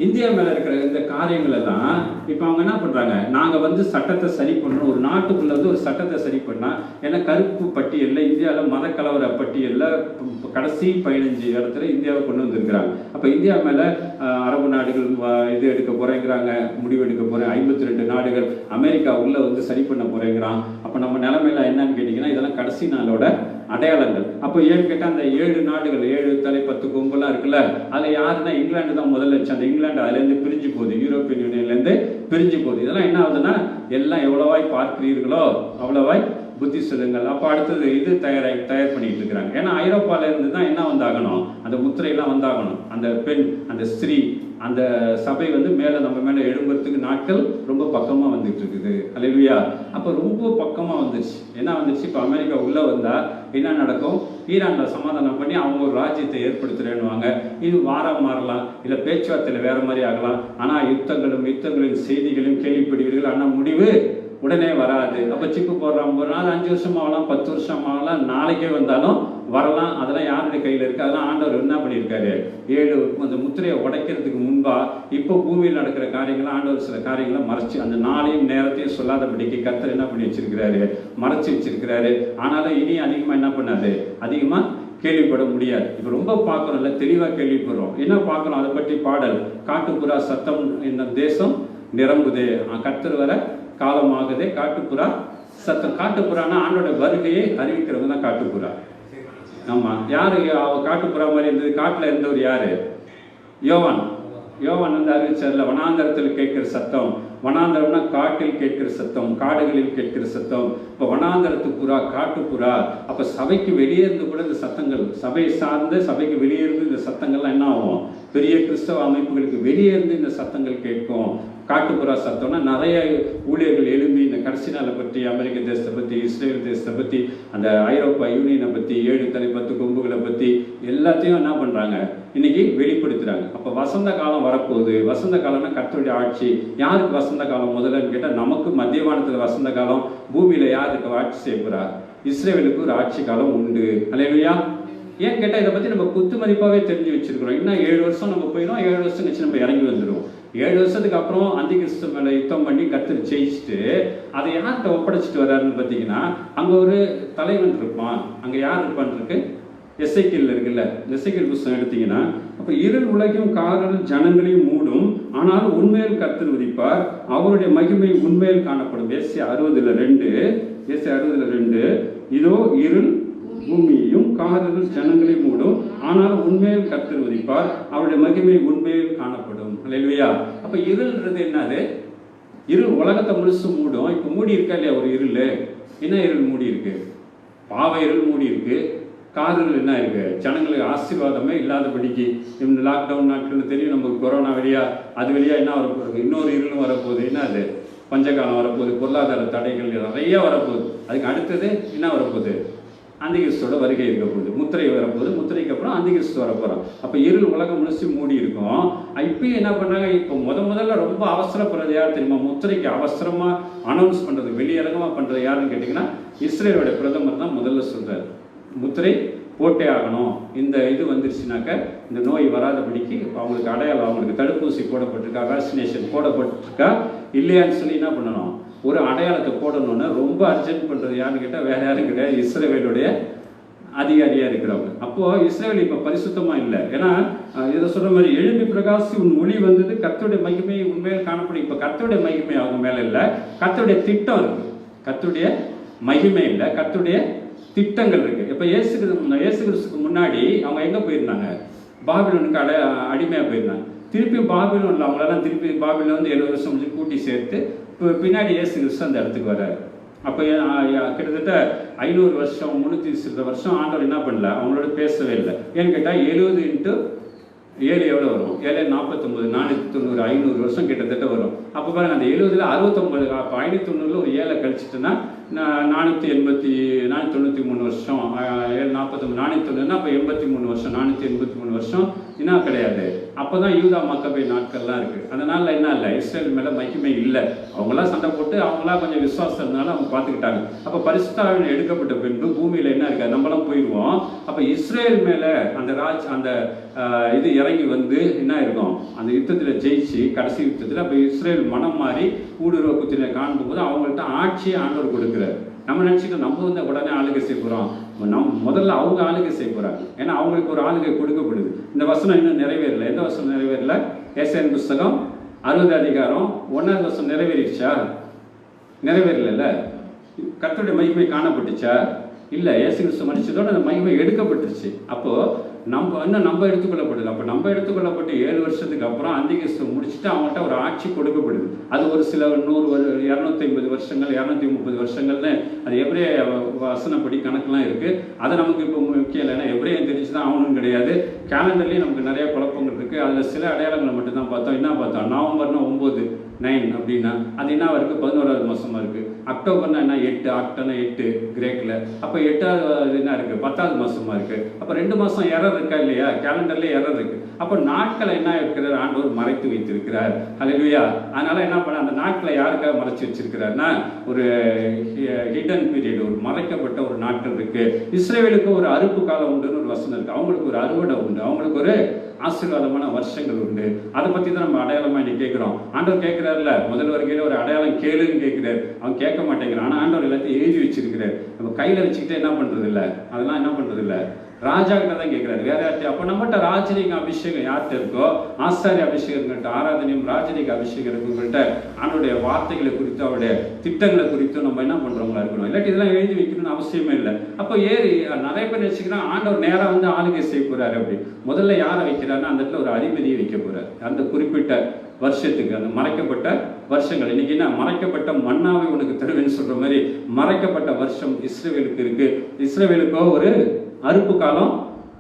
இந்தியா மேலே இருக்கிற இந்த காரியங்கள் எல்லாம் இப்போ அவங்க என்ன பண்ணுறாங்க? நாங்கள் வந்து சட்டத்தை சரி பண்ணணும். ஒரு நாட்டுக்குள்ள வந்து ஒரு சட்டத்தை சரி பண்ணால், ஏன்னா கருப்பு பட்டியலில் இந்தியாவில் மத கலவர பட்டியலில் கடைசி 15 இடத்துல இந்தியாவை கொண்டு வந்திருக்கிறாங்க. அப்போ இந்தியா மேலே அரபு நாடுகள் இது எடுக்க போகிறேங்கிறாங்க, முடிவு எடுக்க போகிறேன். 52 நாடுகள், அமெரிக்கா உள்ள வந்து சரி பண்ண போகிறேங்கிறான். அப்போ நம்ம நிலைமையில என்னன்னு கேட்டிங்கன்னா, இதெல்லாம் கடைசி நாளோட அடையாளங்கள். அப்போ ஏன்னு கேட்டால் அந்த 7 நாடுகள் 7 தலை 10 கொம்பெல்லாம் இருக்குல்ல, அதில் யாருன்னா இங்கிலாந்து தான் முதல்ல வச்சு. அந்த இங்கிலாந்து அதுலேருந்து பிரிஞ்சு போகுது, யூரோப்பியன் யூனியன்லேருந்து பிரிஞ்சு போகுது. இதெல்லாம் என்ன ஆகுதுன்னா, எல்லாம் எவ்வளவாய் பார்க்கிறீர்களோ அவ்வளவாய் புத்தி சொல்லுங்கள். அப்போ அடுத்தது இது தயார் பண்ணிட்டு இருக்கிறாங்க. ஏன்னா ஐரோப்பால இருந்து தான் என்ன வந்தாகணும்? அந்த முத்திரையெல்லாம் வந்தாகணும். அந்த பெண், அந்த ஸ்திரீ, அந்த சபை வந்து மேலே நம்ம மேலே எழும்புறதுக்கு நாட்கள் ரொம்ப பக்கமாக வந்துட்டு இருக்குது. அல்லேலூயா. அப்போ ரொம்ப பக்கமாக வந்துருச்சு. என்ன வந்துருச்சு? இப்போ அமெரிக்கா உள்ளே வந்தால் என்ன நடக்கும்? ஈரானில் சமாதானம் பண்ணி அவங்க ஒரு ராஜ்யத்தை ஏற்படுத்துறேன்னுவாங்க. இது வாரம் மாறலாம், இல்லை பேச்சுவார்த்தையில் வேற மாதிரி ஆகலாம். ஆனால் யுத்தங்களின் செய்திகளையும் கேள்விப்படுவீர்கள். ஆனால் முடிவு உடனே வராது. அப்போ சிப்பு போடுறான், ஒரு நாள் 5 வருஷம் ஆகலாம், 10 வருஷம் ஆகலாம், நாளைக்கே வந்தாலும் வரலாம். அதெல்லாம் யாருடைய கையில் இருக்குது? அதெல்லாம் ஆண்டவர் என்ன பண்ணியிருக்காரு, 7 அந்த முத்திரையை உடைக்கிறதுக்கு முன்பா இப்போ பூமியில் நடக்கிற காரியங்கள்லாம் ஆண்டவர் சில காரியங்களை மறைச்சு அந்த நாளையும் நேரத்தையும் சொல்லாதபடிக்கு கர்த்தர் என்ன பண்ணி வச்சிருக்கிறாரு, மறைச்சு வச்சிருக்கிறாரு. ஆனாலும் இனி அதிகமாக என்ன பண்ணாது, அதிகமாக கேள்விப்பட முடியாது. இப்போ ரொம்ப பார்க்குறோம்ல, தெளிவாக கேள்விப்படுறோம். என்ன பார்க்குறோம், அதை பற்றி பாடல், காட்டுப்புறா சத்தம் இந்த தேசம் நிரம்புதே, கர்த்தர் வர காலமாகுதே, காட்டுப்புறா சத்தம். காட்டுப்புறான்னா ஆண்டோட வருகையை அறிவிக்கிறவங்க தான் காட்டுப்புறா. ஆமாம், யாரு காட்டுப்புறா மாதிரி இருந்தது? காட்டில் இருந்தவர் யாரு? யோவான். யோவான் வந்து அறிவிச்சார்ல, வனாந்தரத்தில் கேட்கிற சத்தம். வனாந்தரம்னா காட்டில் கேட்கிற சத்தம், காடுகளில் கேட்கிற சத்தம். இப்போ வனாந்தரத்து புறா, காட்டுப்புறா. அப்போ சபைக்கு வெளியே இருந்து கூட இந்த சத்தங்கள், சபையை சார்ந்த சபைக்கு வெளியே இருந்து இந்த சத்தங்கள்லாம் என்ன ஆகும், பெரிய கிறிஸ்தவ அமைப்புகளுக்கு வெளியே இருந்து இந்த சத்தங்கள் கேட்கும். காட்டுப்புறா சத்தம்னா நிறைய ஊழியர்கள் எழும்பி இந்த கடைசி நாளை பற்றி, அமெரிக்க தேசத்தை பற்றி, இஸ்ரேல் தேசத்தை பற்றி, அந்த ஐரோப்பா யூனியனை பற்றி, 7 தலை 10 கொம்புகளை பற்றி எல்லாத்தையும் என்ன பண்ணுறாங்க, இன்னைக்கு வெளிப்படுத்துகிறாங்க. அப்போ வசந்த காலம் வரப்போகுது. வசந்த காலம்னா கர்த்தருடைய ஆட்சி. யாருக்கு வசந்த காலம் முதல்லன்னு கேட்டால், நமக்கு மத்தியவானத்தில் வசந்த காலம். பூமியில் யாருக்கு ஆட்சி செய்யப்படுறா? இஸ்ரேலுக்கு ஒரு ஆட்சி காலம் உண்டு. அல்லேலூயா. ஏன் கேட்டால் இதை பற்றி நம்ம குத்து மதிப்பாகவே தெரிஞ்சு வச்சிருக்கிறோம். இன்னும் 7 வருஷம் நம்ம போயிடும், 7 வருஷம் கழிச்சு நம்ம இறங்கி வந்துடும். 7 வருஷத்துக்கு அப்புறம் அந்தி கிறிஸ்து மேலே யுத்தம் பண்ணி கர்த்தர் ஜெயிச்சுட்டு அதை யார்கிட்ட ஒப்படைச்சிட்டு வர்றாருன்னு பார்த்தீங்கன்னா, அங்கே ஒரு தலைவன் இருப்பான். அங்கே யார் இருப்பான்னு இருக்கு, எசேக்கியேல் இருக்குல்ல, எசேக்கியேல் புத்தகம் எடுத்தீங்கன்னா, அப்போ இருள் உலகையும் காரில் ஜனங்களையும் மூடும், ஆனாலும் உண்மையில் கர்த்தர் உதிப்பார், அவருடைய மகிமை உண்மையில் காணப்படும். ஏசாயா 60:2 இதோ இருள் பூமியையும் காரில் ஜனங்களை மூடும், ஆனாலும் உண்மையில் கர்த்தர் உதிப்பார், அவருடைய மகிமை உண்மையில் காணப்படும். அல்லேலூயா. அப்ப இருள்ன்றது என்னது? இருள் உலகத்தை முழுசு மூடும். இப்ப மூடி இருக்கா இல்லையா ஒரு இருள்? என்ன இருள் மூடி இருக்கு? பாவ இருள் மூடி இருக்கு. காரில் என்ன இருக்கு? ஜனங்களுக்கு ஆசீர்வாதமே இல்லாதபடிக்கு. இந்த லாக்டவுன் நாட்கள் தெரியும் நமக்கு, கொரோனா வழியா அது வழியா என்ன வரப்போகுது, இன்னொரு இருளும் வரப்போகுது. என்ன அது? பஞ்சகாலம் வரப்போகுது, பொருளாதார தடைகள் நிறைய வரப்போகுது. அதுக்கு அடுத்தது என்ன வரப்போகுது? அந்திகிறிஸ்துவோட வருகை இருக்க போகுது. முத்திரை வரப்போகுது, முத்திரைக்கு அப்புறம் அந்திகிறிஸ்து வரப்போகிறோம். அப்போ இருள் உலகம் முழுசு மூடி இருக்கும். இப்பயும் என்ன பண்ணுறாங்க, இப்போ முதல்ல ரொம்ப அவசரப்படுறது யார் தெரியுமா? முத்திரைக்கு அவசரமாக அனௌன்ஸ் பண்ணுறது, வெளியரங்கமாக பண்ணுறது யாருன்னு கேட்டிங்கன்னா, இஸ்ரேலோட பிரதமர் தான் முதல்ல சொல்கிறார், முத்திரை போட்டே ஆகணும். இந்த இது வந்துருச்சுனாக்க இந்த நோய் வராதபடிக்கு அவங்களுக்கு அடையாளம், அவங்களுக்கு தடுப்பூசி போடப்பட்டிருக்கா, வேக்சினேஷன் போடப்பட்டிருக்கா இல்லையான்னு சொல்லி என்ன பண்ணணும், ஒரு அடையாளத்தை போடணும்னு ரொம்ப அர்ஜென்ட் பண்ணுறது யாருன்னு கேட்டால் வேறு யாரும் கிடையாது, இஸ்ரேலுடைய அதிகாரியாக இருக்கிறவங்க. அப்போது இஸ்ரேல் இப்போ பரிசுத்தமாக இல்லை. ஏன்னா இதை சொல்கிற மாதிரி, எழும்பி பிரகாசி உன் ஒளி வந்தது, கர்த்தருடைய மகிமை உண்மையில் காணப்படும். இப்போ கர்த்தருடைய மகிமை அவங்க மேலே இல்லை, கர்த்தருடைய திட்டம் இருக்குது. கர்த்தருடைய மகிமை இல்லை, கர்த்தருடைய திட்டங்கள் இருக்குது. இப்போ இயேசு கிறிஸ்துக்கு முன்னாடி அவங்க எங்கே போயிருந்தாங்க? பாபிலோனுக்கு அடிமையாக போயிருந்தாங்க. திருப்பி பாபிலோனில் அவங்களெல்லாம் திருப்பி பாபிலோன் வந்து 7 வருஷம் கூட்டி சேர்த்து இப்போ பின்னாடி இயேசு கிறிஸ்து அந்த இடத்துக்கு வர்றாரு. அப்போ கிட்டத்தட்ட 500 வருஷம் 320 வருஷம் ஆண்டவர் என்ன பண்ணல, அவங்களோட பேசவே இல்லை. ஏன்னு கேட்டால் 70 × 7 எவ்வளோ வரும்? 7 49 490 500 வருஷம் கிட்டத்தட்ட வரும். அப்போ பாருங்க, அந்த 70ல் 69, அப்போ 590 ஒரு 7 கழிச்சிட்டுன்னா 493 வருஷம். 7 49 490, அப்போ 83 வருஷம். 483 வருஷம் என்ன கிடையாது. அப்போ தான் யூதா மக்கபே நாட்கள்லாம் இருக்குது. அதனால் என்ன இல்லை, இஸ்ரேல் மேலே மகிமை இல்லை. அவங்களாம் சண்டை போட்டு அவங்களாம் கொஞ்சம் விசுவாசம் இருந்தாலும் அவங்க பார்த்துக்கிட்டாங்க. அப்போ பரிசுத்த ஆவியானவர் எடுக்கப்பட்ட பின்பு பூமியில் என்ன இருக்காது, நம்மளாம் போயிடுவோம். அப்போ இஸ்ரேல் மேலே அந்த அந்த இது இறங்கி வந்து என்ன இருக்கும், அந்த யுத்தத்தில் ஜெயிச்சு கடைசி யுத்தத்தில் அப்போ இஸ்ரேல் மனம் மாறி ஊடுருவ குத்தினை காணும்போது அவங்கள்ட்ட ஆட்சியை ஆண்டவர் கொடுக்குறாரு. நம்ம நினச்சிட்டு நம்ம வந்து உடனே ஆளுகை செய்ய போகிறோம், முதல்ல அவங்க ஆளுகை செய்ய போகிறாங்க. ஏன்னா அவங்களுக்கு ஒரு ஆளுகை கொடுக்கப்படுது. இந்த வசனம் இன்னும் நிறைவேறல. எந்த வசனம் நிறைவேறல? ஏசாயா புத்தகம் 60:1 வசனம் நிறைவேறிடுச்சா? நிறைவேறல. கர்த்தருடைய மகிமை காணப்பட்டுச்சா? இல்லை. இயேசு கிறிஸ்து மனுஷத்தோட அந்த மகிமை எடுக்கப்பட்டுருச்சு. அப்போது நம்ம எடுத்துக்கொள்ளப்படுது. அப்போ நம்ம எடுத்துக்கொள்ளப்பட்டு 7 வருஷத்துக்கு அப்புறம் அந்திகிறிஸ்து முடிச்சுட்டு அவங்கள்ட்ட ஒரு ஆட்சி கொடுக்கப்படுது. அது ஒரு சில 250 வருஷங்கள் 230 வருஷங்கள்னு அது எப்ரேய வசனப்படி கணக்கெலாம் இருக்குது. அது நமக்கு இப்போ முக்கியம் இல்லை. ஏன்னா எப்ரேயம் தெரிஞ்சு தான் ஆகணும்னு கிடையாது. கேலண்டர்லேயும் நமக்கு நிறைய குழப்பங்கள் இருக்குது. அதில் சில அடையாளங்களை மட்டும்தான் பார்த்தோம். என்ன பார்த்தோம்? நவம்பர்னா 9 9 அப்படின்னா அது என்ன இருக்குது? 11வது மாதமாக இருக்குது. அக்டோபர்னா என்ன 8, ஆக்டோனா 8 கிரேக்கில். அப்போ 8வது என்ன இருக்குது, 10வது மாதமா இருக்குது. அப்போ 2 மாதம் எரர் இருக்கா இல்லையா, கேலண்டர்லேயே எரர் இருக்குது. அப்போ நாட்களை என்ன இருக்கிறார், ஆண்டவர் மறைத்து வைத்திருக்கிறார். ஹல்லேலூயா. அதனால என்ன பண்ண, அந்த நாட்களை யாருக்காக மறைச்சு வச்சிருக்கிறார்னா, ஒரு ஹிடன் பீரியட், ஒரு மறைக்கப்பட்ட ஒரு நாட்கள் இருக்கு. இஸ்ரவேலுக்கு ஒரு அறுப்பு காலம் உண்டுன்னு ஒரு வசனம் இருக்கு. அவங்களுக்கு ஒரு அறுவடை உண்டு, அவங்களுக்கு ஒரு ஆசீர்வாதமான வருஷங்கள் உண்டு. அதை பத்தி தான் நம்ம அடையாளமா இன்னைக்கு கேட்கிறோம். ஆண்டவர் கேட்கிறாருல, முதல் வருகையில ஒரு அடையாளம் கேளுன்னு கேட்கிறார். அவன் கேட்க மாட்டேங்கிறான். ஆனா ஆண்டவர் எல்லாத்தையும் எழுதி வச்சிருக்கிறார். நம்ம கையில வச்சுக்கிட்டு என்ன பண்றது இல்ல, அதெல்லாம் என்ன பண்றது இல்ல, ராஜா கிட்ட தான் கேட்கிறாரு, வேற யார்கிட்ட. அப்ப நம்மகிட்ட ராஜனிக அபிஷேகம் யார்கிட்ட இருக்கோ, ஆசாரிய அபிஷேகம், ஆராதனையும் ராஜனிக அபிஷேகம் இருக்குங்கள்ட்ட ஆண்டோடைய வார்த்தைகளை குறித்து, அவருடைய திட்டங்களை குறித்து நம்ம என்ன பண்றவங்களா இருக்கணும். இல்லாட்டி இதெல்லாம் எழுதி வைக்கணும்னு அவசியமே இல்லை. அப்போ நிறைய பேர் நினைச்சுக்கிறான் ஆண்டவர் நேரா வந்து ஆளுகை செய்ய போறாரு. அப்படி முதல்ல யாரை வைக்கிறாருன்னா, அந்த இடத்துல ஒரு அதிபதியை வைக்க போறாரு. அந்த குறிப்பிட்ட வருஷத்துக்கு, அந்த மறைக்கப்பட்ட வருஷங்கள். இன்னைக்கு என்ன, மறைக்கப்பட்ட மன்னாவை உனக்கு தருவேன்னு சொல்ற மாதிரி மறைக்கப்பட்ட வருஷம் இஸ்ரவேலுக்கு இருக்கு. இஸ்ரவேலுக்கோ ஒரு அறுப்பு காலம்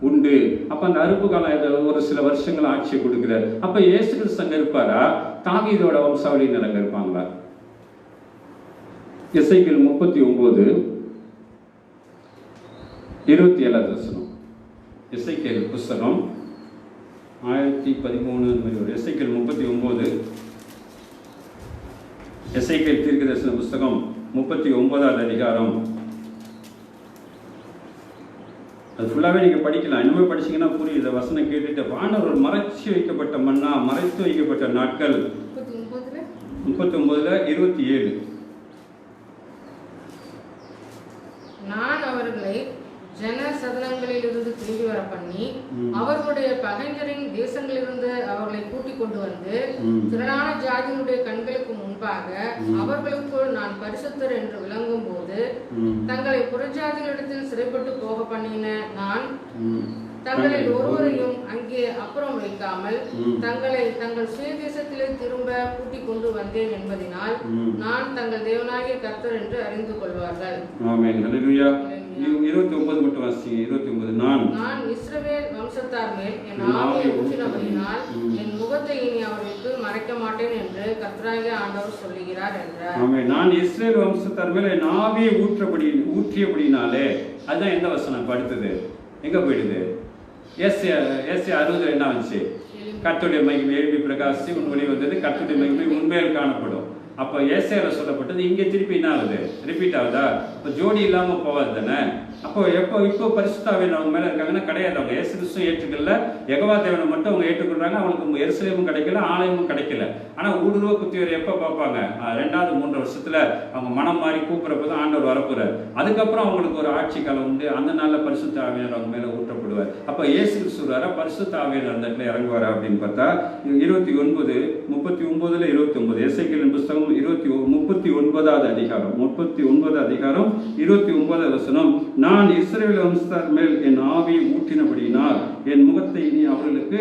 உண்டு. அப்ப அந்த அறுப்பு காலம் ஒரு சில வருஷங்கள் ஆட்சி கொடுக்கிறார். அப்ப இயேசு கிறிஸ்து அங்க இருப்பாரா, தாவீதோட வம்சாவளியினர் அங்க இருப்பாங்களா? எசேக்கியேல் 39:27 வசனம். எசேக்கியேல் புஸ்தகம் 1013 எசேக்கியேல் 39, எசேக்கியேல் தீர்க்கதரிசன புஸ்தகம் 39வது அதிகாரம். அது ஃபுல்லாகவே நீங்கள் படிக்கலாம். இன்னுமே படிச்சிங்கன்னா புரியுது. வசனம் கேட்டுட்டு, வானவர் மறைச்சி வைக்கப்பட்ட மன்னா, மறைத்து வைக்கப்பட்ட நாட்கள் 39:27. நான் அவர்களை ஜன சதனங்களிலிருந்து திரும்பி வர பண்ணி, அவர்களுடைய பகைஞரின் தேசங்களிலிருந்து அவர்களை கூட்டிக் கொண்டு வந்து, திரளான ஜாதியினுடைய கண்களுக்கு முன்பாக அவர்களுக்குள் நான் பரிசுத்தர் என்று விளங்கும் போது, தங்களை புறஜாதிகளிடத்தில் சிறைப்பட்டு போக பண்ணின நான் தங்களில் ஒருவரையும் அங்கே அப்புறம் வைக்காமல் தங்களை தங்கள் சுயதேசத்திலே திரும்ப கூட்டிக் கொண்டு வந்தேன் என்பதனால் நான் தங்கள் தேவனாகிய கர்த்தர் என்று அறிந்து கொள்வார்கள். ஆமென். ஹல்லேலூயா. 29 மட்டும் வாசிங்க. 29. நான் இஸ்ரவேல் வம்சத்தார் மேல் என் ஆவியை ஊற்றினபடியினால் என் முகத்தை இனி அவர்களுக்கு மறைக்க மாட்டேன் என்று கர்த்தராகிய ஆண்டவர் சொல்லுகிறார் என்றார். ஆமென். நான் இஸ்ரவேல் வம்சத்தார் மேல் என் ஆவியை ஊற்றியபடினாலே. அதுதான் எந்த வசனம் அடுத்தது எங்க போயிடுது? ஏசாயா 60 என்ன வந்துச்சு? கர்த்தருடைய மகிமை எழுப்பி பிரகாசி உன் ஒளி வந்தது, கர்த்தருடைய மகிமை உண்மையில் காணப்படும். அப்போ ஏசாயால சொல்லப்பட்டது இங்கே திருப்பி என்ன ஆகுது, ரிப்பீட் ஆகுதா? இப்போ ஜோடி இல்லாமல் போவாது தானே. அப்போ இப்போ பரிசுத்த ஆவியானவர் அவங்க மேலே இருக்காங்கன்னா கிடையாது. அவங்க இயேசு கிறிஸ்துவை ஏற்றுக்கல, யெகோவா தேவனை மட்டும் அவங்க ஏற்றுக்கொள்றாங்க. அவங்களுக்கு எருசலேமும் கிடைக்கல, ஆலயமும் கிடைக்கல. ஆனால் ஊடுருவ குத்தியவர் எப்போ பார்ப்பாங்க? 2வது 3 வருஷத்துல அவங்க மனம் மாறி கூப்பிட்றப்ப தான் ஆண்டவர் வரப்போறாரு. அதுக்கப்புறம் அவங்களுக்கு ஒரு ஆட்சி காலம் உண்டு. அந்த நாளில் பரிசுத்த ஆவியானவர் அவங்க மேலே ஊற்றப்படுவார். அப்போ இயேசு கிறிஸ்து வர பரிசுத்த ஆவியானவர் அந்த இடத்துல இறங்குவாரா அப்படின்னு பார்த்தா 29, 39, 29 எசேக்கியேலின் புஸ்தகம் 39வது அதிகாரம் 39வது அதிகாரம் 29வது வசனம். நான் இஸ்ரவேல் வம்சத்தார் மேல் என் ஆவியை ஊற்றினபடியினால் என் முகத்தை இனி அவர்களுக்கு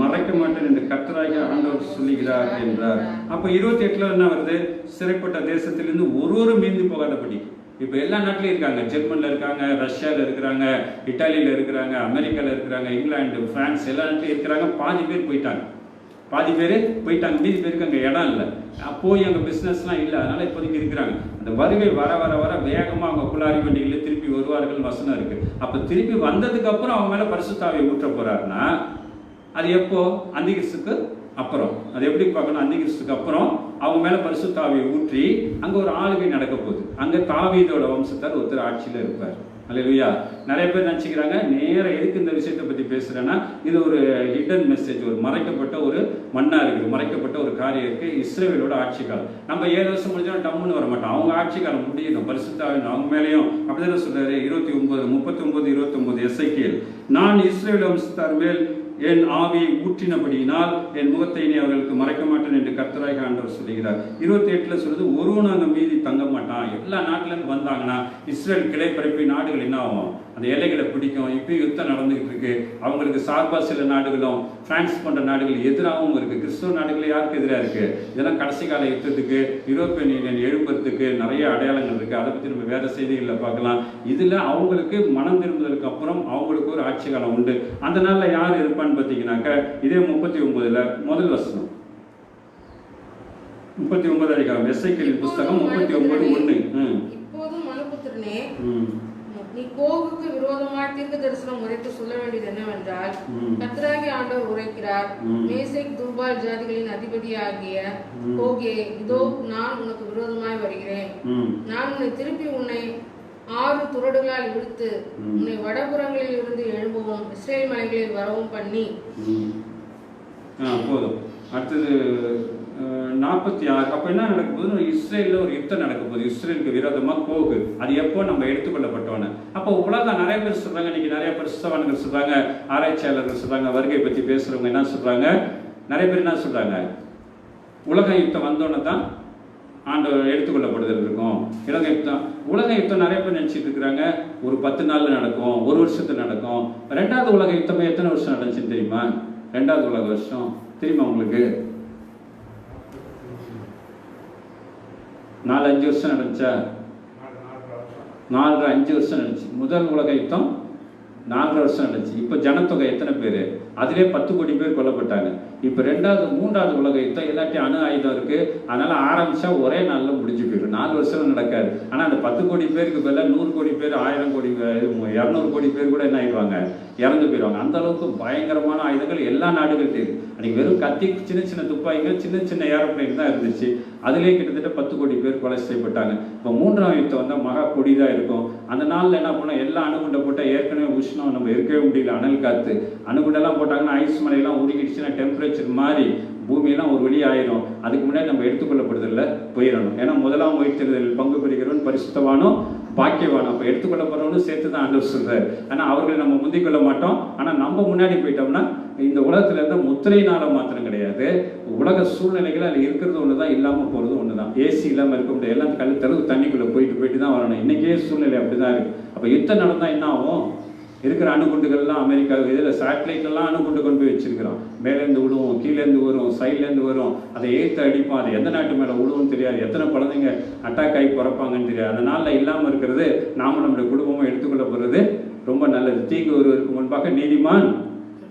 மறைக்க மாட்டேன் என்று கர்த்தராகிய ஆண்டவர் சொல்லுகிறார் என்றார். அப்ப 28ல என்ன வருது? சிறைப்பட்ட தேசத்திலிருந்து ஒரு மீந்து போகாதபடி. இப்ப எல்லா நாட்டிலும் இருக்காங்க. ஜெர்மன்ல இருக்காங்க, ரஷ்யால இருக்கிறாங்க, இட்டாலியில இருக்கிறாங்க, அமெரிக்கால இருக்கிறாங்க, இங்கிலாந்து, பிரான்ஸ் எல்லா நாட்டிலும் இருக்கிறாங்க. பாதி பேர் போயிட்டாங்க. மீதி பேருக்கு அங்கே இடம் இல்லை. போய் அங்கே பிஸ்னஸ்லாம் இல்லை. அதனால இப்போதைக்கு இருக்கிறாங்க. அந்த வருகை வர வர வர வேகமாக அவங்க குளாரி வண்டிகளில் திருப்பி வருவார்கள் வசனம் இருக்கு. அப்போ திருப்பி வந்ததுக்கு அப்புறம் அவங்க மேலே பரிசுத்த ஆவியை ஊற்ற போறாருன்னா அது எப்போ? அந்திகிறிஸ்துக்கு அப்புறம். அது எப்படி பார்க்கணும்? அந்திகிறிஸ்துக்கு அப்புறம் அவங்க மேலே பரிசுத்த ஆவியை ஊற்றி அங்கே ஒரு ஆளுகை நடக்க போகுது. அங்கே தாவீதோட வம்சத்தார் ஒருத்தர் ஆட்சியில் இருப்பார். அல்லேலூயா. நிறைய பேர் நினச்சிக்கிறாங்க நேரம் எதுக்கு இந்த விஷயத்தை பற்றி பேசுகிறேன்னா, இது ஒரு ஹிடன் மெசேஜ், ஒரு மறைக்கப்பட்ட ஒரு மண்ணா இருக்குது, மறைக்கப்பட்ட ஒரு காரியம் இருக்குது. இஸ்ரவேலோட ஆட்சி காலம். நம்ம 7 வருஷம் முடிஞ்சாலும் டம்முன்னு வர மாட்டோம். அவங்க ஆட்சி காலம் முடியணும். பரிசுத்த ஆவியானவர் அவங்க மேலேயும் அப்படிதான் சொல்றாரு. 39, 29 எசேக்கியேல். நான் இஸ்ரவேல் வம்சத்தார் மேல் என் ஆவியை ஊற்றினபடியினால் என் முகத்தை இனி அவர்களுக்கு மறைக்க மாட்டேன் என்று கர்த்தராகிய ஆண்டவர் சொல்லுகிறார். 28ல சொல்றது, ஒருவன் அங்கே மீதி தங்க மாட்டான். எல்லா நாட்டிலேருந்து வந்தாங்கன்னா இஸ்ரேல் கிளை பரப்பி நாடுகள் என்ன ஆகும்? அந்த எல்லைகளை பிடிக்கும். இப்பயும் யுத்தம் நடந்துகிட்டு இருக்கு. அவங்களுக்கு சார்பா சில நாடுகளும் பிரான்ஸ் போன்ற நாடுகள் எதிராகவும் இருக்கு. கிறிஸ்துவ நாடுகள் யாருக்கு எதிராக இருக்கு? இதெல்லாம் கடைசி கால யுத்தத்துக்கு, யூரோப்பியன் யூனியன் எழும்புறதுக்கு நிறைய அடையாளங்கள் இருக்கு. அதை பற்றி நம்ம வேற செய்திகளில் பார்க்கலாம். இதுல அவங்களுக்கு மனம் திரும்புவதற்கு அப்புறம் அவங்களுக்கு ஒரு ஆட்சி காலம் உண்டு. அந்த நாள்ல யார் இருப்பான்னு பார்த்தீங்கன்னாக்க இதே 39ல முதல் வசனம். 39 அதிகாரம் எசேக்கியேலின் புஸ்தகம் 39:1. இப்போதும் மனுபுத்திரனே, ம் நீ கோகுக்கு விரோதமாய் தீர்க்க தரிசனம் உரைத்து சொல்ல வேண்டியது என்னவென்றால், கர்த்தராகிய ஆண்டவர் உரைக்கிறார், மேசேக் தூபால் ஜாதிகளின் அதிபதியாகிய கோகே, இதோ நான் உனக்கு விரோதமாய் வருகிறேன். நான் உன்னை திருப்பி உன்னை 6 துறடுகளால் இழுத்து உன்னை வடபுறங்களில் இருந்து எழும்பவும் இஸ்ரேல் மலைகளில் வரவும் பண்ணி. போதும். அடுத்தது 46. அப்போ என்ன நடக்க போகுது? இஸ்ரேலில் ஒரு யுத்தம் நடக்க போகுது. இஸ்ரேலுக்கு விரோதமாக கோகு. அது எப்போ நம்ம எடுத்துக்கொள்ளப்பட்டோன்னு. அப்போ உலகம் நிறைய பேர் சொல்கிறாங்க, இன்றைக்கி நிறைய பேர் கிறிஸ்தவர்கள் சொல்கிறாங்க, ஆராய்ச்சியாளர்கள் சொல்கிறாங்க, வருகை பற்றி பேசுகிறவங்க என்ன சொல்கிறாங்க, நிறைய பேர் என்ன சொல்கிறாங்க, உலக யுத்தம் வந்தோன்னே தான் ஆண்டவர் எடுத்துக்கொள்ளப்படுதல் இருக்கும். உலக யுத்தம் நிறைய பேர் நினச்சிட்டு இருக்கிறாங்க ஒரு 10 நாளில் நடக்கும், 1 வருஷத்துல நடக்கும். 2வது உலக யுத்தமே எத்தனை வருஷம் நடந்துச்சுன்னு தெரியுமா? 2வது உலக வருஷம் தெரியுமா உங்களுக்கு? 4-5 வருஷம் நடந்துச்சா? 4-5 வருஷம் நடந்துச்சு. முதல் உலக யுத்தம் 4 வருஷம் நடந்துச்சு. இப்போ ஜனத்தொகை எத்தனை பேர்? அதிலே 10 கோடி பேர் கொல்லப்பட்டாங்க. இப்போ 2வது 3வது உலக யுத்தம் எல்லாத்தையும் அணு ஆயுதம் இருக்கு. அதனால ஆரம்பிச்சா ஒரே நாளில் முடிஞ்சு போயிடும். 4 வருஷம் நடக்காது. ஆனால் அந்த 10 கோடி பேருக்கு பதில 100 கோடி பேர், 1000 கோடி, 200 கோடி பேர் கூட என்ன ஆயிடுவாங்க, இறந்து போயிடுவாங்க. அந்த அளவுக்கு பயங்கரமான ஆயுதங்கள் எல்லா நாடுகள்கிட்ட இருக்கு. அன்னைக்கு வெறும் கத்தி, சின்ன சின்ன துப்பாக்கிகள், சின்ன சின்ன ஏரோப்ளைன் தான் இருந்துச்சு. அதிலே கிட்டத்தட்ட 10 கோடி பேர் கொலை செய்யப்பட்டாங்க. இப்போ 3ஆம் யுத்தம் வந்தால் மகா கொடி தான் இருக்கும். அந்த நாளில் என்ன பண்ணோம், எல்லா அணுகுண்டை போட்டால் ஏற்கனவே உஷ்ணம் நம்ம இருக்கவே முடியல, அனல் காற்று. அணுகுண்டெல்லாம் போட்டாங்கன்னா ஐஸ் மலையெல்லாம் உருகிடுச்சுன்னா டெம்பரேச்சர் மாறி பூமியெல்லாம் ஒரு வழி ஆயிரும். அதுக்கு முன்னாடி நம்ம எடுத்துக்கொள்ளப்படுறதில்ல போயிடணும். ஏன்னா முதலாம் உயிர்த்தெழுதலில் பங்கு பெறுகிறவன் பரிசுத்தவானோ பாக்கியவானோ. அப்போ எடுத்துக்கொள்ளப்படுறவனு சேர்த்து தான் ஆண்டவர் சொல்றாரு. ஆனால் அவர்களை நம்ம முந்திக்கொள்ள மாட்டோம். ஆனால் நம்ம முன்னாடி போயிட்டோம்னா இந்த உலகத்துல இருந்த முத்திரையினால மாத்திரம் கிடையாது, உலக சூழ்நிலைகள் அதில் இருக்கிறது ஒன்று தான், இல்லாமல் போகிறது ஒன்று தான். ஏசி இல்லாமல் இருக்க முடியாது. எல்லாம் கழுத்தளவு தண்ணிக்குள்ளே போயிட்டு தான் வரணும். இன்றைக்கே சூழ்நிலை அப்படி தான் இருக்குது. அப்போ யுத்தம் நடந்தால் என்ன ஆகும்? இருக்கிற அணுகுண்டுகள்லாம் அமெரிக்கா இதில் சேட்டலைட்லாம் அணுகுண்டு கொண்டு போய் வச்சிருக்கிறோம். மேலேருந்து விழுவும், கீழேருந்து வரும், சைட்லேருந்து வரும். அதை ஏற்று அடிப்போம். அது எந்த நாட்டு மேலே விழுவும் தெரியாது, எத்தனை குழந்தைங்க அட்டாக் ஆகி பிறப்பாங்கன்னு தெரியாது. அதனால இல்லாமல் இருக்கிறது, நாம நம்முடைய குடும்பமும் எடுத்துக்கொள்ளப்படுறது ரொம்ப நல்லது. தீங்கு ஒருவருக்கு முன்பாக நீதிமான்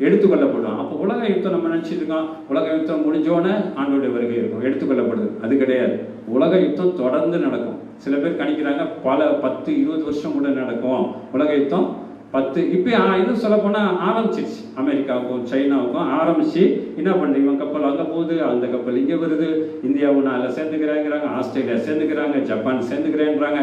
எடுத்துக்கொள்ளப்படும். அப்போ உலக யுத்தம் நம்ம நினச்சிட்டு இருக்கோம், உலக யுத்தம் முடிஞ்சோன்னே ஆண்டோடைய வருகை இருக்கும், எடுத்துக்கொள்ளப்படுது. அது கிடையாது. உலக யுத்தம் தொடர்ந்து நடக்கும். சில பேர் கணிக்கிறாங்க பல 10-20 வருஷம் கூட நடக்கும் உலக யுத்தம். 10 இப்போ இன்னும் சொல்ல போனால் ஆரம்பிச்சிருச்சு. அமெரிக்காவுக்கும் சைனாவுக்கும் ஆரம்பிச்சு என்ன பண்ணுறது, இவன் கப்பல் அங்கே போகுது, அந்த கப்பல் இங்கே வருது, இந்தியாவும் நாளில் சேர்ந்துக்கிறாங்கிறாங்க, ஆஸ்திரேலியா சேர்ந்துக்கிறாங்க, ஜப்பான் சேர்ந்துக்கிறேன்றாங்க,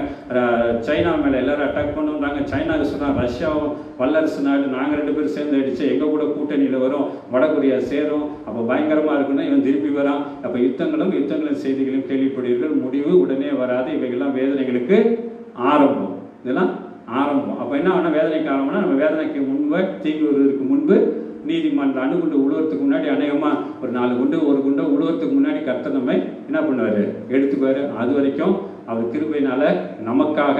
சைனா மேலே எல்லாரும் அட்டாக் பண்ணுறாங்க. சைனாவுக்கு சொன்னால் ரஷ்யாவும் வல்லரசு நாடு, நாங்கள் 2 பேரும் சேர்ந்து அடித்து எங்கள் கூட கூட்டணியில் வரும், வடகொரியா சேரும். அப்போ பயங்கரமாக இருக்குன்னா இவன் திருப்பி வரான். அப்போ யுத்தங்களின் செய்திகளையும் கேள்விப்படுவீர்கள், முடிவு உடனே வராது. இவைகள்லாம் வேதனைகளுக்கு ஆரம்பம். இதெல்லாம் ஆரம்பம். அப்போ என்ன ஆனா வேதனைக்கு ஆரம்பம்னா, நம்ம வேதனைக்கு முன்பு, தீங்கு வருவதற்கு முன்பு நீதிமன்ற அணுகுண்டு உழுவறதுக்கு முன்னாடி அநேகமாக ஒரு 4 குண்டு 1 குண்டு உழுவறதுக்கு முன்னாடி கர்த்தர் நம்மை என்ன பண்ணுவார், எடுத்துக்குவார். அது வரைக்கும் அவர் கிருபையினால நமக்காக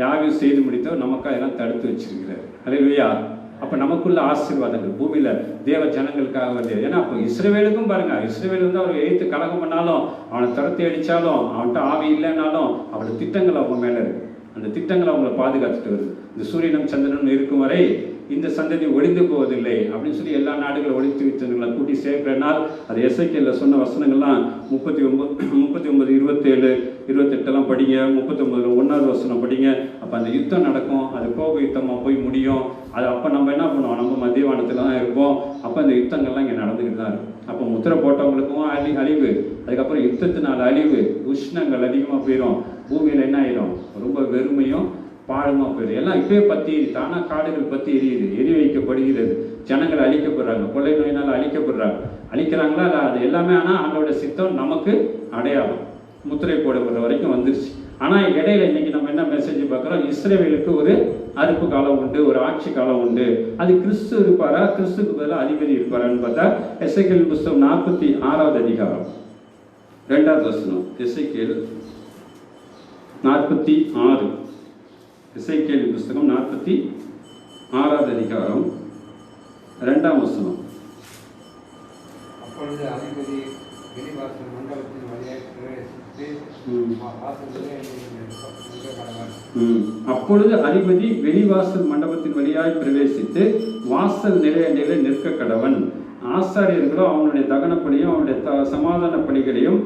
யாவையும் செய்து முடித்தோ, நமக்காக எல்லாம் தடுத்து வச்சிருக்கிறார். அல்லேலூயா. அப்போ நமக்குள்ள ஆசீர்வாதங்கள் பூமியில் தேவ ஜனங்களுக்காக வந்தது. ஏன்னா அப்போ இஸ்ரவேலுக்கும் பாருங்க, இஸ்ரவேல் வந்து அவர் எதிர்த்து கலகம் பண்ணாலும், அவனை துரத்தி அடித்தாலும், அவன்கிட்ட ஆவி இல்லைன்னாலும் அவனோட திட்டங்கள் அவங்க மேலே இருக்கு. அந்த திட்டங்களை அவங்களை பாதுகாத்துட்டு வருது. இந்த சூரியனும் சந்திரனும் இருக்கும் வரை இந்த சந்ததி ஒழிந்து போவதில்லை அப்படின்னு சொல்லி எல்லா நாடுகளும் ஒழித்து வைத்தவர்களை கூட்டி சேர்க்கிற நாள். அது எசேக்கியேல்ல சொன்ன வசனங்கள்லாம் 39, 27, 28 படிங்க. 39 1வது வசனம் படிங்க. அப்போ அந்த யுத்தம் நடக்கும். அது கோப யுத்தமாக போய் முடியும். அது அப்போ நம்ம என்ன பண்ணுவோம், நம்ம மத்தியவானத்தில் தான் இருப்போம். அப்போ அந்த யுத்தங்கள்லாம் இங்கே நடந்துக்கிட்டு தான் இருக்கும். அப்போ முத்திரை போட்டவங்களுக்கும் அழிவு, அதுக்கப்புறம் யுத்தத்தினால் அழிவு, உஷ்ணங்கள் அதிகமாக போயிடும். பூமியில் என்ன ஆயிடும், ரொம்ப வெறுமையும் பாழுமா போயிடும். எல்லாம் இப்பயே பற்றி தானா காடுகள் பற்றி எரியுது, எரி வைக்கப்படுகிறது. ஜனங்கள் அழிக்கப்படுறாங்க, கொள்ளை நோயினால் அழிக்கப்படுறாங்க. அழிக்கிறாங்களா இல்லை, அது எல்லாமே. ஆனால் ஆண்டோட சித்தம் நமக்கு அடையாளம் முத்திரை போடப்படுற வரைக்கும் வந்துருச்சு. ஆனால் இடையில இன்னைக்கு நம்ம என்ன மெசேஜ் பார்க்குறோம், இஸ்ரவேலுக்கு ஒரு அறுப்பு காலம் உண்டு, ஒரு ஆட்சி காலம் உண்டு. அது கிறிஸ்து இருப்பாரா, கிறிஸ்துக்கு பதிலாக அதிபதி இருப்பாரான்னு பார்த்தா எசேக்கியேல் புஸ்தகம் 46வது அதிகாரம் 2வது வசனம். எசேக்கியேல் 46, எசேக்கியேல் புஸ்தகம் 46வது அதிகாரம் 2ஆம் வசனம். அப்பொழுது அதிபதி வெளிவாசல் மண்டபத்தின் வழியாக பிரவேசித்து அப்பொழுது அதிபதி வெளிவாசல் மண்டபத்தின் வழியாய் பிரவேசித்து வாசல் நிலைய நிற்க கடவன். ஆசாரியர்களோ அவனுடைய தகனப்படியும் அவனுடைய சமாதான பலிகளையும்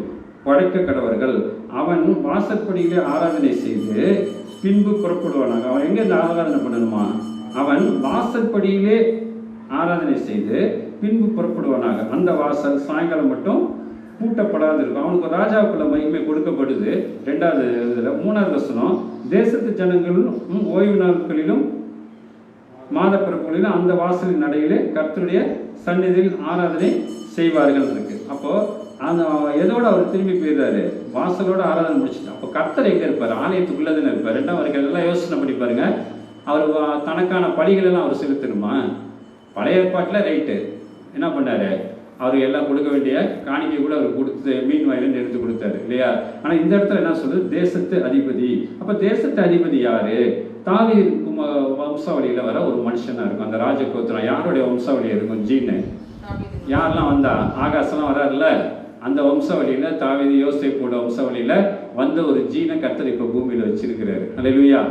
படைக்க கடவர்கள். அவன் வாசற்படியிலே ஆராதனை செய்து பின்பு புறப்படுவானாக. அவன் எங்க இந்த ஆராதனை பண்ணணுமா? அவன் வாசற்படியிலே ஆராதனை செய்து பின்பு புறப்படுவானாக. அந்த வாசல் சாயங்காலம் மட்டும் பூட்டப்படாது இருக்கும். அவனுக்கு ராஜாவுக்குள்ள மகிமை கொடுக்கப்படுது. 2வது இதுல 3வது வசனம், தேசத்து ஜனங்களும் ஓய்வு நாட்களிலும் மாத பிறப்புகளிலும் அந்த வாசலின் நடையிலே கர்த்தருடைய சந்நிதியில் ஆராதனை செய்வார்கள் இருக்கு. அப்போ அந்த எதோட அவர் திரும்பி போயிடுறாரு? வாசலோட ஆராதனை முடிச்சுட்டு. அப்போ கர்த்தர் எங்க இருப்பார்? ஆலயத்துக்குள்ளதானே இருப்பார். 2வது வரைக்கும் எல்லாம் யோசனை பண்ணி பாருங்க. அவர் தனக்கான பலிகள் எல்லாம் அவர் செலுத்தணுமா? பழைய ஏற்பாட்டில் ரைட்டு என்ன பண்ணாரு? அவர் எல்லாம் கொடுக்க வேண்டிய காணிக்கை கூட அவர் கொடுத்து மீன் வாயிலிருந்து எடுத்து கொடுத்தாரு இல்லையா? ஆனால் இந்த இடத்துல என்ன சொல்றது? தேசத்து அதிபதி. அப்போ தேசத்து அதிபதி யாரு? தாவீது வம்சாவளியில வர ஒரு மனுஷனா இருக்கும். அந்த ராஜகோத்திரம் யாருடைய வம்சாவளி இருக்கும்? ஜீனு. யாரெல்லாம் வந்தா? ஆகாசெல்லாம் வராருல்ல, அந்த வம்சாவளியில தாவீது யோசேப்போட வம்சாவளியில வந்த ஒரு ஜீனை கர்த்தர் இப்ப பூமியில வச்சிருக்கிறாரு. அல்லேலூயா,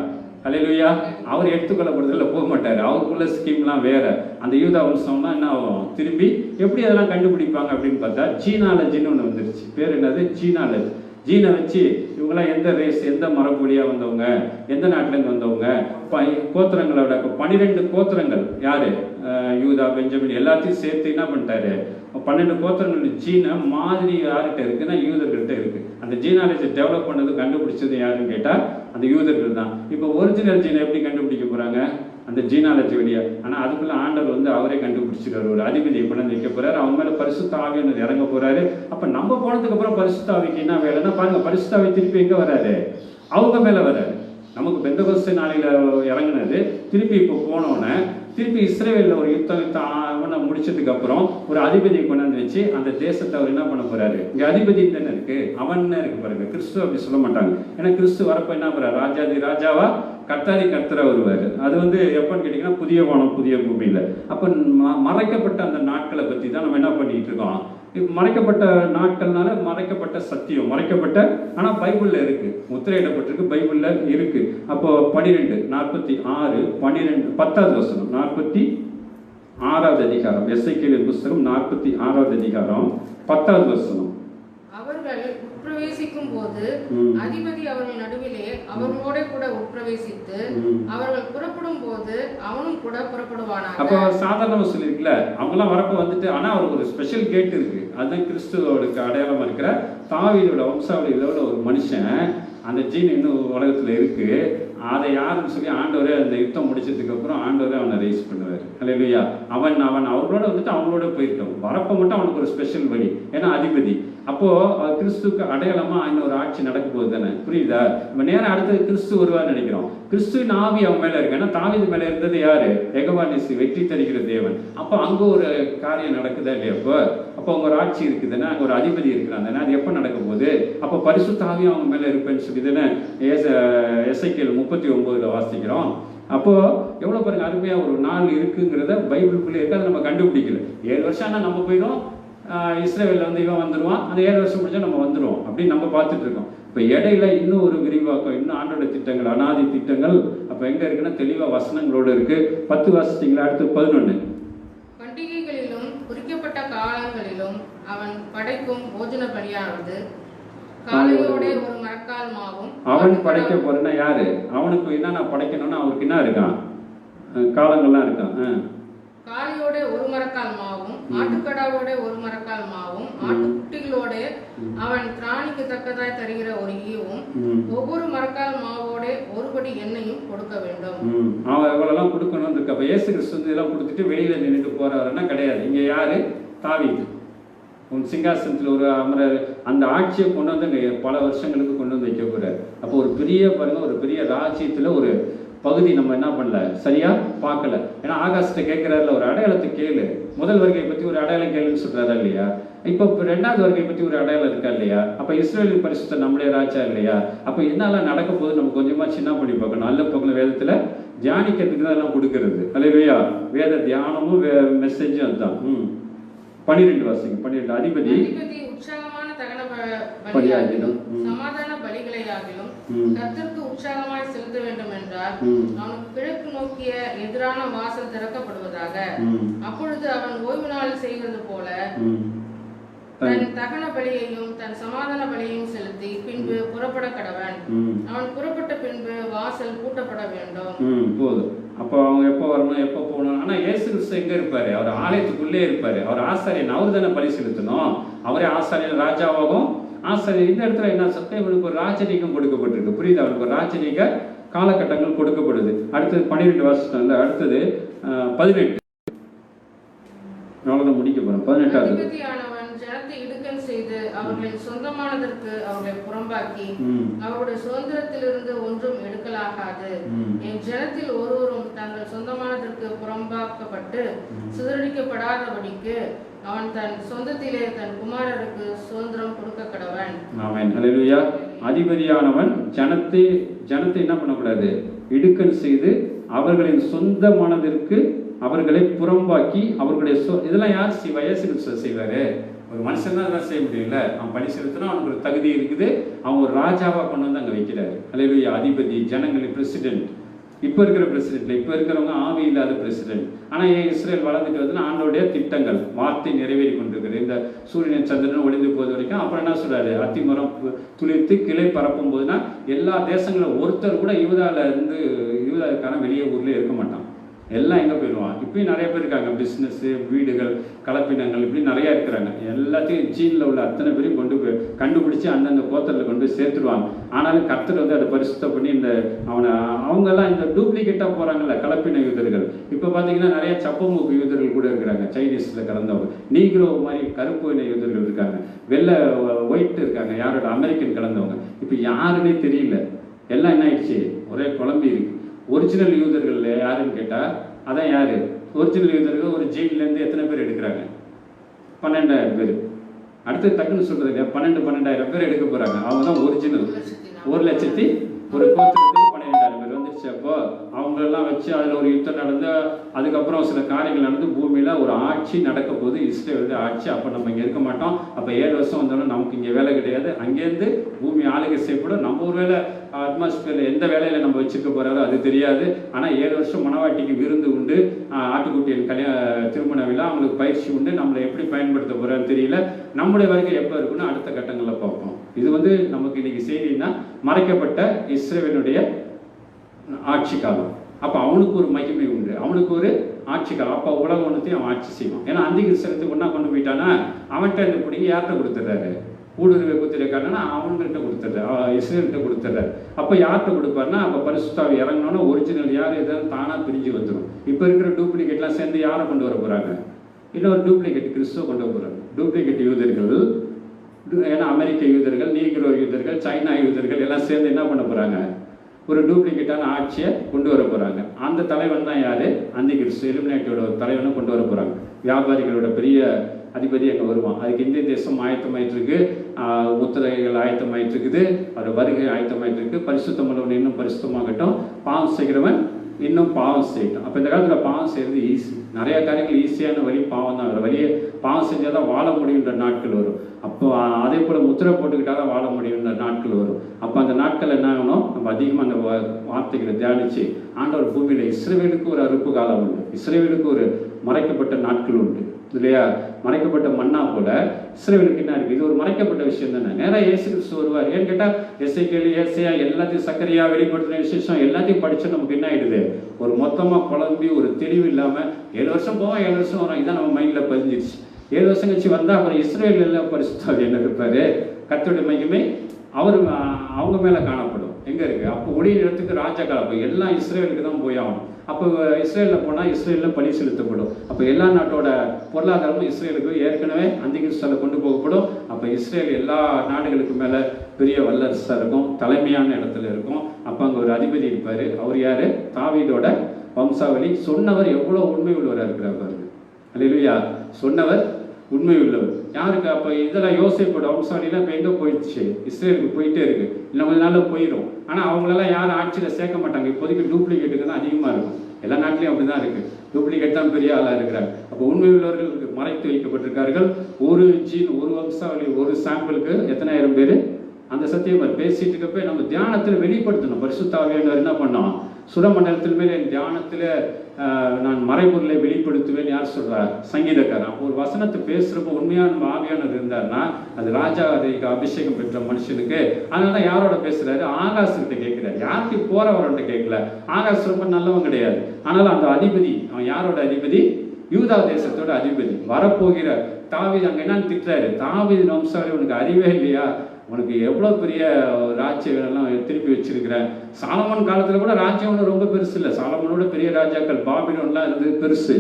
அல்லேலூயா. அவர் எடுத்துக்கொள்ளப்படுறதுல போக மாட்டாரு. அவருக்குள்ள ஸ்கீம்லாம் வேற. அந்த யூதா வம்சம்னா என்ன ஆகும்? திரும்பி எப்படி அதெல்லாம் கண்டுபிடிப்பாங்க அப்படின்னு பார்த்தா ஜீனாலஜின்னு ஒன்று வந்துருச்சு. பேர் என்னது? ஜீனாலஜி. ஜீனை வச்சு இவங்கெல்லாம் எந்த ரேஸ், எந்த மரபுலியாக வந்தவங்க, எந்த நாட்டிலேருந்து வந்தவங்க, கோத்திரங்களோட 12 கோத்திரங்கள் யாரு? யூதா, பெஞ்சமின் எல்லாத்தையும் சேர்த்து என்ன பண்ணிட்டாரு? 12 கோத்திரங்கள் ஜீனை மாதிரி யார்கிட்ட இருக்குன்னா யூதர்கிட்ட இருக்கு. அந்த ஜீனாலஜி டெவலப் பண்ணது, கண்டுபிடிச்சது யாருன்னு கேட்டால் அந்த யூதர்கள் தான். இப்போ ஒரிஜினல் ஜீனை எப்படி கண்டுபிடிக்க போறாங்க? அந்த ஜீனாலஜி வழியா. ஆனால் அதுக்குள்ள ஆண்டவர் அவரே கண்டுபிடிச்சிருக்காரு. ஒரு அதிபதியை கொண்டு வைக்க போறாரு. அவங்க மேல பரிசுத்த ஆவியானவர் இறங்க போறாரு. அப்ப நம்ம போனதுக்கு அப்புறம் பரிசுத்த ஆவிக்கு என்ன வேலைன்னா பாருங்க, பரிசுத்த ஆவி திருப்பி எங்க வராரு? அவங்க மேல வராரு. நமக்கு பெந்தகோஸ்தே நாளையில இறங்குனது திருப்பி இப்போ போனோன்னே திருப்பி இஸ்ரேலில் ஒரு யுத்தம் முடிச்சதுக்கு அப்புறம் ஒரு அதிபதியை கொண்டாந்து வச்சு அந்த தேசத்தை அவர் என்ன பண்ண போறாரு? இங்க அதிபதி தானே இருக்கு, அவன் இருக்கு பாருங்க. கிறிஸ்து அப்படி சொல்ல மாட்டாங்க. ஏன்னா கிறிஸ்து வரப்ப என்ன போறாரு? ராஜாதி ராஜாவா கர்த்தாதி கர்த்தரா வருவாரு. அது எப்பன்னு கேட்டீங்கன்னா புதிய வானம் புதிய பூமியில. அப்ப மறைக்கப்பட்ட அந்த நாட்களை பத்தி தான் நம்ம என்ன பண்ணிட்டு இருக்கோம். மறைக்கப்பட்ட நாட்கள்னால மறைக்கப்பட்ட சத்தியம், மறைக்கப்பட்ட ஆனா பைபிள்ல இருக்கு, முத்திரையிடப்பட்டிருக்கு, பைபிள்ல இருக்கு. அப்போ 12 46 12 10வது வசனம் 46வது அதிகாரம், எசேக்கியேலின் புத்தகம் 46வது அதிகாரம் 10வது வசனம். அவர்கள் உட்பிரவேசிக்கும் போது அதிபதி அவர்கள் நடுவிலே அவர்களோட கூட உட்பிரவேசித்து அவர்கள் புறப்படும் போது அவனும் கூட புறப்படுவானாக. அப்ப சாதாரணமா சொல்லிருக்கல, அவங்கெல்லாம் வரப்ப வந்துட்டு, ஆனா அவருக்கு ஒரு ஸ்பெஷல் கேட் இருக்கு. அதுதான் கிறிஸ்துவோட அடையாளமா இருக்கிற தாவீதோட வம்சாவளியில ஒரு மனுஷன். அந்த ஜீன் இன்னும் உலகத்துல இருக்கு. அதை யாருன்னு சொல்லி ஆண்டவரே அந்த யுத்தம் முடிச்சதுக்கு அப்புறம் ஆண்டவரே அவனை ரைஸ் பண்ணுவார். அல்லேலூயா. அவன் அவங்களோட வந்துட்டு அவங்களோட போயிட்டோம். வரப்ப மட்டும் அவனுக்கு ஒரு ஸ்பெஷல் வழி, ஏன்னா அதிபதி. அப்போ கிறிஸ்துக்கு அடையாளமா இன்னொரு ஆட்சி நடக்க போகுது தானே, புரியுதா? நம்ம நேரம் அடுத்தது கிறிஸ்து வருவான்னு நினைக்கிறோம். கிறிஸ்துவின் ஆவி அவன் மேல இருக்கு. ஏன்னா தாவீது மேல இருந்தது யாரு? யெகோவா நிசி, வெற்றி தருகிற தேவன். அப்போ அங்க ஒரு காரியம் நடக்குதா இல்லையா? அப்போ அங்க ஒரு ஆட்சி இருக்குதுன்னா, அங்க ஒரு அதிபதி இருக்கிறாங்க. அது எப்ப நடக்க போகுது? அப்போ பரிசுத்த ஆவியும் அவங்க மேல இருப்பேன்னு சொல்லி தானே எசேக்கியேல் 39 வாசிக்கிறோம். அப்போ எவ்வளவு பாருங்க அருமையா ஒரு நாள் இருக்குங்கிறத பைபிளுக்குள்ளே இருக்கு. அதை நம்ம கண்டுபிடிக்கல. 7 வருஷம் ஆனா நம்ம போயிடும். இஸ்ரேலில் இவன் வந்துடுவான். அந்த 7 வருஷம் முடிச்சா நம்ம வந்துடுவோம் அப்படின்னு நம்ம பார்த்துட்டு இருக்கோம். இப்போ இடையில இன்னும் ஒரு விரிவாக்கம், இன்னும் ஆண்டோட திட்டங்கள், அனாதி திட்டங்கள் அப்போ எங்க இருக்குன்னா தெளிவா வசனங்களோடு இருக்கு. 10 வாசிச்சிங்களா? அடுத்து 11. பண்டிகைகளிலும் குறிக்கப்பட்ட காலங்களிலும் அவன் படைக்கும் போஜன பலியானது காலையோட ஒரு மரக்கால் மாவும். அவன் படைக்க போறேன்னா யாரு? அவனுக்கு என்னன்னா படைக்கணும்னா அவருக்கு என்ன இருக்கான்? காலங்கள்லாம் இருக்கான். காலையோட ஒரு மரக்கால் மாவும், ஆட்டுக்கடாவோட ஒரு மரக்கால் மாவும், ஆட்டுக்குட்டிகளோட அவன் திராணிக்கு தக்கதாய் தருகிற ஒரு ஈவும், ஒவ்வொரு மரக்கால் மாவோட ஒருபடி எண்ணெயும் கொடுக்க வேண்டும். அவன் எவ்வளவு கொடுக்கணும் இருக்கு. அப்ப இயேசு கிறிஸ்து இதெல்லாம் கொடுத்துட்டு வெளியில நின்றுட்டு போறாருன்னா கிடையாது. இங்க யாரு? தாவீது உன் சிங்காசனத்தில் ஒரு அமரர். அந்த ஆட்சியை கொண்டு வந்து பல வருஷங்களுக்கு கொண்டு வந்து வைக்க போறாரு. அப்போ ஒரு பெரிய பாருங்க, ஒரு பெரிய ராஜ்யத்துல ஒரு பகுதி நம்ம என்ன பண்ணல, சரியா பார்க்கல. ஏன்னா ஆகாசத்தை கேட்கிறாருல, ஒரு அடையாளத்தை கேளு. முதல் வருகை பத்தி ஒரு அடையாளம் கேளுன்னு சொல்றாரா இல்லையா? இப்போ 2வது வருகை பத்தி ஒரு அடையாளம் இருக்கா இல்லையா? அப்ப இஸ்ரேலின் பரிசுத்த நம்முடைய ராஜா இல்லையா? அப்ப என்னெல்லாம் நடக்க போது நம்ம கொஞ்சமா சின்ன பண்ணி பார்க்கணும். நல்ல பக்கம் வேதத்துல தியானிக்கிறதுக்கு தான் எல்லாம் கொடுக்கறது. அல்லேலூயா. வேத தியானமும் மெசேஜும் அதுதான். 12 வாசிங்க. 12 அதிபதி உற்சாகமான தகன பலியாகிலும் சமாதான பலிகளையாகிலும் கர்த்தருக்கு உற்சாகமாய் செலுத்த வேண்டும் என்றால் அவனுக்கு கிழக்கு நோக்கிய எதிரான வாசல் திறக்கப்படுவதாக. அப்பொழுது அவன் ஓய்வு நாளில் செய்கிறது போல தன் தகன பலியையும் தன் சமாதான பலியையும் செலுத்தி பின்பு புறப்பட கடவன். அவன் புறப்பட்ட பின்பு வாசல் பூட்டப்பட வேண்டும். போதும். அப்போ அவங்க எப்போ வரணும், எப்போ போகணும்? ஆனால் இயேசு கிறிஸ்து எங்கே இருப்பார்? அவர் ஆலயத்துக்குள்ளே இருப்பார். அவர் ஆசாரியன், அவர் தானே பலி செலுத்தணும். அவரே ஆசாரியன், ராஜாவாகும் ஆசாரியன். இந்த இடத்துல என்ன சத்தம்? இவனுக்கு ஒரு ராஜரீகம் கொடுக்கப்பட்டிருக்கு. புரியுது? அவனுக்கு ஒரு ராஜரீக காலகட்டங்கள் கொடுக்கப்படுது. அடுத்தது 12 வருஷம், அடுத்தது 18 அவ்வளோதான் முடிக்க போகிறோம். 18வது ஜனத்தை இடுக்கன் செய்து அவர்களின் சொந்தமானதற்கு அவர்களை புறம்பாக்கி அவருடைய சுதந்திரத்திலிருந்து ஒன்றும் எடுக்கலாகாது. என் ஜனத்தில் ஒருவரும் தங்கள் சொந்தமானதற்கு புறம்பாக்கப்பட்டு சிதறடிக்கப்படாதபடிக்கு அவன் தன் சொந்தத்திலே தன் குமாரருக்கு சுதந்திரம் கொடுக்க கடவன். ஆமென். ஹல்லேலூயா. அதிபதியானவன் ஜனத்தை என்ன பண்ணக்கூடாது? இடுக்கன் செய்து அவர்களின் சொந்தமானதற்கு அவர்களை புறம்பாக்கி அவர்களுடைய இதெல்லாம் யார் செய்வா? இயேசு கிறிஸ்து செய்வாரு. ஒரு மனுஷன் தான் அதெல்லாம் செய்ய முடியல. அவன் பணி செலுத்தினா அவனுக்கு ஒரு தகுதி இருக்குது. அவன் ஒரு ராஜாவா கொண்டு வந்து அங்கே வைக்கிறாரு. ஹல்லேலூயா. அதிபதி, ஜனங்களின் பிரசிடென்ட். இப்போ இருக்கிற பிரசிடென்ட், இப்போ இருக்கிறவங்க ஆவி இல்லாத பிரசிடென்ட். ஆனால் ஏன் இஸ்ரேல் வளர்ந்துட்டு வருதுன்னா ஆண்டோடைய திட்டங்கள் வார்த்தை நிறைவேறி கொண்டிருக்குது. இந்த சூரியன் சந்திரன் ஒளிந்து போது வரைக்கும். அப்புறம் என்ன சொல்றாரு? அத்திமரம் துளிர்த்து கிளை பரப்பும் போதுன்னா எல்லா தேசங்களும் ஒருத்தர் கூட யூதாக்காரன் வெளியே ஊர்லேயே இருக்க மாட்டான். எல்லாம் எங்கே போயிடுவான்? இப்பயும் நிறைய பேர் இருக்காங்க. பிஸ்னஸ்ஸு, வீடுகள், கலப்பினங்கள், இப்படி நிறையா இருக்கிறாங்க. எல்லாத்தையும் ஜீனில் உள்ள அத்தனை பேரையும் கொண்டு போய் கண்டுபிடிச்சி அந்தந்த கோத்தரில் கொண்டு போய் சேர்த்துடுவாங்க. ஆனாலும் கர்த்தர் வந்து அதை பரிசுத்தம் பண்ணி அவங்கெல்லாம் இந்த டூப்ளிகேட்டாக போகிறாங்கல்ல கலப்பின யூதர்கள். இப்போ பார்த்தீங்கன்னா நிறைய சப்பமூக்கு யூதர்கள் கூட இருக்கிறாங்க. சைனீஸில் கலந்தவங்க, நீக்ரோ மாதிரி கருப்பு இன யூதர்கள் இருக்காங்க, வெள்ளை ஒயிட் இருக்காங்க, யாரோட அமெரிக்கன் கலந்தவங்க. இப்போ யாருன்னே தெரியல. எல்லாம் என்ன ஆயிடுச்சு? ஒரே குழம்பி இருக்கு. ஒரிஜினல் யூதர்கள் யாருன்னு கேட்டால் அதான் யார்? ஒரிஜினல் யூதர்கள் ஒரு ஜெயிலேருந்து எத்தனை பேர் எடுக்கிறாங்க? 12,000 பேர். அடுத்து டக்குன்னு சொல்கிறது இல்லையா? 12,000 பேர் எடுக்க போகிறாங்க. அவங்க தான் ஒரிஜினல். 1,00,000 ஒரு கோத்திரத்துக்கு 12,000 பேர் வந்துருச்சு. அப்போ அவங்களெல்லாம் வச்சு அதில் ஒரு யுத்தம் நடந்து அதுக்கப்புறம் சில காரியங்கள் நடந்து பூமியில் ஒரு ஆட்சி நடக்க போது, இஸ்ரேலுடைய ஆட்சி. அப்போ நம்ம இங்கே இருக்க மாட்டோம். அப்போ 7 வருஷம் வந்தாலும் நமக்கு இங்கே வேலை கிடையாது. அங்கேருந்து பூமி ஆளுகை செய்யப்படும். நம்ம ஒரு வேலை அட்மாஸ்பியரில் எந்த வேலையில் நம்ம வச்சுருக்க போகிறாரோ அது தெரியாது. ஆனால் 7 வருஷம் மனவாட்டிக்கு விருந்து உண்டு, ஆட்டுக்குட்டியின் திருமண விழா, அவங்களுக்கு பயிற்சி உண்டு. நம்மளை எப்படி பயன்படுத்த போகிறான்னு தெரியல. நம்முடைய வருகை எப்போ இருக்குன்னு அடுத்த கட்டங்களில் பார்ப்போம். இது வந்து நமக்கு இன்னைக்கு செய்தின்னா மறைக்கப்பட்ட இஸ்ரவேலுடைய ஆட்சி காலம். அப்போ அவனுக்கு ஒரு மகிமை உண்டு, அவனுக்கு ஒரு ஆட்சி காலம். அப்போ உலகம் ஒன்றுத்தையும் அவன் ஆட்சி செய்வான். ஏன்னா அந்திகிறிஸ்தவத்தை ஒன்றா கொண்டு போயிட்டானா அவன்கிட்ட இந்த பிடிங்கி யார்கிட்ட கொடுத்துட்றாரு? ஊடுருவை குத்திரைக்காரனா அவன்கிட்ட கொடுத்துட்றாரு, இஸ்ரேல்கிட்ட கொடுத்துட்றாரு. அப்போ யார்கிட்ட கொடுப்பாருன்னா அப்போ பரிசுத்தாவி இறங்கினோன்னா ஒரிஜினல் யார் எதாவது தானாக பிரிஞ்சு வந்துடும். இப்போ இருக்கிற டூப்ளிகேட்லாம் சேர்ந்து யாரை கொண்டு வர போகிறாங்க? இன்னொரு டூப்ளிகேட் கிறிஸ்துவ கொண்டு வர போகிறாங்க. டூப்ளிகேட் யூதர்கள், ஏன்னா அமெரிக்க யூதர்கள், நீக்ரோ யூதர்கள், சைனா யூதர்கள் எல்லாம் சேர்ந்து என்ன பண்ண போகிறாங்க? ஒரு டூப்ளிகேட்டான ஆட்சியை கொண்டு வர போகிறாங்க. அந்த தலைவன் தான் யார்? அந்திகிறிஸ்து, எலிமினேட்டியோட ஒரு தலைவனை கொண்டு வர போகிறாங்க. வியாபாரிகளோட பெரிய அதிபதி அங்கே வருவான். அதுக்கு இந்திய தேசம் ஆயத்தமாயிட்டு இருக்கு, முத்திரைகள் ஆயத்தமாயிட்டு இருக்குது, அவர் வருகை ஆயத்தமாயிட்டு இருக்கு. பரிசுத்தமுள்ளவன் இன்னும் பரிசுத்தமாகட்டும், பாவம் செய்கிறவன் இன்னும் பாவம் செய்யட்டும். அப்போ இந்த காலத்தில் பாவம் செய்கிறது ஈஸி. நிறைய காரியங்கள் ஈஸியான வழி பாவம் தான். வழியே பாவம் செஞ்சால் தான் வாழ முடியுன்ற நாட்கள் வரும். அப்போ அதே போல் முத்திரை போட்டுக்கிட்டால் தான் வாழ முடியுன்ற நாட்கள் வரும். அப்போ அந்த நாட்கள் என்ன ஆகணும்? நம்ம அதிகமாக அந்த வார்த்தைகளை தியானித்து ஆண்டவர் பூமியில் இஸ்ரவேலுக்கு ஒரு அறுப்பு காலம் உண்டு, இஸ்ரவேலுக்கு ஒரு மறைக்கப்பட்ட நாட்கள் உண்டு இல்லையா? மறைக்கப்பட்ட மண்ணா போல இஸ்ரவேலுக்கு என்ன இருக்கு? இது ஒரு மறைக்கப்பட்ட விஷயம் தானே. நேராக இயேசு கிறிஸ்து வருவார். ஏன்னு கேட்டால் எசேக்கியேல், ஏசாயா எல்லாத்தையும், சக்கரியா வெளிப்படுத்தின விசேஷம் எல்லாத்தையும் படிச்சு நமக்கு என்ன ஆயிடுது? ஒரு மொத்தமாக குழம்பி ஒரு தெளிவு இல்லாமல் 7 வருஷம் போவோம், 7 வருஷம் வரும், இதான் நம்ம மைண்டில் பதிஞ்சிருச்சு. 7 வருஷம் கழிச்சு வந்தால் அப்புறம் இஸ்ரேல் எல்லாம் பரிசுத்தாவி என்ன இருப்பாரு? கர்த்தருடைய மகிமை அவங்க மேலே காணப்படும். எங்கே இருக்குது? அப்போ ஒளியின் இடத்துக்கு ராஜா காலம் எல்லாம் இஸ்ரேலுக்கு தான் போய் ஆகணும். அப்போ இஸ்ரேலில் போனால் இஸ்ரேலில் பலி செலுத்தப்படும். அப்போ எல்லா நாட்டோட பொருளாதாரமும் இஸ்ரேலுக்கு ஏற்கனவே அந்திகிறிஸ்துவில் கொண்டு போகப்படும். அப்போ இஸ்ரேல் எல்லா நாடுகளுக்கு மேலே பெரிய வல்லரசாக இருக்கும், தலைமையான இடத்துல இருக்கும். அப்போ அங்கே ஒரு அதிபதி இருப்பார். அவர் யார்? தாவீதோட வம்சாவளி. சொன்னவர் எவ்வளோ உண்மை உள்ளவராக இருக்கிறார் பாருங்க. அல்லேலூயா. சொன்னவர் உண்மை உள்ளவர். யாருக்கு? அப்போ இதெல்லாம் யோசேப்போட வம்சாவளிலாம் இப்போ எங்கே போயிடுச்சு? இஸ்ரேலுக்கு போயிட்டே இருக்கு. இல்லை கொஞ்ச நாளில் போயிடும். ஆனால் அவங்களெல்லாம் யாரும் ஆட்சியில் சேர்க்க மாட்டாங்க. இப்போதைக்கு டூப்ளிகேட்டுக்கு தான் அதிகமாக இருக்கும். எல்லா நாட்டிலையும் அப்படி தான் இருக்குது. டூப்ளிகேட் தான் பெரிய ஆளாக இருக்கிறாங்க. அப்போ உண்மை உள்ளவர்களுக்கு மறைத்து வைக்கப்பட்டிருக்கார்கள். ஒரு ஜீன், ஒரு வம்சாவளி, ஒரு சாம்பிளுக்கு எத்தனை ஆயிரம் பேர்? அந்த சத்தியம் பேசிட்டு இருக்கப்ப நம்ம தியானத்தில் வெளிப்படுத்தணும். பரிசுத்த ஆவியானவர் என்ன பண்ணோம்? சுரமண்டலத்தில் மேலே தியானத்தில் நான் மறைபொருளை வெளிப்படுத்துவேன் யார் சொல்றார்? சங்கீதக்காரன். அப்போ ஒரு வசனத்தை பேசுறப்போ உண்மையான ஆவியானவர் இருந்தார்னா அது ராஜாதிக்கு அபிஷேகம் பெற்ற மனுஷனுக்கு. அதனால யாரோட பேசுறாரு? ஆகாசுகிட்ட கேட்கிறாரு. யாருக்கு போறவர்கிட்ட கேட்கல. ஆகாசு ரொம்ப நல்லவன் கிடையாது. ஆனாலும் அந்த அதிபதி, அவன் யாரோட அதிபதி? யூதா தேசத்தோட அதிபதி. வரப்போகிற தாவீது அங்க என்னன்னு திட்டுறாரு, தாவீது வம்சாவளி உனக்கு அறிவே இல்லையா? உனக்கு எவ்வளோ பெரிய ராஜ்யங்கள்லாம் திருப்பி வச்சிருக்கிறேன். சாலமன் காலத்தில் கூட ராஜ்யம் ஒன்றும் ரொம்ப பெருசு இல்லை. சாலமனோட பெரிய ராஜாக்கள் பாபிலோன்லாம் இருந்தது பெருசு.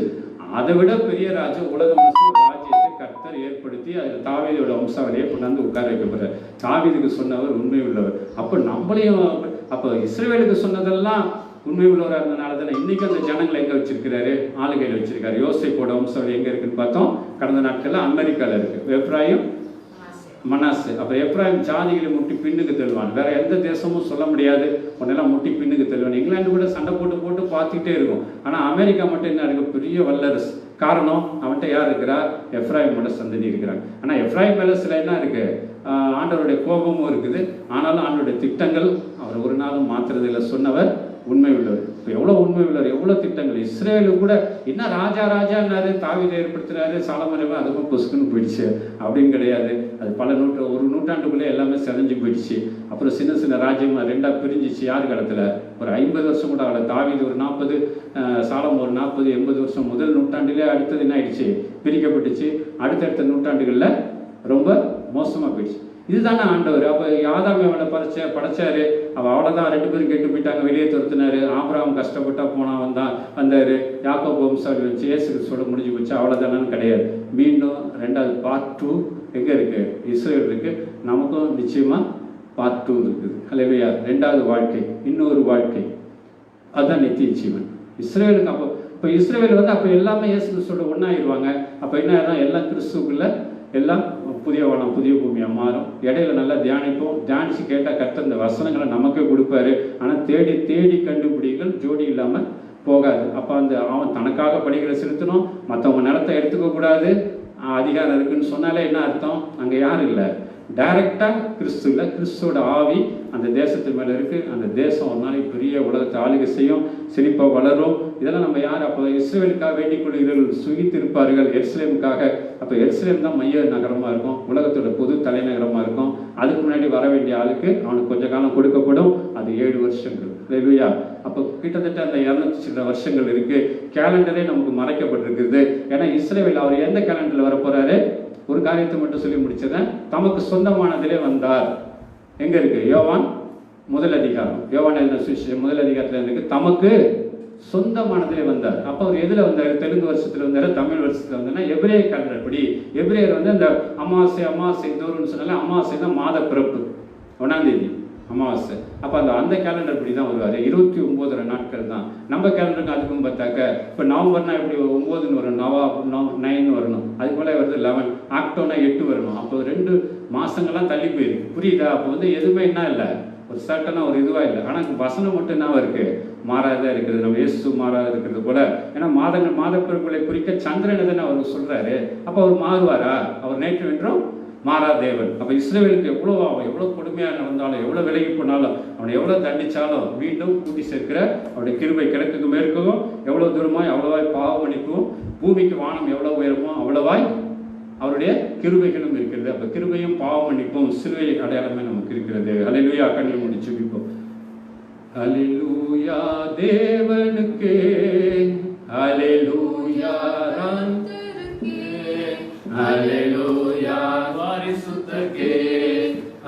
அதை விட பெரிய ராஜ்யம் உலகம் ராஜ்யத்தை கர்த்தர் ஏற்படுத்தி அதில் தாவீதோட வம்சாவளியை கொண்டாந்து உட்கார வைக்கப்படுறார். தாவீதுக்கு சொன்னவர் உண்மை உள்ளவர். அப்போ நம்மளையும் அப்போ இஸ்ரவேலுக்கு சொன்னதெல்லாம் உண்மை உள்ளவராக இருந்தனால தானே இன்னைக்கு அந்த ஜனங்களை எங்கே வச்சிருக்கிறாரு? ஆளுகையில் வச்சிருக்காரு. யோசேப்போட வம்சாவளி எங்கே இருக்குன்னு பார்த்தோம். கடந்த நாட்களில் அமெரிக்காவில் இருக்கு. எப்ராயிம், மனாசு. அப்புறம் எப்ராயிம் ஜாதிகளை முட்டி பின்னுக்கு தள்ளுவான். வேற எந்த தேசமும் சொல்ல முடியாது உன்னெல்லாம் முட்டி பின்னுக்கு தள்ளுவான். இங்கிலாந்து கூட சண்டை போட்டு போட்டு பார்த்துக்கிட்டே இருக்கும். ஆனால் அமெரிக்கா மட்டும் என்ன இருக்கு? பெரிய வல்லரசு. காரணம் அவன்கிட்ட யார் இருக்கிறா? எப்ராயிமோட சந்ததி இருக்கிறாங்க. ஆனால் எப்ராயிம் மேல சில என்ன இருக்கு? ஆண்டவருடைய கோபமும் இருக்குது. ஆனாலும் ஆண்டவருடைய திட்டங்கள் அவர் ஒரு நாளும் மாற்றுறதில்லை. சொன்னவர் உண்மை உள்ளவர். இப்போ எவ்வளோ உண்மை உள்ளவர், எவ்வளோ திட்டங்கள். இஸ்ரேலு கூட என்ன ராஜா ராஜான்னாரு, தாவீதை ஏற்படுத்துறாரு, சாலமோனை அதுக்கும் பொசுக்குன்னு போயிடுச்சு அப்படின்னு கிடையாது. அது பல ஒரு நூற்றாண்டுக்குள்ளே எல்லாமே செதஞ்சு போயிடுச்சு. அப்புறம் சின்ன சின்ன ராஜ்யம் ரெண்டா பிரிஞ்சிச்சு. யார் காலத்தில்? ஒரு 50 வருஷம் கூட ஆகல. தாவீது ஒரு 40, சாலமோன் ஒரு 40, 80 வருஷம். முதல் நூற்றாண்டிலே அடுத்தது என்ன ஆயிடுச்சு? பிரிக்கப்பட்டுச்சு. அடுத்தடுத்த நூற்றாண்டுகளில் ரொம்ப மோசமாக போயிடுச்சு. இதுதானே ஆண்டவர். அப்போ ஆதாம் அவனை படைச்சாரு. அவள் அவ்வளோதான், 2 பேரும் கெட்டு போயிட்டாங்க, வெளியே துரத்துனாரு. ஆபிரகாம் கஷ்டப்பட்டா போனான் வந்தார். யாக்கோபு வம்சாவளி வச்சு இயேசு கிறிஸ்துவோட முடிஞ்சு போச்சு. அவ்வளோதானு கிடையாது. மீண்டும் 2வது பார்ட் 2 எங்கே இருக்கு? இஸ்ரேல் இருக்கு. நமக்கும் நிச்சயமா பார்ட் 2 இருக்குது. அல்லேலூயா. 2வது வாழ்க்கை, இன்னொரு வாழ்க்கை, அதுதான் நித்திய ஜீவன். இஸ்ரேலுக்கு அப்போ இப்போ இஸ்ரேல் அப்போ எல்லாமே இயேசு கிறிஸ்துவோட ஒன்றாயிருவாங்க. அப்போ என்ன ஆயிரும்? எல்லாம் கிறிஸ்துக்குள்ள எல்லாம் புதிய வானம் புதிய பூமியாக மாறும். இடையில நல்லா தியானிப்போம். தியானிச்சு கேட்டால் கர்த்தர் இந்த வசனங்களை நமக்கே கொடுப்பாரு. ஆனால் தேடி தேடி கண்டுபிடிகள் ஜோடி இல்லாமல் போகாது. அப்போ அவன் தனக்காக படிக்கிற செலுத்தணும், மற்றவங்க நிலத்தை எடுத்துக்க கூடாது, அதிகாரம் இருக்குன்னு சொன்னாலே என்ன அர்த்தம்? அங்கே யாரும் இல்லை. டைரக்டாக கிறிஸ்து இல்லை, கிறிஸ்துவோட ஆவி அந்த தேசத்து மேலே இருக்குது. அந்த தேசம் ஒரு நாளைக்கு பெரிய உலகத்தை ஆளுகை செய்யும், செழிப்பாக வளரும். இதெல்லாம் நம்ம யார்? அப்போ இஸ்ரேலுக்காக வேண்டிக் கொள்கிறவர்கள் சுகித்திருப்பார்கள் எருசலேமுக்காக. அப்போ எருசலேம் தான் மைய நகரமாக இருக்கும், உலகத்தோட பொது தலைநகரமாக இருக்கும். அதுக்கு முன்னாடி வர வேண்டிய ஆளுக்கு அவனுக்கு கொஞ்ச காலம் கொடுக்கப்படும். அது 7 வருஷங்கள். இல்லையா? அப்போ கிட்டத்தட்ட அந்த 200 வருஷங்கள் இருக்கு. கேலண்டரே நமக்கு மறைக்கப்பட்டிருக்குது. ஏன்னா இஸ்ரேல் அவர் எந்த கேலண்டரில் வரப்போறாரு? ஒரு காரியத்தை மட்டும் சொல்லி முடிச்சதேன். தமக்கு சொந்தமானதிலே வந்தார். எங்க இருக்கு? யோவான் முதல் அதிகாரம். யோவான் எழுதின சுவிசேஷம் முதல் அதிகாரத்தில் இருக்கு. தமக்கு சொந்தமானதிலே வந்தார். அப்போ அவர் எதுல வந்தார்? தெலுங்கு வருஷத்துல வந்தாரு, தமிழ் வருஷத்துல வந்தாருன்னா எபிரேய கேலண்டர் படி. எபிரேயர் அந்த அமாவாசை தோறும்னு சொன்னால அமாவாசைன்னா மாத பிறப்பு 1ஆம் தேதி அமாவாசை. அப்போ அந்த கேலண்டர் படி தான் வருவார். 29 நாட்கள் தான். நம்ம கேலண்டருக்கு அதுக்கும் பார்த்தாக்க இப்போ நவம்பர்னா எப்படி 9ன்னு வரும், 9 வரணும். அது போல வருது 11. ஆக்டோனா 8 வரணும். அப்போ 2 மாசங்கள்லாம் தள்ளி போயிருக்கு. புரியுதா? அப்போ எதுவுமே என்ன இல்லை, ஒரு சட்டனா ஒரு இதுவாக இல்லை. ஆனால் வசனம் மட்டும் என்ன இருக்கு? மாறாதான் இருக்கிறது. நம்ம இயேசு மாறாத இருக்கிறது போல. ஏன்னா மாதப்பிறப்புகளை குறிக்க சந்திரனை தானே அவர் சொல்றாரு. அப்போ அவர் மாறுவாரா? அவர் நேற்று வென்றும் மாறா தேவன். அப்போ இஸ்ரவேலுக்கு எவ்வளோ கொடுமையாக நடந்தாலும், எவ்வளோ விலகி போனாலும், அவனை எவ்வளோ தண்டிச்சாலும் மீண்டும் கூட்டி சேர்க்கிற அவருடைய கிருபை கிழக்குக்கு மேற்கும் எவ்வளோ தூரமாய் அவ்வளவாய் பாவம் மன்னிப்பும், பூமிக்கு வானம் எவ்வளோ உயரமோ அவ்வளவாய் அவருடைய கிருபைகளும் இருக்கிறது. அப்போ கிருபையும் பாவ மன்னிப்பும் சிலுவை அடையாளமே நமக்கு இருக்கிறது. அல்லேலூயா. கண்ணை மூடி ஜெபிப்போம். அல்லேலூயா தேவனுக்கு, அல்லேலூயா அல்லேலூயா பரிசுத்தருக்கு,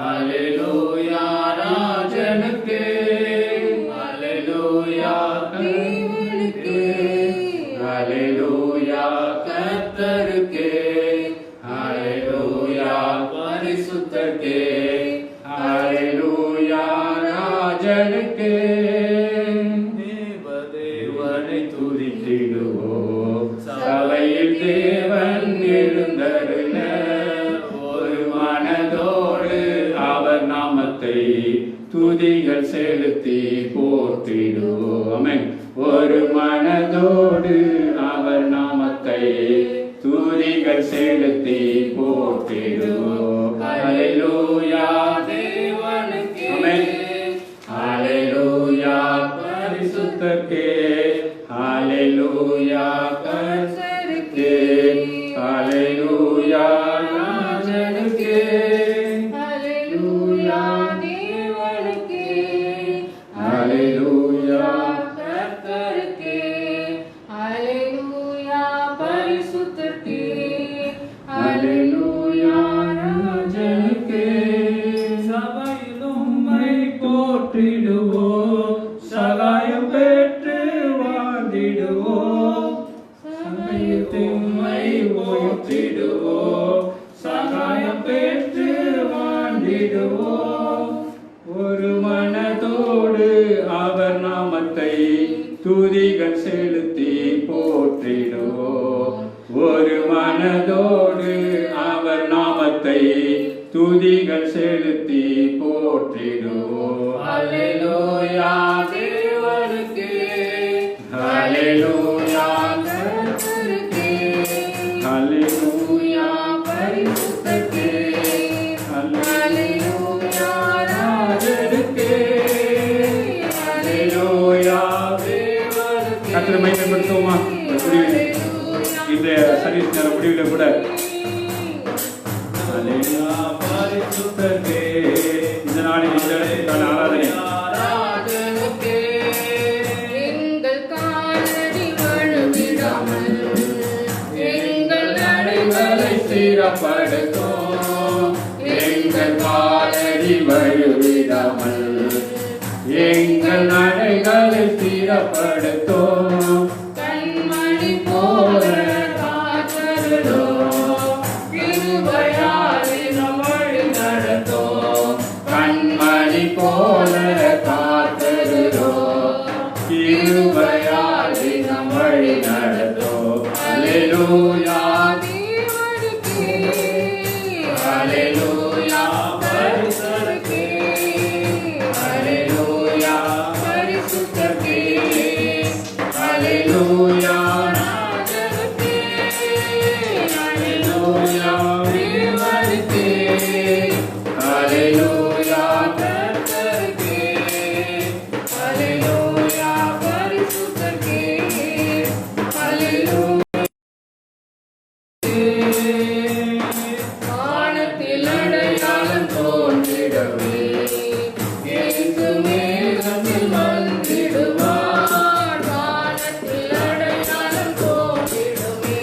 அல்லேலூயா ராஜனுக்கு, அல்லேலூயா தேவனுக்கு, அல்லேலூயா கர்த்தருக்கு, அல்லேலூயா பரிசுத்தருக்கு, அல்லேலூயா ராஜனுக்கு. தேவனை துதித்திடுவோம், சபையில் தேவன் எழுந்தருள ஒரு மனதோடு அவர் நாமத்தை துதிகள் செலுத்தி போற்றிடுவோம். ஆமென். ஒரு மனதோடு அவர் நாமத்தை துதிகள் செலுத்தி போற்றிடுவோம். அல்லேலூயா தேவனுக்கு, ஆமென். அல்லேலூயா பரிசுத்தருக்கு, அல்லேலூயா போற்றிடுவோம். ஒரு மனதோடு அவர் நாமத்தை துதிகள் செலுத்தி போற்றிடுவோம். அல்லேலூயா தேவனுக்கே, அல்லேலூயா, கர்த்தருக்கே, அல்லேலூயா, பரிசுத்தருக்கே, அல்லேலூயா, ராஜனுக்கே, அல்லேலூயா. தேவனுக்கே. கர்த்தரை மகிமைப்படுத்துவோமா? இந்த சர்வீஸ் நேர முடிவில் கூட அல்லேலூயா, பரிசுத்தரே. இந்த நாளில் இந்த இடத்திற்கான ஆராதனை ராஜனுக்கே, எங்கள் காலடி வழுவிடாமல் எங்கள் நடைகளை சீரப்படுத்தும். எங்கள் காலடி வழுவிடாமல் எங்கள் நடைகளை சீரப்படுத்தும். கண்மணி போல காத்தருளோம். கிருபையாலே நம் வழி நடத்தும். கண்மணி போல காத்தருளோம். கிருபையாலே நம் வழி நடத்தும். அல்லேலூயா, தேவனுக்கே, அல்லேலூயா, பரிசுத்தருக்கே, அல்லேலூயா, பரிசுத்தருக்கே, அல்லேலூயா, ராஜனுக்கே, அல்லேலூயா, தேவனுக்கே, அல்லேலூயா, கர்த்தருக்கே, அல்லேலூயா, பரிசுத்தருக்கே, அல்லேலூயா. வானத்தில் அடையாளம் தோன்றிடவே இயேசு மேகத்தில் வந்திடுவார். வானத்தில் அடையாளம் தோன்றிடவே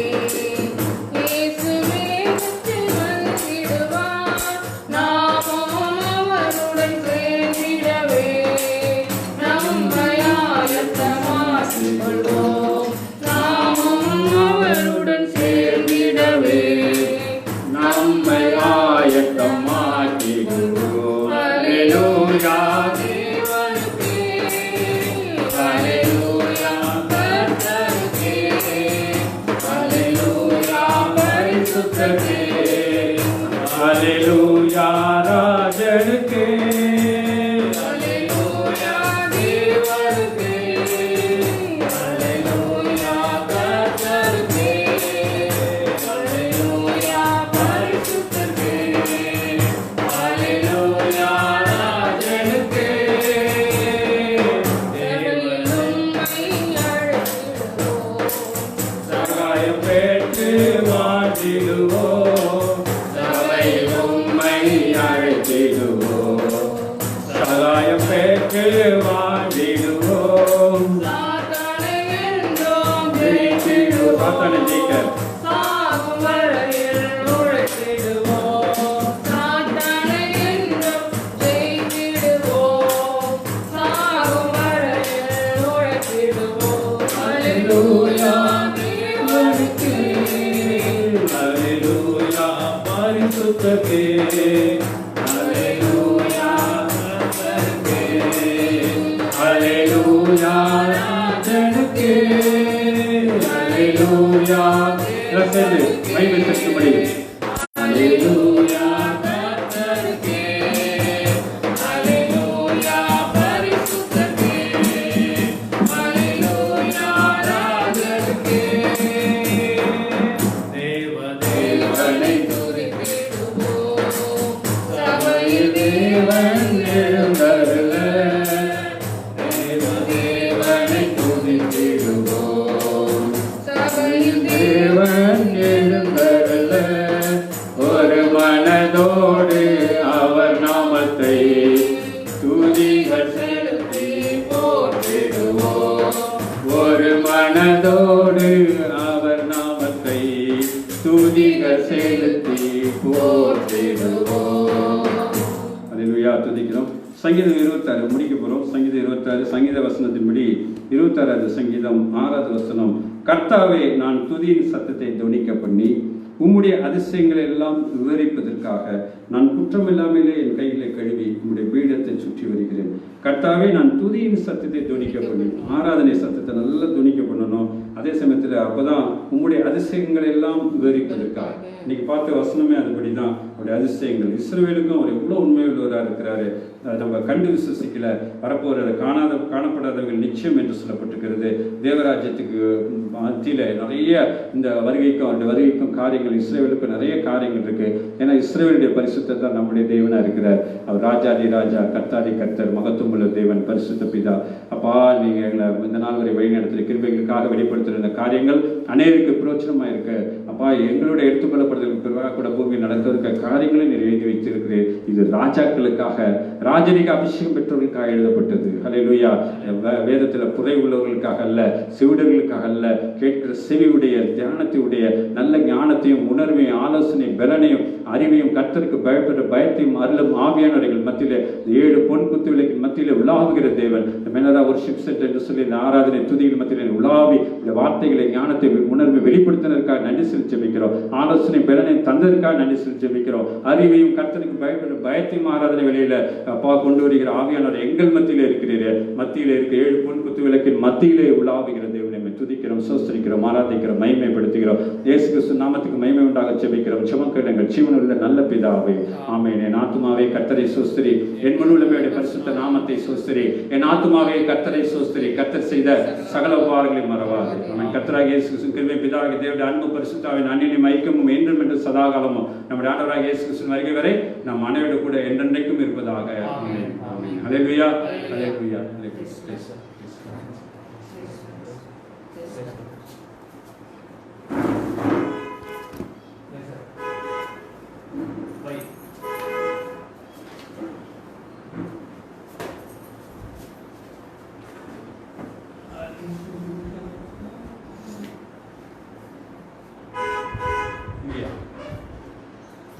இயேசு மேகத்தில் வந்திடுவார். நாமும் அவருடன் சேர்ந்திடவே நம்மையாயத்தமாக்கிக் கொள்வோம். நாமும் அவருடன் சேர்ந்திடவே நம்மை ஆயத்தமாக்கிடுவோம். அல்லேலூயா, தேவனுக்கே, அல்லேலூயா, கர்த்தருக்கே, அல்லேலூயா, பரிசுத்தருக்கே, அல்லேலூயா, ராஜனுக்கே, அல்லேலூயா, தேவனுக்கே, அல்லேலூயா, கர்த்தருக்கே, அல்லேலூயா, பரிசுத்தருக்கே, அல்லேலூயா, ராஜனுக்கே, சகாயம் பெற்று வாழ்ந்திடுவோம். சபையில் உம்மை அழைத்திடுவோம். சகாயம் பெற்று வாழ்ந்திடுவோம். சாத்தானை வென்றோம், ஜெயித்திடுவோம். சாத்தானை ஜெயிக்க சாகும் வரையில் உழைத்திடுவோம். சாத்தானை வென்றோம், ஜெயித்திடுவோம். சாகும் வரையில் உழைத்திடுவோம். அல்லேலூயா, தேவனுக்கே, அல்லேலூயா, பரிசுத்தரே. அல்லேலூயா, கர்த்தருக்கே, அல்லேலூயா, ராஜனுக்கே. அல்லேலூயா. எல்லாம் சேர்ந்து மகிமை செலுத்தும்படி. அல்லேலூயா, கர்த்தருக்கே, அல்லேலூயா, பரிசுத்தருக்கே, அல்லேலூயா, ராஜனுக்கே, தேவனை துதித்திடுவோம். சபையில் தேவன் எழுந்தருள, தேவனை துதித்திடுவோம். சபையில் தேவன் எழுந்தருள, ஒரு மனதோடு அவர் நாமத்தை துதிகள் செலுத்தி போற்றிடுவோம். ஒரு மனதோடு அவர் நாமத்தை துதிகள் செலுத்தி போற்றிடுவோம். அல்லேலூயா, துதிக்கிறோம். சங்கீதம் 26 முடிக்க போகிறோம். சங்கீதம் 26 சங்கீத வசனத்தின்படி 26வது சங்கீதம் 6வது வசனம். கர்த்தாவே, நான் துதியின் சத்தத்தை துணிக்க பண்ணி உம்முடைய அதிசயங்களை எல்லாம் விவரிப்பதற்காக நான் குற்றமில்லாமலே என் கைகளை கழுவி உங்களுடைய பீடத்தை சுற்றி வருகிறேன். கர்த்தாவே, நான் துதியின் சத்தத்தை துணிக்க பண்ணணும், ஆராதனை சத்தத்தை நல்லா துணிக்க பண்ணணும். அதே சமயத்தில் அப்போதான் உங்களுடைய அதிசயங்கள் எல்லாம் விவரிப்பதற்காக இன்னைக்கு பார்த்த வசனமே அதுபடிதான். அவருடைய அதிசயங்கள் இஸ்ரவேலுக்கும் அவர் எவ்வளோ உண்மையுள்ளவராக இருக்கிறாரு. நம்ம கண்டு விசுவசிக்கல, வரப்போகிற காணப்படாதவர்கள் நிச்சயம் என்று சொல்லப்பட்டிருக்கிறது. தேவராஜ்யத்துக்கு மத்தியில் நிறைய இந்த அவருடைய வருகைக்கும் காரியங்கள், இஸ்ரவேலுக்கும் நிறைய காரியங்கள் இருக்கு. ஏன்னா இஸ்ரவேலுடைய பரிசுத்தம் தான் நம்முடைய தேவனா இருக்கிறார். அவர் ராஜாதி ராஜா, கர்த்தாதி கர்த்தர், மகத்துவமுள்ள தேவன், பரிசுத்த பிதா. அப்பா, நீங்க எங்களை இந்த நாள் வரை வழிநடத்துகிற கிருபைகளுக்காக வெளிப்படுத்துகிற இந்த காரியங்கள் அநேருக்கு பிரோச்சனமா இருக்கு. அப்பா, எங்களுடைய எடுத்துக்கொள்ளப்படுதலுக்கு கூட பூமி நடக்க காரியங்களை நீர் எழுதி வைத்திருக்கிறேன். இது ராஜாக்களுக்காக, ராஜரிக அபிஷேகம் பெற்றவர்களுக்காக எழுதப்பட்டது. ஹல்லேலூயா. வேதத்தில் புரை உள்ளவர்களுக்காக அல்ல, செவிடர்களுக்காக அல்ல, கேட்கிற செவியுடைய தியானத்தையுடைய நல்ல ஞானத்தையும் உணர்வையும் ஆலோசனை பலனையும் அறிவையும் கர்த்தருக்கு பயப்படுற பயத்தையும் அருளும் ஆவியானவர்கள் மத்தியிலே 7 பொன் குத்து விளக்கின் மத்தியிலே உலாவுகிற தேவன். மெனரா வொர்ஷிப் செட் என்று சொல்லி இந்த ஆராதனை துதியின் மத்தியிலே உலாவி இந்த வார்த்தைகளை ஞானத்தை உணர்வை வெளிப்படுத்தினதற்காக நன்றி செலுத்தி ஜெபிக்கிறோம். ஆலோசனை பலனை தந்ததற்காக நன்றி செலுத்தி ஜெபிக்கிறோம். அறிவையும் கர்த்தருக்கு பயப்படுற பயத்தையும் ஆராதனை வெளியில அப்பா கொண்டு வருகிற ஆவியானவர் எங்கள் மத்தியிலே இருக்கிறீர்கள். மத்தியிலே இருக்க 7 பொன் குத்து விளக்கின் மத்தியிலே உலாவுகிற தேவனை துதிக்கிறோம், சோஸ்தரிக்கிறோம், ஆராதிக்கிறோம், மகிமைப்படுத்துகிறோம். இயேசு கிறிஸ்து நாமத்துக்கு மகிமை உண்டாக ஜெபிக்கிறோம். ஜெபங்கள் ஜீவனுள்ள நல்ல பிதாவே, ஆமென். என் ஆத்துமாவே கர்த்தரை சோஸ்திரி, என் முழுமையுடைய பரிசுத்த நாமத்தை சோஸ்திரி. என் ஆத்துமாவே கர்த்தரை சோஸ்திரி, கர்த்தர் செய்த சகல உபகாரங்களையும் மறவாது. ஆமென். கர்த்தராகிய இயேசு கிறிஸ்து கிருபை, பிதாவாகிய தேவனுடைய அன்பு, பரிசுத்தாவின் அன்னியும் ஐக்கியமும் என்றும் என்று சதாகாலமும் நம்முடைய ஆண்டவராகிய இயேசு கிறிஸ்து வருகை வரை நம் அனைவரோடு கூட என்றென்றைக்கும் இருப்பதாக. ஆமென். ஆமென். ஹல்லேலூயா. ஹல்லேலூயா.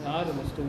யாரு ஃபஸ்ட்டு